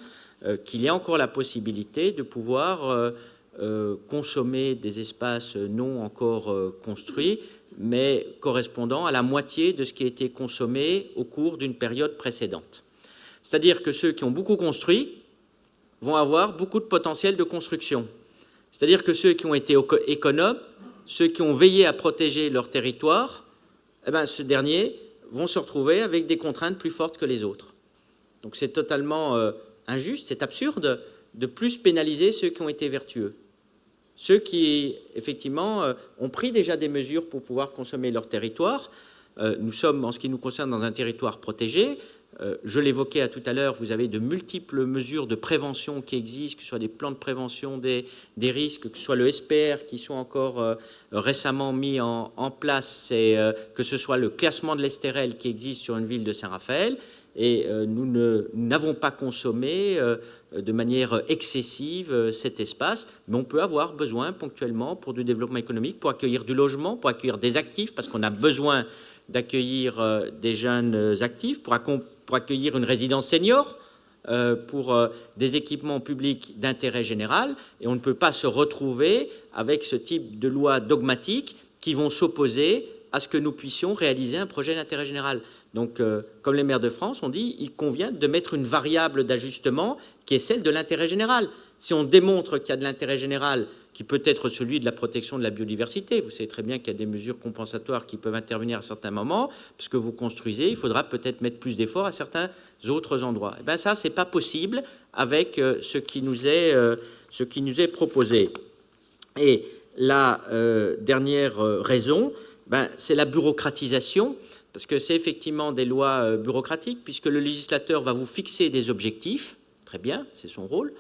Speaker 1: qu'il y a encore la possibilité de pouvoir consommer des espaces non encore construits, mais correspondant à la moitié de ce qui a été consommé au cours d'une période précédente. C'est-à-dire que ceux qui ont beaucoup construit vont avoir beaucoup de potentiel de construction. C'est-à-dire que ceux qui ont été économes, ceux qui ont veillé à protéger leur territoire, eh bien, ceux derniers vont se retrouver avec des contraintes plus fortes que les autres. Donc c'est totalement injuste, c'est absurde de plus pénaliser ceux qui ont été vertueux. Ceux qui, effectivement, ont pris déjà des mesures pour pouvoir consommer leur territoire. Nous sommes, en ce qui nous concerne, dans un territoire protégé. Je l'évoquais tout à l'heure, vous avez de multiples mesures de prévention qui existent, que ce soit des plans de prévention des risques, que ce soit le SPR qui sont encore récemment mis en place, que ce soit le classement de l'Estérel qui existe sur une ville de Saint-Raphaël. Et nous n'avons pas consommé de manière excessive cet espace, mais on peut avoir besoin ponctuellement pour du développement économique, pour accueillir du logement, pour accueillir des actifs, parce qu'on a besoin d'accueillir des jeunes actifs, pour accueillir une résidence senior, pour des équipements publics d'intérêt général, et on ne peut pas se retrouver avec ce type de lois dogmatiques qui vont s'opposer à ce que nous puissions réaliser un projet d'intérêt général. Donc, comme les maires de France ont dit, il convient de mettre une variable d'ajustement qui est celle de l'intérêt général. Si on démontre qu'il y a de l'intérêt général qui peut être celui de la protection de la biodiversité. Vous savez très bien qu'il y a des mesures compensatoires qui peuvent intervenir à certains moments, parce que vous construisez, il faudra peut-être mettre plus d'efforts à certains autres endroits. Et bien ça, c'est pas possible avec ce qui nous est proposé. Et la dernière raison, c'est la bureaucratisation, parce que c'est effectivement des lois bureaucratiques, puisque le législateur va vous fixer des objectifs, très bien, c'est son rôle.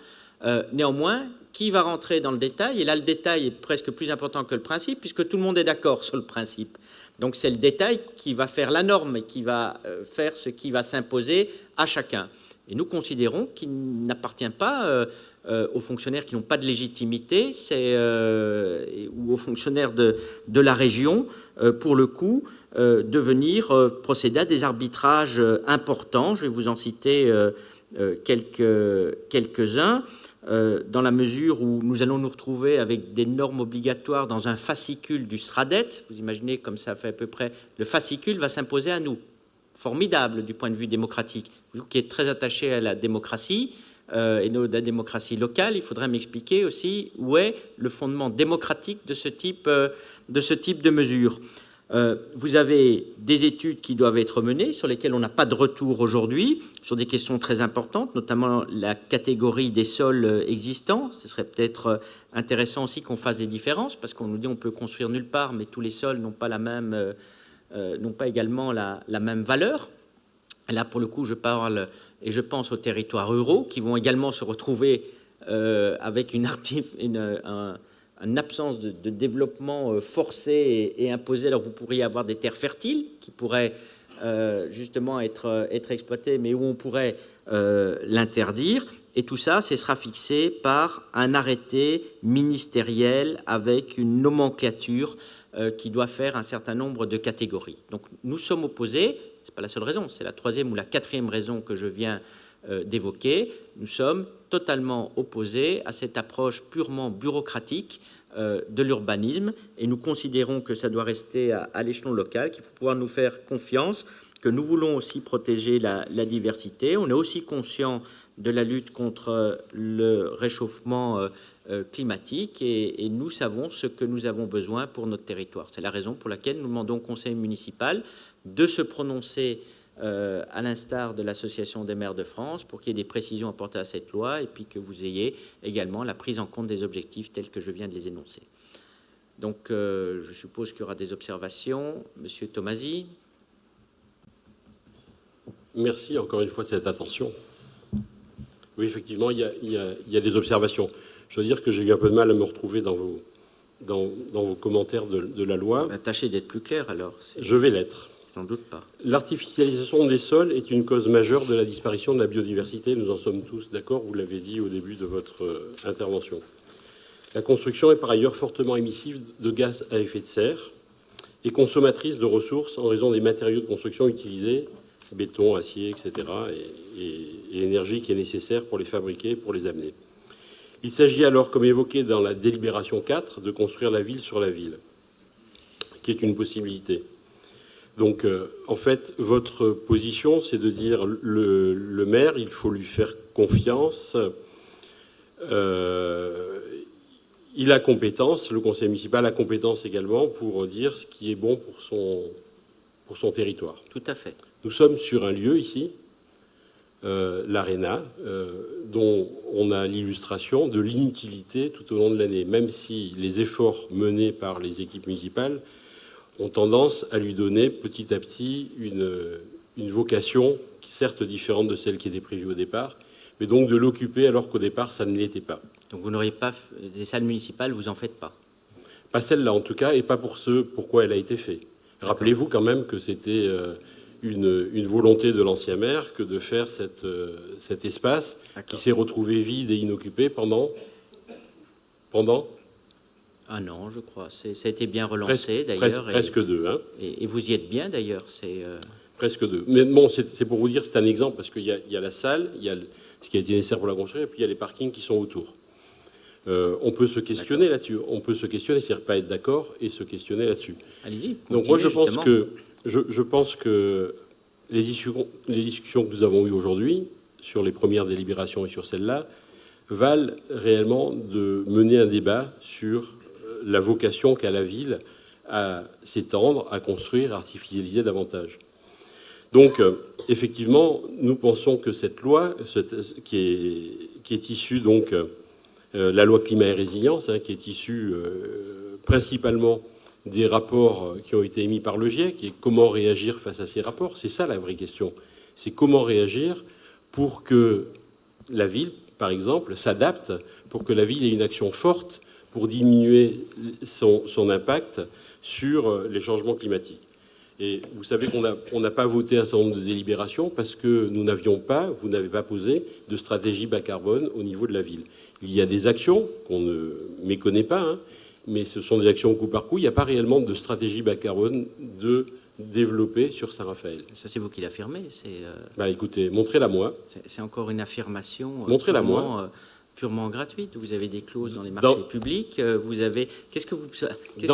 Speaker 1: Néanmoins, qui va rentrer dans le détail? Et là, le détail est presque plus important que le principe, puisque tout le monde est d'accord sur le principe. Donc c'est le détail qui va faire la norme et qui va faire ce qui va s'imposer à chacun. Et nous considérons qu'il n'appartient pas aux fonctionnaires qui n'ont pas de légitimité ou aux fonctionnaires de la région, pour le coup, de venir procéder à des arbitrages importants. Je vais vous en citer quelques-uns. Dans la mesure où nous allons nous retrouver avec des normes obligatoires dans un fascicule du SRADET. Vous imaginez comme ça fait à peu près, le fascicule va s'imposer à nous. Formidable du point de vue démocratique. Vous qui êtes très attaché à la démocratie et la démocratie locale, il faudrait m'expliquer aussi où est le fondement démocratique de ce type de mesures. Vous avez des études qui doivent être menées, sur lesquelles on n'a pas de retour aujourd'hui, sur des questions très importantes, notamment la catégorie des sols existants. Ce serait peut-être intéressant aussi qu'on fasse des différences, parce qu'on nous dit qu'on peut construire nulle part, mais tous les sols n'ont pas également la même valeur. Là, pour le coup, je parle et je pense aux territoires ruraux, qui vont également se retrouver avec une absence de développement forcé et imposé. Alors vous pourriez avoir des terres fertiles qui pourraient justement être exploitées, mais où on pourrait l'interdire. Et tout ça, ce sera fixé par un arrêté ministériel avec une nomenclature qui doit faire un certain nombre de catégories. Donc nous sommes opposés, ce n'est pas la seule raison, c'est la troisième ou la quatrième raison que je viens d'évoquer. Nous sommes totalement opposés à cette approche purement bureaucratique de l'urbanisme, et nous considérons que ça doit rester à l'échelon local, qu'il faut pouvoir nous faire confiance, que nous voulons aussi protéger la diversité. On est aussi conscient de la lutte contre le réchauffement climatique, et nous savons ce que nous avons besoin pour notre territoire. C'est la raison pour laquelle nous demandons au conseil municipal de se prononcer à l'instar de l'Association des maires de France, pour qu'il y ait des précisions apportées à cette loi, et puis que vous ayez également la prise en compte des objectifs tels que je viens de les énoncer. Donc, je suppose qu'il y aura des observations. Monsieur Tomasi.
Speaker 5: Merci encore une fois de cette attention. Oui, effectivement, il y a des observations. Je dois dire que j'ai eu un peu de mal à me retrouver dans vos commentaires de la loi.
Speaker 1: Tâchez d'être plus clair, alors.
Speaker 5: Je vais l'être.
Speaker 1: J'en doute pas.
Speaker 5: L'artificialisation des sols est une cause majeure de la disparition de la biodiversité. Nous en sommes tous d'accord, vous l'avez dit au début de votre intervention. La construction est par ailleurs fortement émissive de gaz à effet de serre et consommatrice de ressources en raison des matériaux de construction utilisés, béton, acier, etc., et l'énergie qui est nécessaire pour les fabriquer et pour les amener. Il s'agit alors, comme évoqué dans la délibération 4, de construire la ville sur la ville, qui est une possibilité. Donc, en fait, votre position, c'est de dire le maire, il faut lui faire confiance. Il a compétence, le conseil municipal a compétence également pour dire ce qui est bon pour son territoire.
Speaker 1: Tout à fait.
Speaker 5: Nous sommes sur un lieu ici, l'Arena, dont on a l'illustration de l'inutilité tout au long de l'année, même si les efforts menés par les équipes municipales ont tendance à lui donner petit à petit une vocation qui certes différente de celle qui était prévue au départ, mais donc de l'occuper alors qu'au départ ça ne l'était pas.
Speaker 1: Donc vous n'auriez pas des salles municipales, vous en faites pas?
Speaker 5: Pas celle-là en tout cas, et pas pour ce pourquoi elle a été faite. Rappelez-vous quand même que c'était une volonté de l'ancien maire que de faire cet espace qui s'est retrouvé vide et inoccupé pendant
Speaker 1: un an, je crois. Ça a été bien relancé, d'ailleurs.
Speaker 5: Presque deux. Hein.
Speaker 1: Et vous y êtes bien, d'ailleurs.
Speaker 5: Presque deux. Mais bon, c'est pour vous dire, c'est un exemple, parce qu'il y a la salle, il y a ce qui a été nécessaire pour la construire, et puis il y a les parkings qui sont autour. On peut se questionner là-dessus. On peut se questionner, c'est-à-dire pas être d'accord, et se questionner là-dessus.
Speaker 1: Allez-y.
Speaker 5: Donc moi, je pense que les discussions que nous avons eues aujourd'hui, sur les premières délibérations et sur celle-là, valent réellement de mener un débat sur la vocation qu'a la ville à s'étendre, à construire, à artificialiser davantage. Donc, effectivement, nous pensons que cette loi, qui est issue, donc, la loi climat et résilience, qui est issue principalement des rapports qui ont été émis par le GIEC, et comment réagir face à ces rapports, c'est ça la vraie question. C'est comment réagir pour que la ville, par exemple, s'adapte, pour que la ville ait une action forte pour diminuer son impact sur les changements climatiques. Et vous savez qu'on n'a pas voté un certain nombre de délibérations parce que vous n'avez pas posé de stratégie bas carbone au niveau de la ville. Il y a des actions qu'on ne méconnaît pas, mais ce sont des actions au coup par coup. Il n'y a pas réellement de stratégie bas carbone de développer sur Saint-Raphaël.
Speaker 1: Ça, c'est vous qui l'affirmez.
Speaker 5: Écoutez, montrez-la moi.
Speaker 1: C'est encore une affirmation
Speaker 5: montrez-la moi.
Speaker 1: Purement gratuite. Vous avez des clauses dans les marchés publics. Qu'est-ce que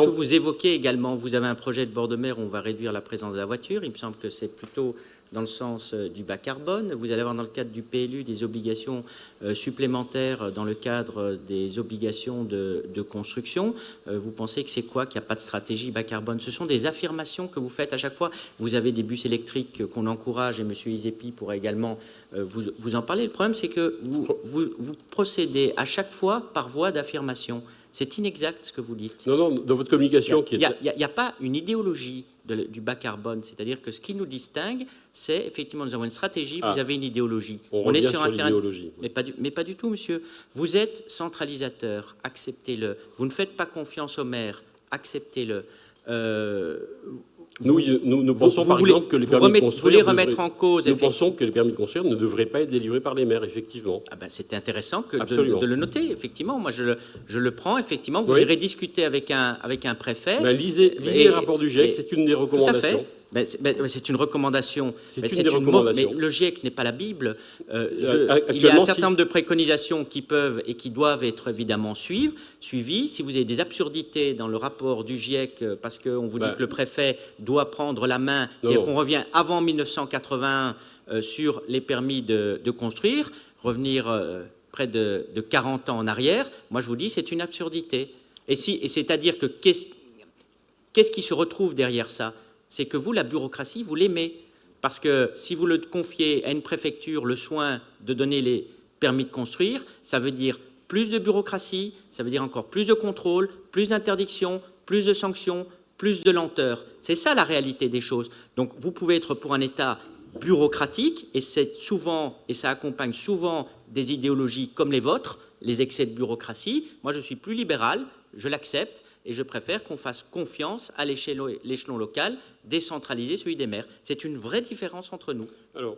Speaker 1: vous évoquez également? Vous avez un projet de bord de mer où on va réduire la présence de la voiture. Il me semble que c'est plutôt dans le sens du bas carbone. Vous allez avoir dans le cadre du PLU des obligations supplémentaires dans le cadre des obligations de construction. Vous pensez que c'est quoi qu'il n'y a pas de stratégie bas carbone? Ce sont des affirmations que vous faites à chaque fois. Vous avez des bus électriques qu'on encourage et M. Isepi pourra également vous en parler. Le problème, c'est que vous procédez à chaque fois par voie d'affirmation. C'est inexact ce que vous dites.
Speaker 5: Non, dans votre communication...
Speaker 1: Il n'y a pas une idéologie du bas carbone. C'est-à-dire que ce qui nous distingue, c'est effectivement, nous avons une stratégie, vous avez une idéologie.
Speaker 5: On est sur un terrain...
Speaker 1: Mais pas du tout, monsieur. Vous êtes centralisateur, acceptez-le. Vous ne faites pas confiance aux maires, acceptez-le.
Speaker 5: Nous pensons, par exemple, que les permis de construire...
Speaker 1: Nous
Speaker 5: pensons que les permis de construire ne devraient pas être délivrés par les maires, effectivement.
Speaker 1: C'est intéressant de le noter, effectivement. Moi, je le prends, effectivement. Vous irez discuter avec un préfet.
Speaker 5: Lisez le rapport du GIEC, c'est une des recommandations.
Speaker 1: C'est une recommandation.
Speaker 5: Mais
Speaker 1: le GIEC n'est pas la Bible. Il y a un certain nombre de préconisations qui peuvent et qui doivent être évidemment suivies. Si vous avez des absurdités dans le rapport du GIEC, parce qu'on vous dit que le préfet doit prendre la main, c'est-à-dire qu'on revient avant 1981 sur les permis de construire, revenir près de 40 ans en arrière, moi je vous dis c'est une absurdité. Et c'est-à-dire que qu'est-ce qui se retrouve derrière ça? C'est que vous, la bureaucratie, vous l'aimez. Parce que si vous le confiez à une préfecture le soin de donner les permis de construire, ça veut dire plus de bureaucratie, ça veut dire encore plus de contrôle, plus d'interdictions, plus de sanctions, plus de lenteur. C'est ça la réalité des choses. Donc vous pouvez être pour un État bureaucratique, et c'est souvent, et ça accompagne souvent des idéologies comme les vôtres, les excès de bureaucratie. Moi, je suis plus libéral, je l'accepte, et je préfère qu'on fasse confiance à l'échelon local, décentraliser celui des maires. C'est une vraie différence entre nous.
Speaker 5: Alors,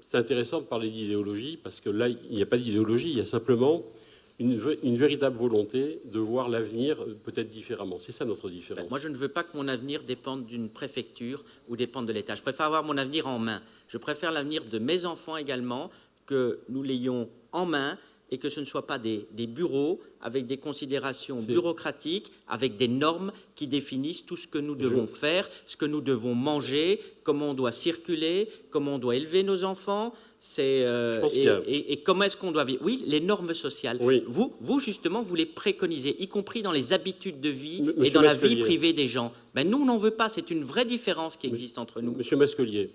Speaker 5: c'est intéressant de parler d'idéologie, parce que là, il n'y a pas d'idéologie, il y a simplement une véritable volonté de voir l'avenir peut-être différemment. C'est ça notre différence.
Speaker 1: Moi, je ne veux pas que mon avenir dépende d'une préfecture ou dépende de l'État. Je préfère avoir mon avenir en main. Je préfère l'avenir de mes enfants également, que nous l'ayons en main, et que ce ne soit pas des bureaux avec des considérations bureaucratiques, avec des normes qui définissent tout ce que nous devons faire, ce que nous devons manger, comment on doit circuler, comment on doit élever nos enfants, et comment est-ce qu'on doit vivre. Oui, les normes sociales.
Speaker 5: Oui.
Speaker 1: Vous, justement, vous les préconisez, y compris dans les habitudes de vie et dans la vie privée des gens. Nous, on n'en veut pas. C'est une vraie différence qui existe entre nous.
Speaker 5: Monsieur Masquelier,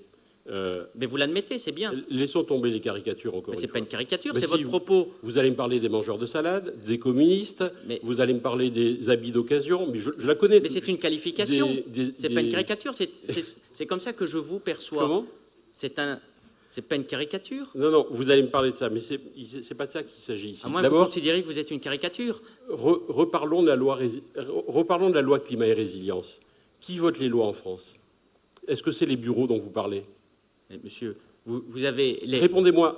Speaker 1: mais vous l'admettez, c'est bien.
Speaker 5: Laissons tomber les caricatures encore une fois.
Speaker 1: C'est pas une caricature, c'est votre propos.
Speaker 5: Vous allez me parler des mangeurs de salade, des communistes, vous allez me parler des habits d'occasion, mais je la connais.
Speaker 1: Mais c'est une qualification, c'est pas une caricature, c'est comme ça que je vous perçois.
Speaker 5: Comment?
Speaker 1: C'est pas une caricature.
Speaker 5: Non, vous allez me parler de ça, mais c'est pas de ça qu'il s'agit ici.
Speaker 1: À moins que vous considérez que vous êtes une caricature.
Speaker 5: Reparlons de la loi climat et résilience. Qui vote les lois en France? Est-ce que c'est les bureaux dont vous parlez?
Speaker 1: Mais monsieur, vous avez...
Speaker 5: Répondez-moi.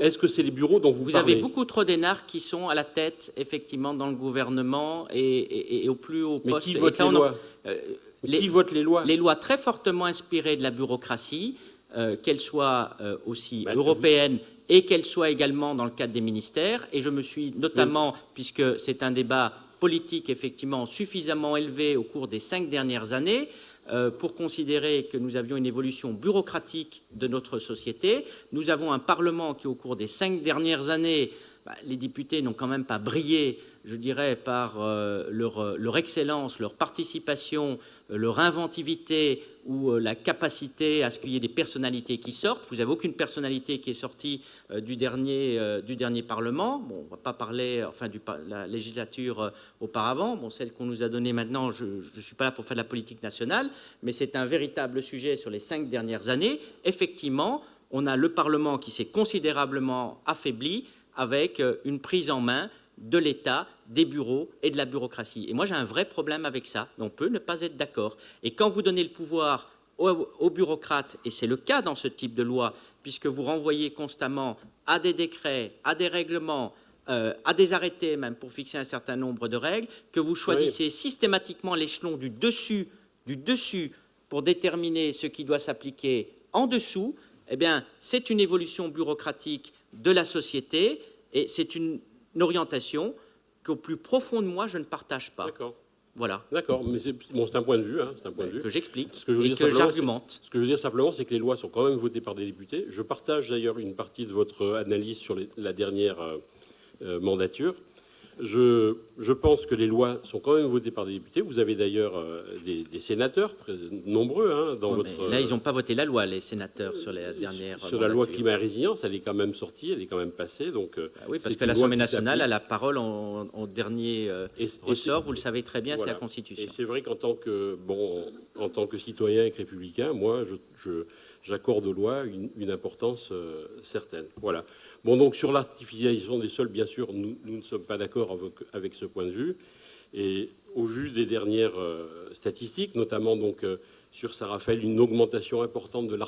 Speaker 5: Est-ce que c'est les bureaux dont vous parlez?
Speaker 1: Vous avez beaucoup trop d'énarques qui sont à la tête, effectivement, dans le gouvernement et au plus haut poste.
Speaker 5: Mais qui vote les lois? Qui vote les lois?
Speaker 1: Les lois très fortement inspirées de la bureaucratie, qu'elles soient aussi européennes et qu'elles soient également dans le cadre des ministères. Et je me suis notamment, puisque c'est un débat politique, effectivement, suffisamment élevé au cours des 5 dernières années, pour considérer que nous avions une évolution bureaucratique de notre société. Nous avons un Parlement qui, au cours des 5 dernières années, les députés n'ont quand même pas brillé, je dirais, par leur excellence, leur participation, leur inventivité ou la capacité à ce qu'il y ait des personnalités qui sortent. Vous n'avez aucune personnalité qui est sortie du dernier Parlement. Bon, on ne va pas parler de la législature auparavant. Bon, celle qu'on nous a donnée maintenant, je ne suis pas là pour faire de la politique nationale, mais c'est un véritable sujet sur les 5 dernières années. Effectivement, on a le Parlement qui s'est considérablement affaibli, avec une prise en main de l'État, des bureaux et de la bureaucratie. Et moi, j'ai un vrai problème avec ça. On peut ne pas être d'accord. Et quand vous donnez le pouvoir aux bureaucrates, et c'est le cas dans ce type de loi, puisque vous renvoyez constamment à des décrets, à des règlements, à des arrêtés même pour fixer un certain nombre de règles, que vous choisissez systématiquement l'échelon du dessus pour déterminer ce qui doit s'appliquer en dessous, eh bien, c'est une évolution bureaucratique de la société et c'est une orientation qu'au plus profond de moi, je ne partage pas.
Speaker 5: D'accord.
Speaker 1: Voilà.
Speaker 5: D'accord, mais c'est un point de vue. Hein, c'est un point de vue.
Speaker 1: Que j'explique
Speaker 5: et
Speaker 1: que j'argumente.
Speaker 5: Ce que je veux dire simplement, c'est que les lois sont quand même votées par des députés. Je partage d'ailleurs une partie de votre analyse sur la dernière mandature. Je pense que les lois sont quand même votées par des députés. Vous avez d'ailleurs des sénateurs, nombreux, hein, dans votre...
Speaker 1: Là, ils n'ont pas voté la loi, les sénateurs, sur la dernière
Speaker 5: Sur la loi climat et résilience, elle est quand même sortie, elle est quand même passée. Donc,
Speaker 1: oui, parce que l'Assemblée nationale a la parole en dernier ressort. Vous le savez très bien,
Speaker 5: voilà.
Speaker 1: C'est la Constitution.
Speaker 5: Et c'est vrai qu'en tant que citoyen et que républicain, moi, j'accorde aux lois une importance certaine. Voilà. Bon, donc sur l'artificialisation des sols, bien sûr, nous ne sommes pas d'accord avec ce point de vue. Et au vu des dernières statistiques, notamment donc sur Saint-Raphaël, une augmentation importante de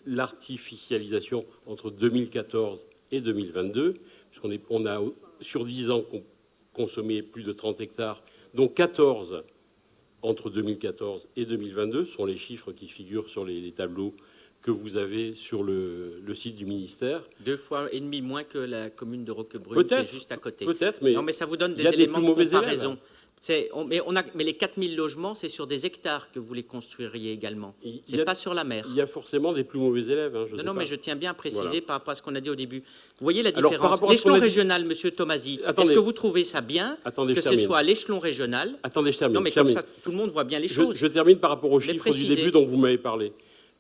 Speaker 5: l'artificialisation entre 2014 et 2022, puisqu'on a sur 10 ans consommé plus de 30 hectares, dont 14 entre 2014 et 2022, sont les chiffres qui figurent sur les tableaux que vous avez sur le site du ministère.
Speaker 1: 2,5 fois moins que la commune de Roquebrune, qui est juste à côté.
Speaker 5: Peut-être, mais...
Speaker 1: Non, mais ça vous donne des éléments de comparaison. Mais les 4000 logements, c'est sur des hectares que vous les construiriez également. Ce n'est pas sur la mer.
Speaker 5: Il y a forcément des plus mauvais élèves. Hein,
Speaker 1: non, mais je tiens bien à préciser
Speaker 5: voilà.
Speaker 1: par rapport à ce qu'on a dit au début. Vous voyez la
Speaker 5: Alors,
Speaker 1: différence. L'échelon régional, Monsieur Tomasi, est-ce que vous trouvez ça bien que ce soit à l'échelon régional?
Speaker 5: Attendez, je termine.
Speaker 1: Non, mais comme ça, tout le monde voit bien les choses.
Speaker 5: Je termine par rapport aux chiffres du début dont vous m'avez parlé.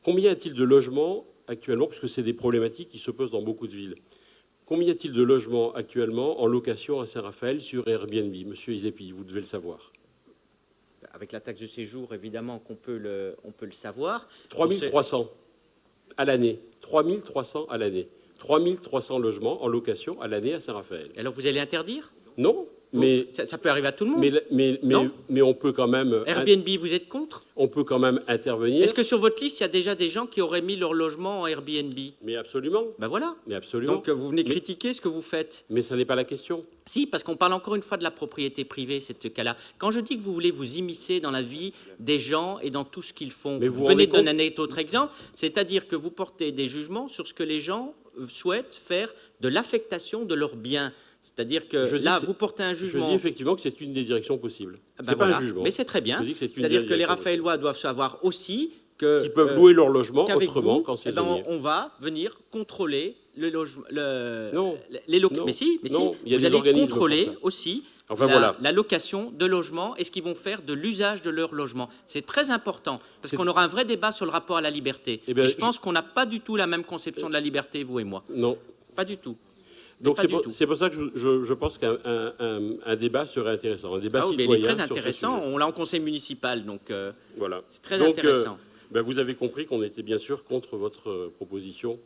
Speaker 5: Combien y a-t-il de logements actuellement, puisque c'est des problématiques qui se posent dans beaucoup de villes? Combien y a-t-il de logements actuellement en location à Saint-Raphaël sur Airbnb? Monsieur Izepi, vous devez le savoir.
Speaker 1: Avec la taxe de séjour, évidemment qu'on peut le savoir.
Speaker 5: 3300 à l'année. 3300 à l'année. 3300 logements en location à l'année à Saint-Raphaël.
Speaker 1: Alors vous allez interdire?
Speaker 5: Non. Mais
Speaker 1: ça peut arriver à tout le monde.
Speaker 5: Mais on peut quand même...
Speaker 1: Airbnb, vous êtes contre?
Speaker 5: On peut quand même intervenir.
Speaker 1: Est-ce que sur votre liste, il y a déjà des gens qui auraient mis leur logement en Airbnb?
Speaker 5: Mais absolument.
Speaker 1: Ben voilà.
Speaker 5: Mais absolument.
Speaker 1: Donc vous venez critiquer ce que vous faites.
Speaker 5: Mais ça n'est pas la question.
Speaker 1: Si, parce qu'on parle encore une fois de la propriété privée, cette cas-là. Quand je dis que vous voulez vous immiscer dans la vie des gens et dans tout ce qu'ils font,
Speaker 5: mais
Speaker 1: vous venez de donner un autre exemple, c'est-à-dire que vous portez des jugements sur ce que les gens souhaitent faire de l'affectation de leurs biens. C'est-à-dire que là, vous portez un jugement...
Speaker 5: Je dis effectivement que c'est une des directions possibles.
Speaker 1: C'est pas un jugement. Mais c'est très bien. C'est-à-dire que les Raphaëlois doivent savoir aussi que...
Speaker 5: Qu'ils peuvent louer leur logement autrement quand c'est
Speaker 1: gagné. On va venir contrôler le logement...
Speaker 5: Non.
Speaker 1: Les locaux. Mais si,
Speaker 5: vous
Speaker 1: allez contrôler aussi
Speaker 5: voilà.
Speaker 1: la location de logements et ce qu'ils vont faire de l'usage de leur logement. C'est très important, parce qu'on aura un vrai débat sur le rapport à la liberté. Et je pense qu'on n'a pas du tout la même conception de la liberté, vous et moi.
Speaker 5: Non.
Speaker 1: Pas du tout.
Speaker 5: Donc c'est pour ça que je pense qu'un débat serait intéressant, un débat citoyen.
Speaker 1: Il est très intéressant. On l'a en conseil municipal, donc
Speaker 5: voilà.
Speaker 1: C'est très intéressant.
Speaker 5: Vous avez compris qu'on était bien sûr contre votre proposition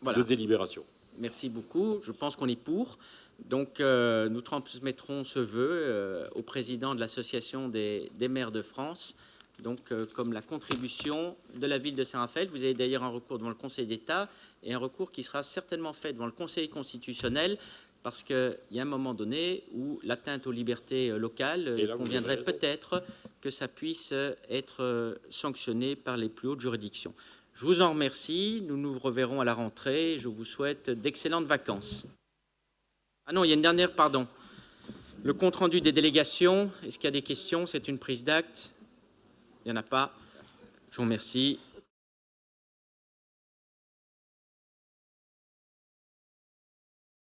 Speaker 5: de délibération.
Speaker 1: Merci beaucoup. Je pense qu'on est pour. Donc nous transmettrons ce vœu au président de l'Association des maires de France. Donc, comme la contribution de la ville de Saint-Raphaël. Vous avez d'ailleurs un recours devant le Conseil d'État et un recours qui sera certainement fait devant le Conseil constitutionnel parce qu'il y a un moment donné où l'atteinte aux libertés locales, il conviendrait peut-être que ça puisse être sanctionné par les plus hautes juridictions. Je vous en remercie. Nous nous reverrons à la rentrée. Je vous souhaite d'excellentes vacances. Ah non, il y a une dernière, pardon. Le compte-rendu des délégations. Est-ce qu'il y a des questions? C'est une prise d'acte. Il n'y en a pas. Je vous remercie.